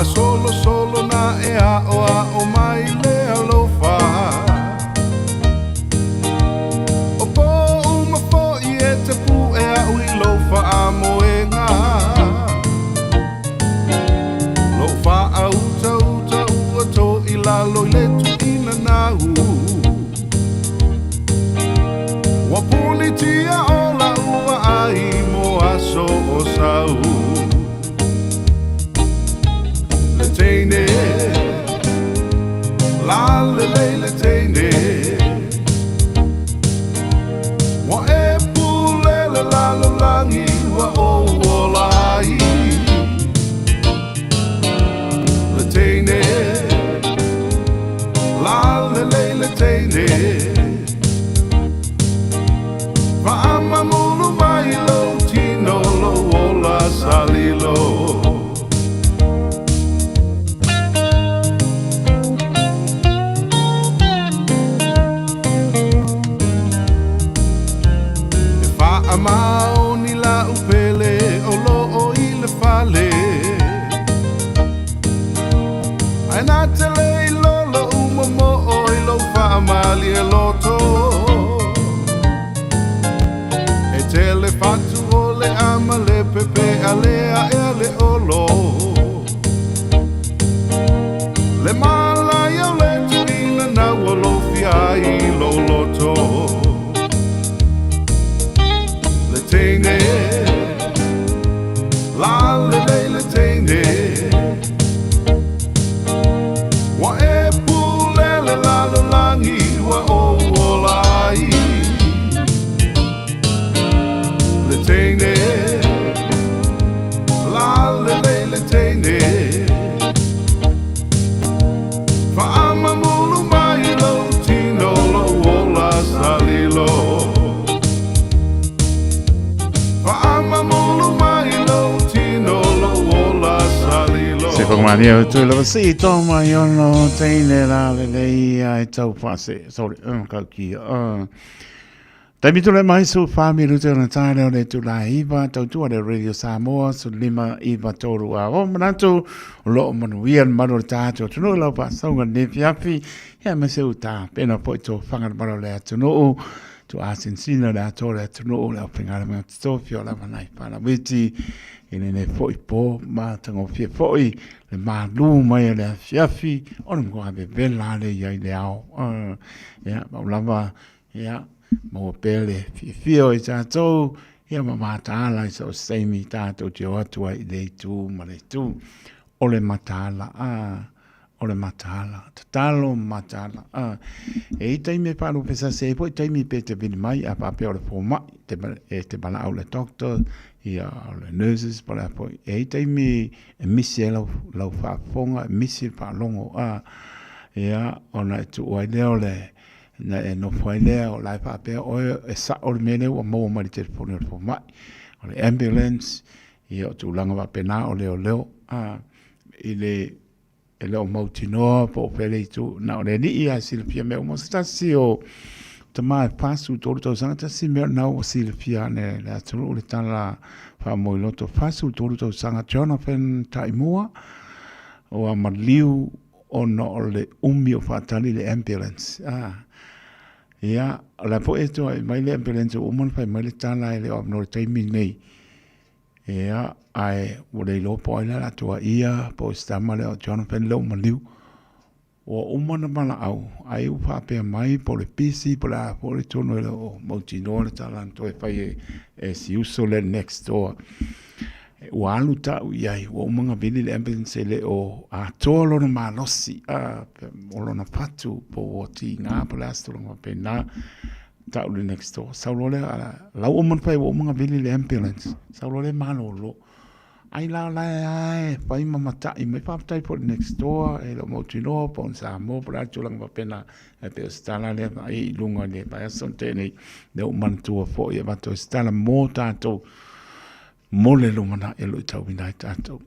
A solo na e a o mai le alofa. O po uma fo I e te pu e a ui lofa a moenga. Lofa a uta ua to I lalo I le tu ina nau. Wa puni tia ola ua ai mo aso o sau. Letene, la letene, wa e pule la langi wa o lai. Letene, la letene, va amamulu mai lo tino lo ola salilo. Ai nā te lei lolo uma mo o I lo whaamali e loto E tele fatu o le ama le pepe a lea e le olo Le malai au le tuina na walo fiai lo loto Le teine La le le teine Wa e pulele la langi wa o olai Le teine La le teine Fa ama mulu mai lo tino lo ola salilo Fa ama mulu mai lo tino lo ola salilo Se whakamani au tui lawa si tō mai ono teine la le lei ai tau whase. Sorry, kau ki. Tai mitu le mai su whami rute ona tāre o le tu la iwa, tau tua le Radio Samoa, su lima iwa tōru a o manatu, o loo manuian maro le tātou tunu lau pa saunga ne fiafi, hea me se uta, pena po i tō whangar maro le atunu, tu asin sina le ato le atunu, le au pingara mea tōwhio la manai whana witi, ine ne fo i pō, ma tango fia fo i, le ma lu mai le fiafi, ona mko habe vela le iai le au, ya, maulava, ya, mo pele fio i tātou, ia ma mātāla i so seimi tātou te o atua i le tū, ma le tū, o le mātāla, o le mātāla, tatalo mātāla, e i taimi e pāru pesa se, po i taimi pe te vini mai, a pāpe o le pō mai, te bala au le doctor, ia o le nurses, pa le po, e i taimi e misi e lau whaafonga, e misi whaalongo, ia, ona e tu oai leo le, na e no foi lea o lai pape o e sa o le mene o mo mari telefoni o le mai o le ambulance i o tūlanga wa pena o leo i le o mautinoa po o pele i tu na o le ni i a silpia me o mo stasi o ta mai pasu tōru tau sanga ta si mea na o silpia ne le aturu o le tala wha mo i loto pasu tōru tau sanga Jonathan Taimua o a marliu o no o le umi o whaatali le ambulance ia la po eto mai le ambulance o mon fai mai le tala le o no taimi nei ia ai o le lo po la tua ia po sta male o Jonathan lo maliu o mon mala au ai u fa pe mai po le pisi po la po le tono o montino le tala to e fai e si uso le next door o alu ta ia o manga bili le ambulance le o a tolo no malosi o lona patu po o ti ngā palasto no pena ta o le next door saulo le la o mon fai o manga bili le ambulance saulo le malolo ai la ai pai mama ta i me pa tai po le next door e lo motino po sa mo pra tulang pa pena e pe stala le ai lunga le pa son tene de o mantua fo e va to stala mo tanto mole lo mana e lo tau vinai tātou.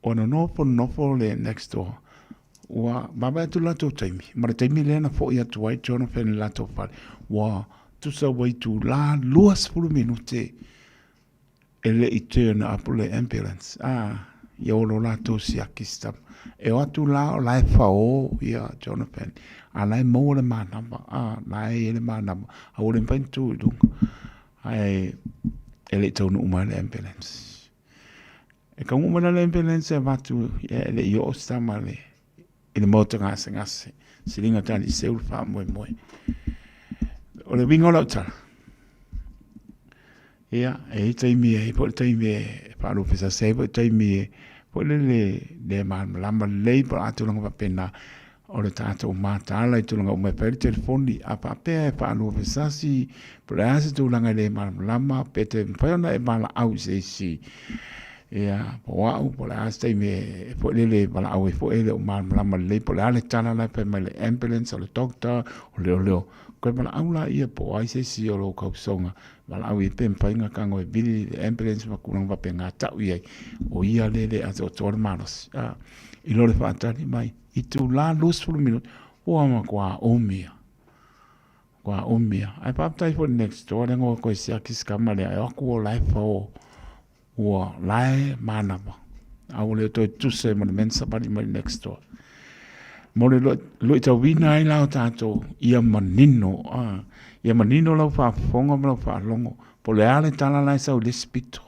Ono nofo le next door. Wa baba tu lato taimi. Mara taimi le na fo ia tuai Jonathan lato pale. Wa tu sa wai tu la luas pulu minute e le i turn up le ambulance. Ia olo lato si akistam. E o atu la o lai fao ia Jonathan. A lai mo le manamba. Lai ele manamba. A ole mpentu dunga. Ai e le tau nuu le ambulance. E ka umana le ambulance e watu le i o stama le i le mota ngase. Silinga tali seul wha moe. O le wingo lau tala. Ia, e taimi e, po le taimi e, paru pesa se, po le taimi e, po le lama lei, po atulanga pa pena, o le tātou mātala i tulanga o mai pēri telefoni a papea e whaanua pesasi po le ase tulanga le lama pete mpaiona e mala au se si ia po wau po le ase taime e po le mala au e po ele o lama le po le ale tana la pe mai le ambulance o le doctor o leo koe mala au la ia po ai se si o lo kausonga mala au i pe mpainga kango e bili le ambulance makunang wape ngā tau iai o ia le ase o tōre manos i lore whaatari mai i tu la lus fulu minut o ama kwa omia ai paptai for next door ngo ko sia kiskama le ai aku o life o lai manama au le to tu se mon mensa bali mai next door mo le lo ta wina ai la tato ia manino ia manino lau whaafonga ma lau whaalongo po le ale tala lai sau le spito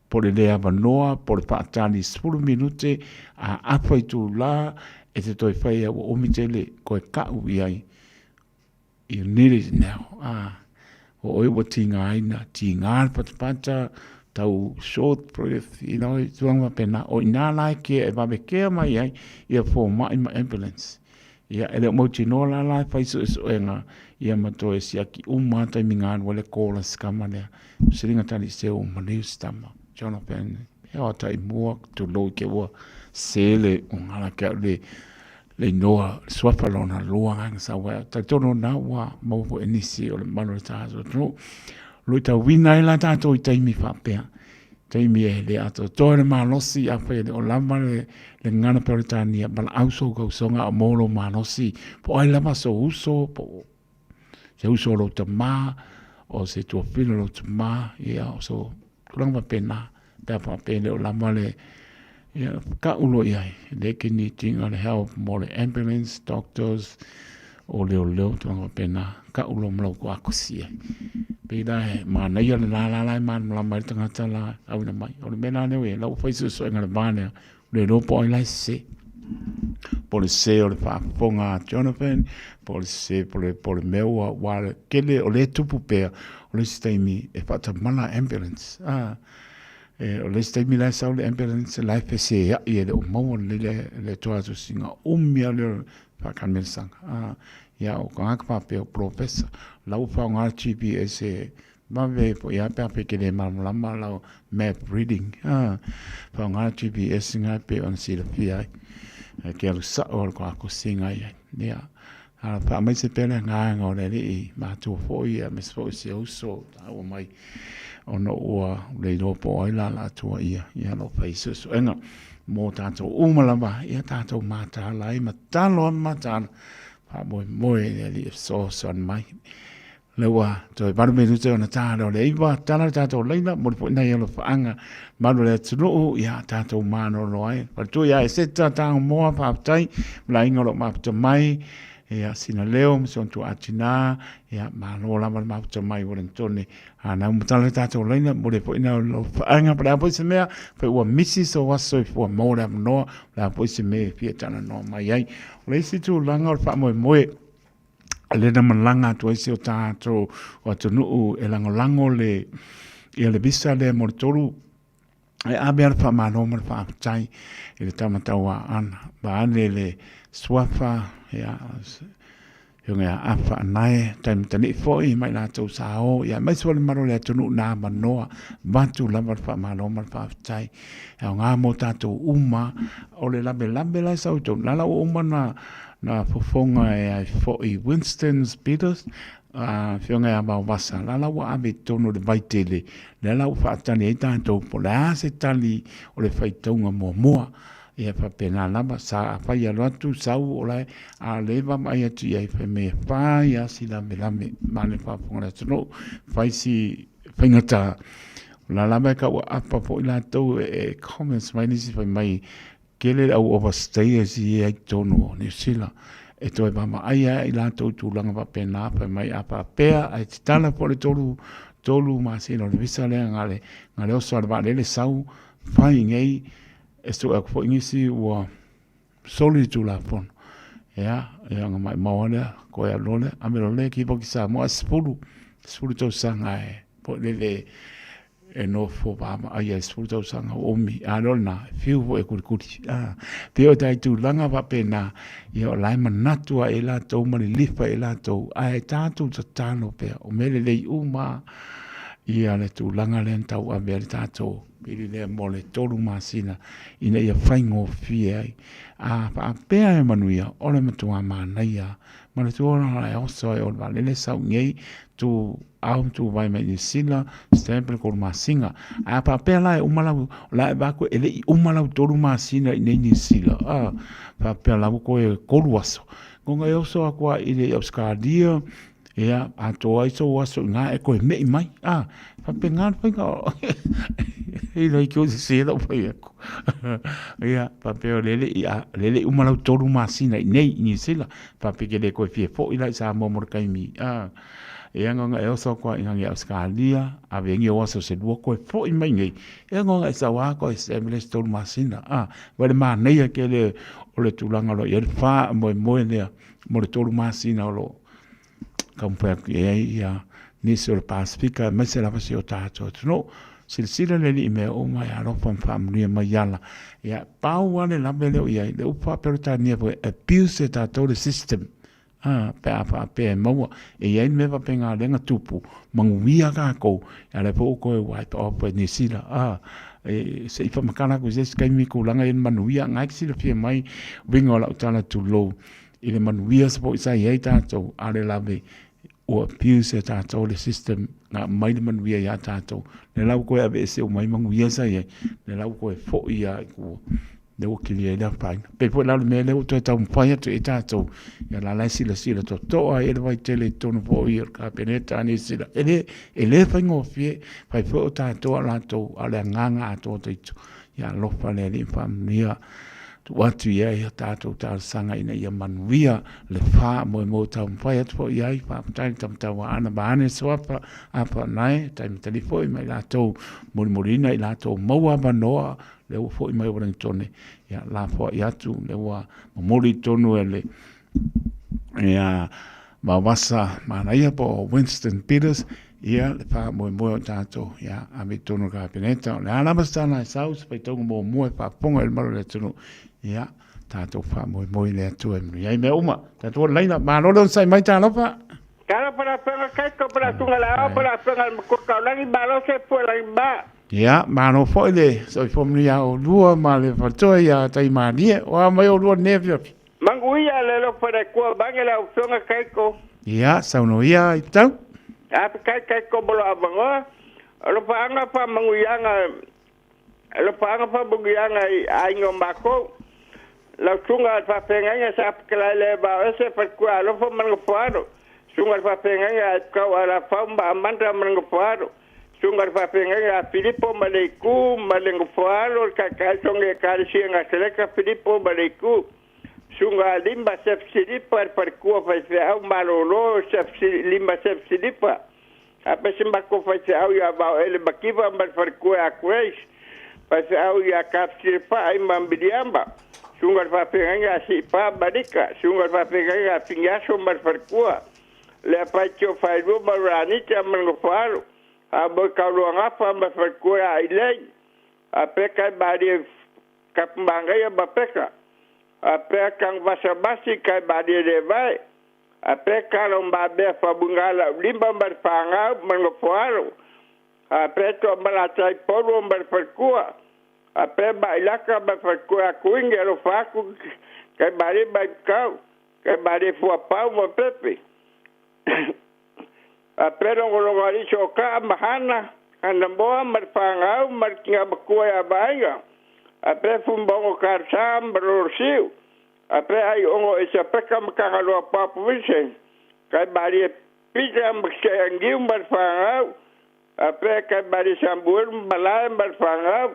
po le lea vanoa po le whaatani 10 minute a apa i tu la e te toi whai au omi tele koe kau i ai you need it now o oi wa tinga aina tinga patapata tau short breath tuanga pena o ina lai ke e babe ke mai ai ia fo mai ma ambulance ia ele mo tino la lai fai so enga ia mato e siaki umata mingan wale kola skamane siringa tali se o mani stama Jonathan e o tai mo to lo ke wa sele ngala ke le noa swapalona luanga sa wa ta tono na wa mo fo inisi o mano ta so no lo ta wina la ta to tai mi fa pe tai mi e le ato to le malosi a fe o lamba le ngana peritania bal auso go songa mo lo malosi po ai la so uso po se uso lo tama o se tu filo lo tama ia so kurang pena ta fa pe le o lamba le ia ka ulo ia le ke ni tinga le help mo le ambulance doctors o le tanga pena ka ulo mo ko akusia peda ma na ia la man la mai tanga tala au na mai o le mena ne we la foi so ngala bana le no po lai se por se o le fa ponga Jonathan por se por le meu wa ke le o le tupu pe o le sistemi e fa ta mala ambulance o le sistemi la sa le ambulance la fse ya e o mo le toa so singa mia le fa kan mensang ya o ka pa pe o professor la u fa nga GPS ma ve po ya pe ke le ma la map reading fa nga GPS nga pe on si le fia ke lu sa o ko singa ya pa mai se pena nga ngore li ma tu fo ia me fo se o so o mai ono o le do po ai la tu ia no face so enga mo tanto umalamba ia tanto mata lai matalo mata pa mo li so son mai lewa to ba me tu na ta do le iba tana tanto leina mo po na ia lo anga ma lo le tsu ia tanto mano lo ai pa tu ia se ta mo pa tai la ingolo ma to mai ia sina leo son tu atina ia malo la ma to mai wolen tone ana mutale tato leina mo le poina lo anga para po se mea pe o misi so waso fo mo la no la po se me pia tana no mai ai le si tu langa fa mo le na malanga tu isi o tato o tu no e lango le ia le bisa le mo tolu e abe fa ma no ma fa tai e tamata wa ana ba le swafa ya yunga afa nai time tani foi mai la tu sao ya mai so le maro le tunu na manoa batu la fa malo ma fa tai ya nga mo tatu uma o le lambe la so tu la uma na fofonga e foi Winston's Peters yunga ya ba wasa la wa abe tonu de baitele la fa tani tanto pola se tali o le faitonga mo ia fa pena lama sa fa ia lotu sau ola a leva mai atu ia fa me fa ia si la me mane fa ponga tno fa si fingata la lama ka wa apa po la to e comments mai si fa mai kele au overstay si ai tono ni sila e to ba mai ai la to tu langa fa pena fa mai apa pea ai tala po le tolu ma si no visa le ngale o so ba le sau fa ngai esto a fo ingisi wa soli tu la fon ya nga mai mawana ko ya lole amelo le ki bo kisa mo spulu to sanga po le e no fo ba ma ai spulu to sanga o mi alona fiu e kurikuti te o tai tu langa va pena yo lai manatu e la to mali lifa e la to ai tatu tano pe o mele le uma ia le tu langa le tau a ver tatu ili le mole tolu masina ina ia faingo fie a pa pea e manuia ole matua manaia male tu ona e oso e olva lele sau ngei tu au tu vai me sila stemple ko masinga a pa pea la umala la ba ko ele umala tolu masina ina ni sila pa pea la ko e koluaso konga e oso akwa ile obscadia Ia, a toa i so waso ngā e koe mei mai. Pa pe ngā whainga o. Hei lai kio se lau pai ako. Ia, pa pe o lele lele umalau toru masina i nei i Sila. Pa pe ke le koe fie fo i lai sa momor kaimi. Ia ngonga e oso kwa ingangi Australia, a vengi o waso se lua koe fo i mai ngei. Ia ngonga e sa wako e se mele toru masina. Wale maa neia ke le o le tulanga lo. Ia le wha moe lea mo le toru masina o lo. Kampai aku ia nisi o le Pasifika, mai se lava si o tātou. Tuno, sila le li mea o mai arofa mwhamria mai ala. Ia, pau wane lawe leo ia, le upa perutania po abuse e tātou le system. Pe apa pe maua. E ia mewa pe ngā lenga tupu, manguia kākou, ia le po koe waipa opo e nisila. Se ipa makana ko zes kaimi ko langa en manuia, ngai sila fia mai, wingo la utala tu lo. Ile manuia sapo isa iei tātou, ale lawe, o abuse e tātou le system ngā mai le manuia ia tātou. Ne lau koe ave ese o mai manguia sa iei. Ne lau koe fo ia i kua. Le o kili e lea paina. Pe po lau le mea leo toi tau mpai atu e tātou. Ia la lai sila to toa e le vai tele tonu po i or ka peneta ane sila. E le whaingo fie, pai po o tātou a lātou a le nganga a tō teitu. Ia lofa le li whamnia. Watu ia ia tātou tāra sanga ina ia manuia le wha mo tau mwhai atu po iai wha patai tamtawa ana baane swapa apa nai taimi talifo i mai lātou morimorina i lātou maua manoa le ua fo i mai warang tone ia la fo i atu le ua mamori tonu e le ia mawasa manaia po Winston Peters ia le wha mo tātou ia ame tonu ka peneta le alamastana e saus pai tongu mo e wha ponga il maro le tonu ia tātou wha moi le atu e mri. Ia i mea uma, tātou leina, mālolo sai mai tālopa. Kāra para whenga kaiko para tunga la au para whenga makukau langi mālo se pua langi mā. Ia, mālo foi le, so i fomni au lua ma le whatoa ia tai mānie, o a mai o lua nevia. Manguia le lo para kua bangi la whenga kaiko. Ia, sauno ia i tau. Api kaiko bolo avangoa, alo paanga pa manguianga, alo paanga pa manguianga i aingo mako. La sunga fa penganga sa kala le ba ese per kwa lo fo man faro sunga fa penganga ka ala famba amanda man faro sunga fa penganga Filippo Maleku malengo faro ka songe ka singa seleka Filippo Maleku sunga limba sef silipa per kwa fa au malolo sef limba sef silipa apa simba ko fa au ya ba ele bakiva mal per kwa akwes fa au ya kapsir pa ai mambidiamba sungar fa penganga si pa badika sungar fa penganga pingaso mar farkua le pacho fa ru marani chaman faru abo kalu ngapa mar farkua ai a peka badi kapmbanga ya bapeka a peka vasabasi kai badi de vai a peka lomba be fa bungala limba mar panga mar faru a peto malata poro mar farkua ape bailaka ba fakua kuinga lo faku kai bari ba kau kai bari fu pau mo pepe ape lo ngari choka mahana anda boa mar pangau mar kinga bakua ya baiga ape fu bongo karsam brorsiu ape ai ongo esa peka makanga lo papu visen kai bari pija mksangi mar pangau ape kai bari sambur balai mar pangau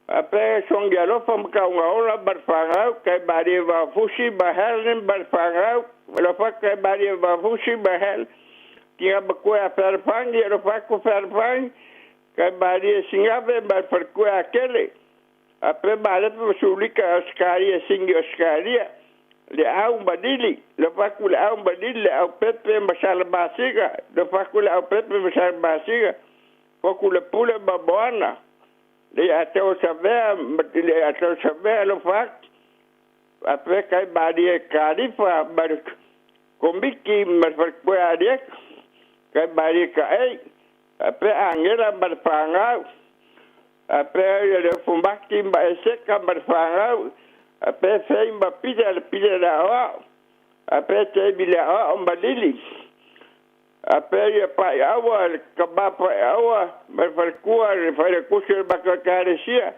ape songialo fam kaunga barfanga kai bari va fushi bahel barfanga lo fa kai bari va fushi bahel kia bakua perfangi lo fa ku perfang kai bari singave barfakua kele ape bari sulika askari singi askari le au badili lo fa ku le au badili au pepe masal basiga lo fa ku le au pepe masal basiga fa ku le pule babona le atau saber lo fak apre kai badi kalifa bar kombiki mar fakua dia kai badi kai apre angela bar panga apre le fumbaki ba seka bar panga apre sei ba pija la apre te bila on badili apre pa awa kabapa awa mar fakua re kusel bakakaresia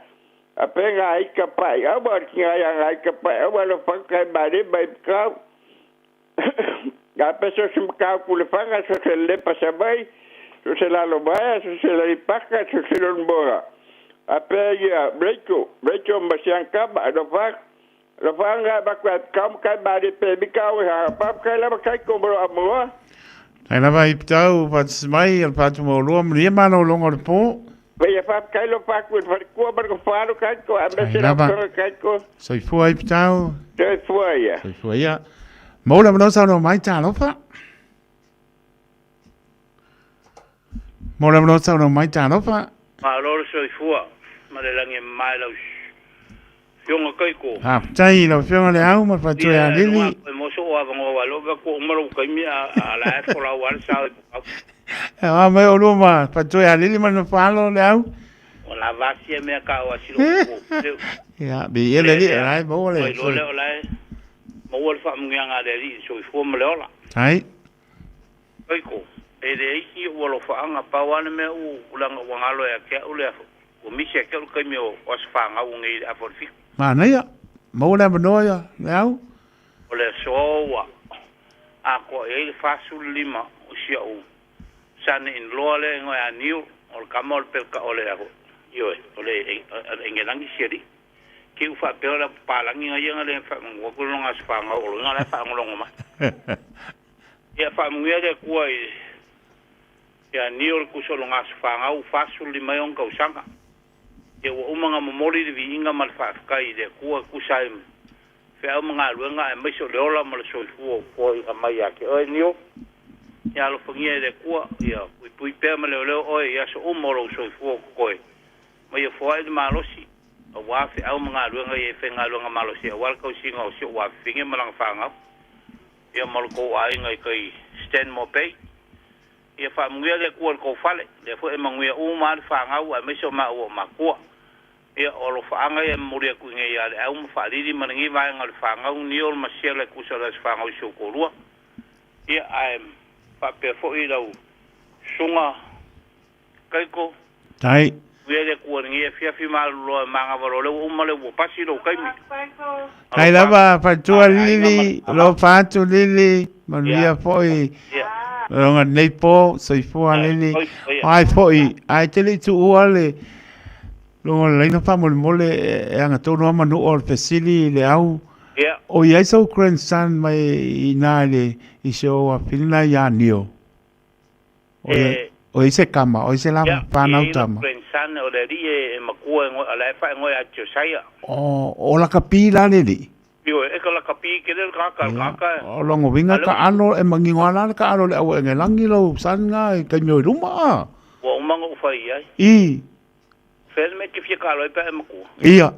apre ngai kapa awa kinga ngai kapa awa lo fakai bari bai ka Ga peso se mka kule fanga so se le pasa mai. So se la lo baya so se la ipaka so se lo mbora. Ape ya brecho masianka ba do fa. Lo fanga ba kwa kam kai ba de pe bikau ha pa kai la ba kai ko bro amua. Ai lava i pitau pats mai al patu mo lo mri ma no longo po. Vai fa kai lo fa ku ko ba ko fa lo kai ko ambe se la kai ko. So i fu ai pitau. Te fu ai. So i fu ai. Mo la no sa no mai ta lo fa. Mo la no sa no mai ta lo fa. Ma lo so i fu. Ma le lange mai lo. Fionga kai ko. Ah, tai lo fionga le au ma fa tu ya lili. Mo so wa ngo wa lo ko mo lo kai mi a la fo la wa sa. Ah, me o lo ma fa tu ya lili ma no fa lo le au. O la va si me ka wa si lo ko. Ya, bi ele li, ai mo le. Lo le la. Mo wa fa mo nga le li so i fu mo le ola. Ai. Kai ko. E de iki o lo fa nga pa wa me u la nga wa lo ya ke u le o mi se ke o kai mi o fa nga u ngi a for fi. Mana ya? Mau le mano ya, leau? O le soa. A ko e fasul lima o sia o. Sane in loa le ngoi a niu o kamol pe ka ole a yo o le engelangi siri. Ki u fa pe la palangi ngai ngale fa ngo ko longa sfa nga o ngale fa ngolongo ma. Ya fa muia de ko ya niu ko so longa sfa nga u fasul lima yon ka usanga. E o umanga momori de vinga mal fa kai de ku sai fe o manga luenga e mai so leola mal so fu ko i mai ake o nio ya lo fungie de ku ya pui pe mal leo o ya so umoro so fu ko mai fo ai de malosi o wa fe o manga luenga e fe nga luenga malosi wa ko singa o so wa finge malang fanga ya mal ko ai ngai kai stand mo pe ya fa mungia de ku ko fale de fo e manguia o mal fanga wa mai so ma o ma ku e o lo faanga e moria ku nge ya e um fa di mangi va ngal faanga un niol ma sele ku so las faanga o so ko lua e ai fa pe fo i lau sunga kai ko tai we ku nge fia fi mal lo manga va lo um le wo pasi lo kai mi ai lava fa tu lili lo fa tu lili manuia foi longa nei po so fo lili ai foi ai te li tu ole lo le no fa mole e anga to no manu or pesili le au o ia so grandson mai inale i so a filna ya nio o ise kama o ise la pa na tama grandson o le ri e makua ngo ala fa ngo ya chosaia o la kapila le di yo e ka la kapi ke le ka o longo vinga ka ano e mangi ngala ka ano le au nge langi lo sanga ka nyo ruma o mango fa ia i Fes me que fica lo pe maku. Ia.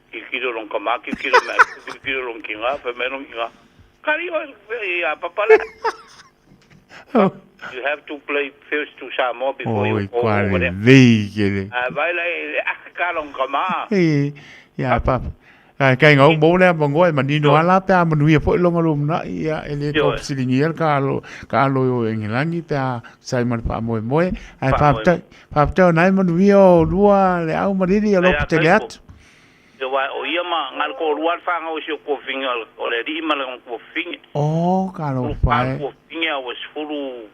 Kilo long kama kilo me kilo long kinga pe me long kinga. Kari o ia papala. You have to play first to Samoa before you go over there. Vai lá ka long kama. Ia papa. Kai ngau bo le bongo e mani no ala pe manu ia foi longa lum na ia ele ko silingier ka lo engelangi pe sai man pa mo ai pa nai manu io lua le au mari lo ptegat yo wa o ia ma ngal ko lua fa ngau si ko finga o le di ma ko finga ka lo fa ko finga was fulu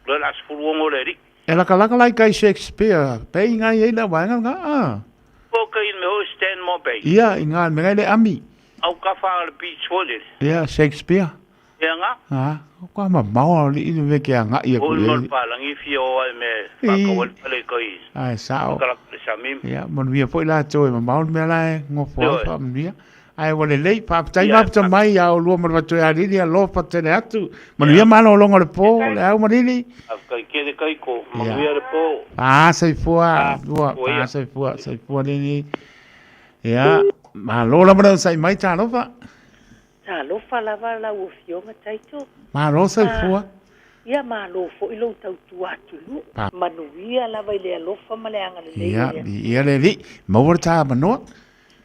lo las fulu ngo le di ela kala lai kai Shakespeare pe ngai ina wa nga Okay, me ho stand mo pe. Ia, inga me ngai le ami. Au ka fa le beach holiday. Ia, Shakespeare. Ia nga. Ko ma mau li inu ve ke nga ia ko. O pa langi fio me pa ko le koi. Ai sao. Ka le samim. Ia, mon via foi la toi ma mau me la ngo fo fa mia. Ai wole lei pa tai ma ta mai ya o lo ma to ya li lo pa te atu. Mon via ma lo longo le po, le au ma li. Kai ke de kai ko, mon via le po. Sai fua, sai fua ni. Ia, ma lo la ma sai mai ta lo fa. Ta lo fa la va la o fio ma tai to. Ma lo sai fua. Ia ma lo fo i lo tau tu atu lu. Manuia la vai le lo fa ma le anga le. Ia le li, mo ta ma no.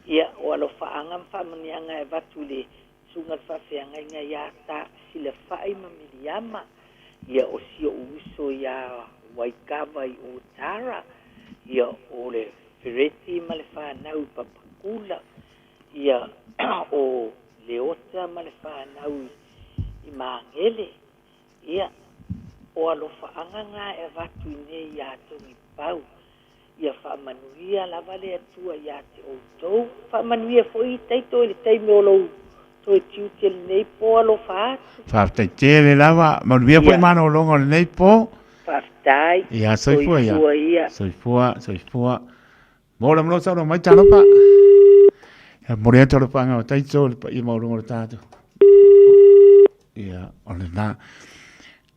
Ia o alo faanga whamanianga e watu le sunga whawhianga inga ia ta sila whai mamiriama. Ia o sio uso ia waikawa i o tara. Ia o le whireti ma le whanau papakula. Ia o le ota ma le whanau i mangele ia o alofaanga ngā e watu nei ia tongi pau ia whaamanuia lava le atua ia te outou whaamanuia foi teito i le teime o lou toi tiu te nei po alofa atu Whaftai tele lava, manuia po mana o longa le nei po. whaftai Ia, soifua ia. ia Soifua. Mora mlo sa mai tala pa. Ya moria tala pa nga tai so pa i maurungo le tatu. Ia, ole na.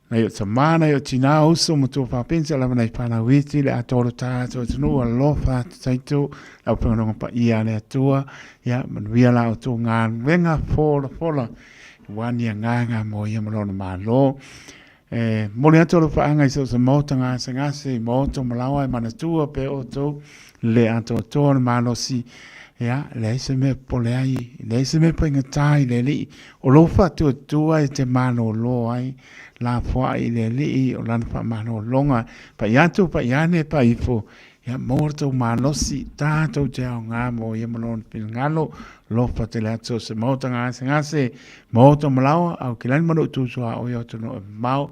Na yo samana yo tina uso mo tu pa pensa la na pana witi le atoro tatu tunu lo fa tai tu au pengo pa ia le tua ya manuia la o tu ngan venga fola wani nganga mo ia mo no malo. Moria tolo pa anga iso se mota nga se moto malawa mana tua pe o to le ato to malo si ya le se me pole ai le se me pinga tai le li o lo fa tu tua te mano lo ai la fa i le li o lan fa mano longa pa ya tu pa ya ne pa ifo ya morto malo si tato te nga mo ia malon pil ngalo lo fa te la so se mota nga se moto malawa au kilan mano tu so o yo to no mau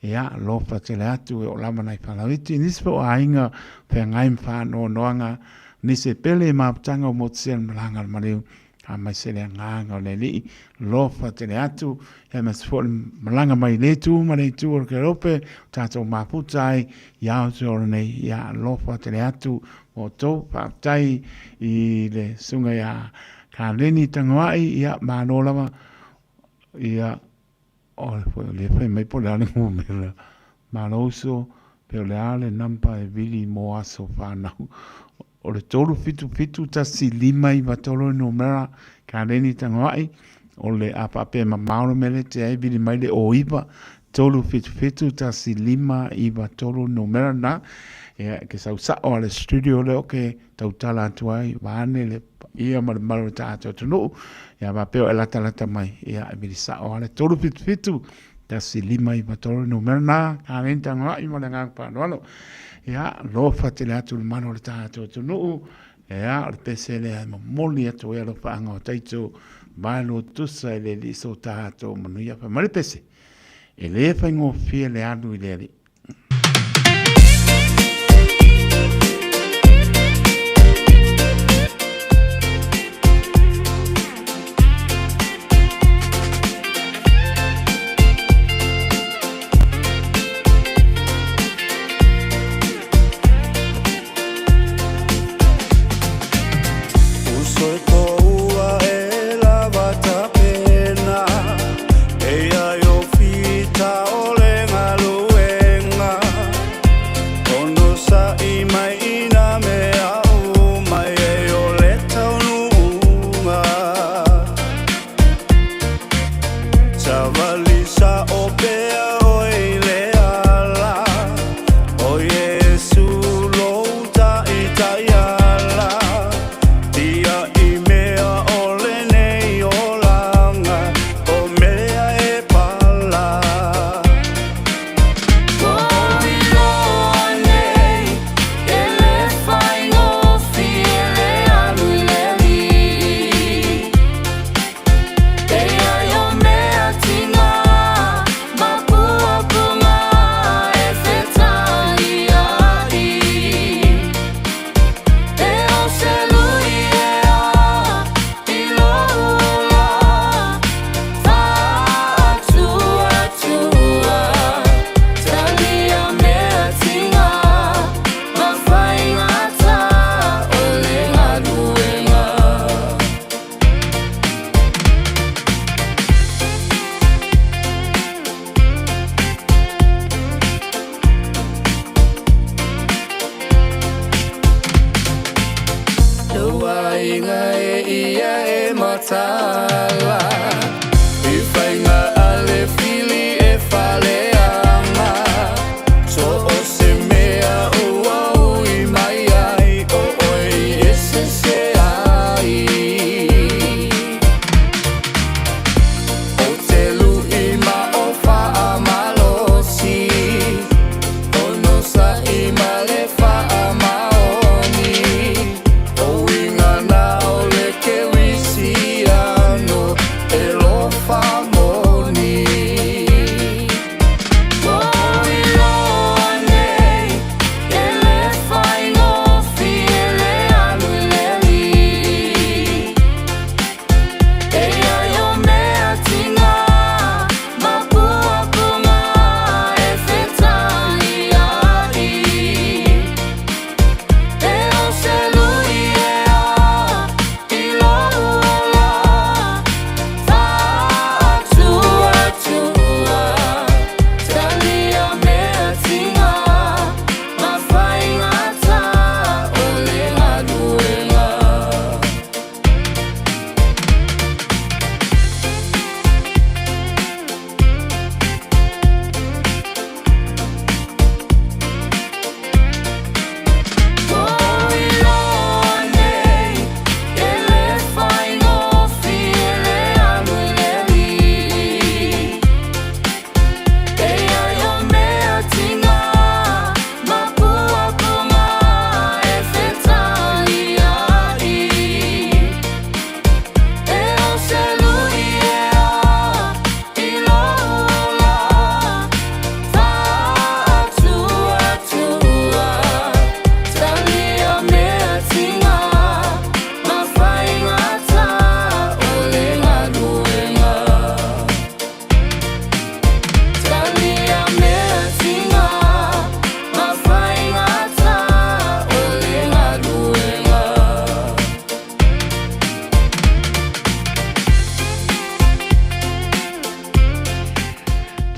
ya lo fa te la tu o la mana fa la witi nispo ainga pe ngai fa no noanga ni se pele ma tanga mo tsen malanga mariu a mai se le nganga le li lo fa te la tu ya mas fo malanga mai le tu o ke rope tato ma putai ya so nei ya lo fa te la tu o to fa tai i le sunga ya ka leni tangwai ya ma no lava ya o le fai mai po le ngu me la ma no so pe le ale nampa e vili mo aso fa na o le tolu fitu ta si lima i va tolo no mera ka leni tangwai o le apa pe ma mauro mele te ai vili mai le o iva tolu fitu ta si lima i va tolo no mera na ke sa o le studio le o ke tautala tuai vane le ia maru tato tunu ia va peo e lata mai ia e vili sa o le tolu fitu ta si lima i va tolo no mera na ka leni tangwai mo le ngang pa no ia lo fatele atu le mano le tato tunu ia le pese le moli atu ia lo whaanga o taito mai lo tusa le li so tato manu ia pa mare pese e le whaingo fia le anu i le ali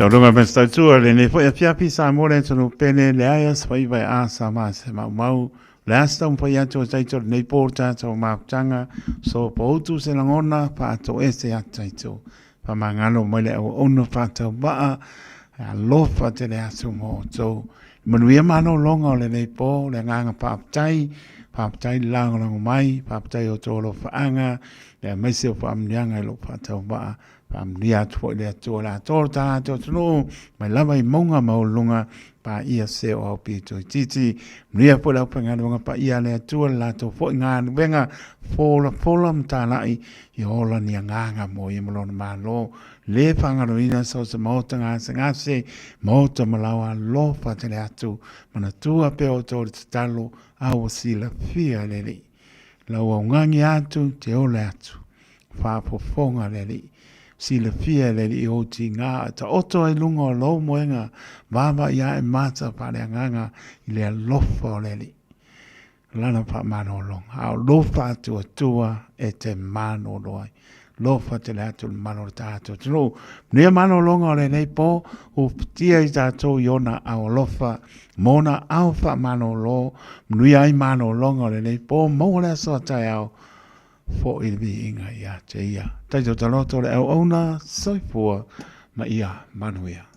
Taurunga mesta tua le ne foi a piapi sa mole tonu pene le aia spai vai a sa ma se mau le asta un pai ato taito nei porta to ma tanga so poutu se langona pa to ese ataito pa mangano mole o ono pa to ba a lofa te le asu mo so manuia mano longa le nei po le nganga pa tai lang mai pa tai o to lo fa anga le mai se fa amnyanga lo pa to ba nia tu le tu la torta to no mai lava i monga maulunga pa ia se o pito titi nia po la penga longa pa ia le tu la to fo nga venga fola mtala i ola ni nganga mo i molon malo le panga no ina so se mota nga se mota malawa lo pa te le atu mana tu a pe o to talo a o sila fia le la o ngangi atu te o le atu fa po fonga le si le fia le li o ti ngā ta oto e lunga o lo moenga vava ia e mata pa le nganga i le alofa o le li lana pa mano longa au lofa atu atua e te mano loai lofa te le atu le mano ta atu tino nia mano longa o le nei po o tia i tato iona au lofa mona au fa mano lo mnui ai mano longa o le nei po mo le so tai au fo il vi inga ia te ia. Taito taloto le au ona soifua ma ia manuia.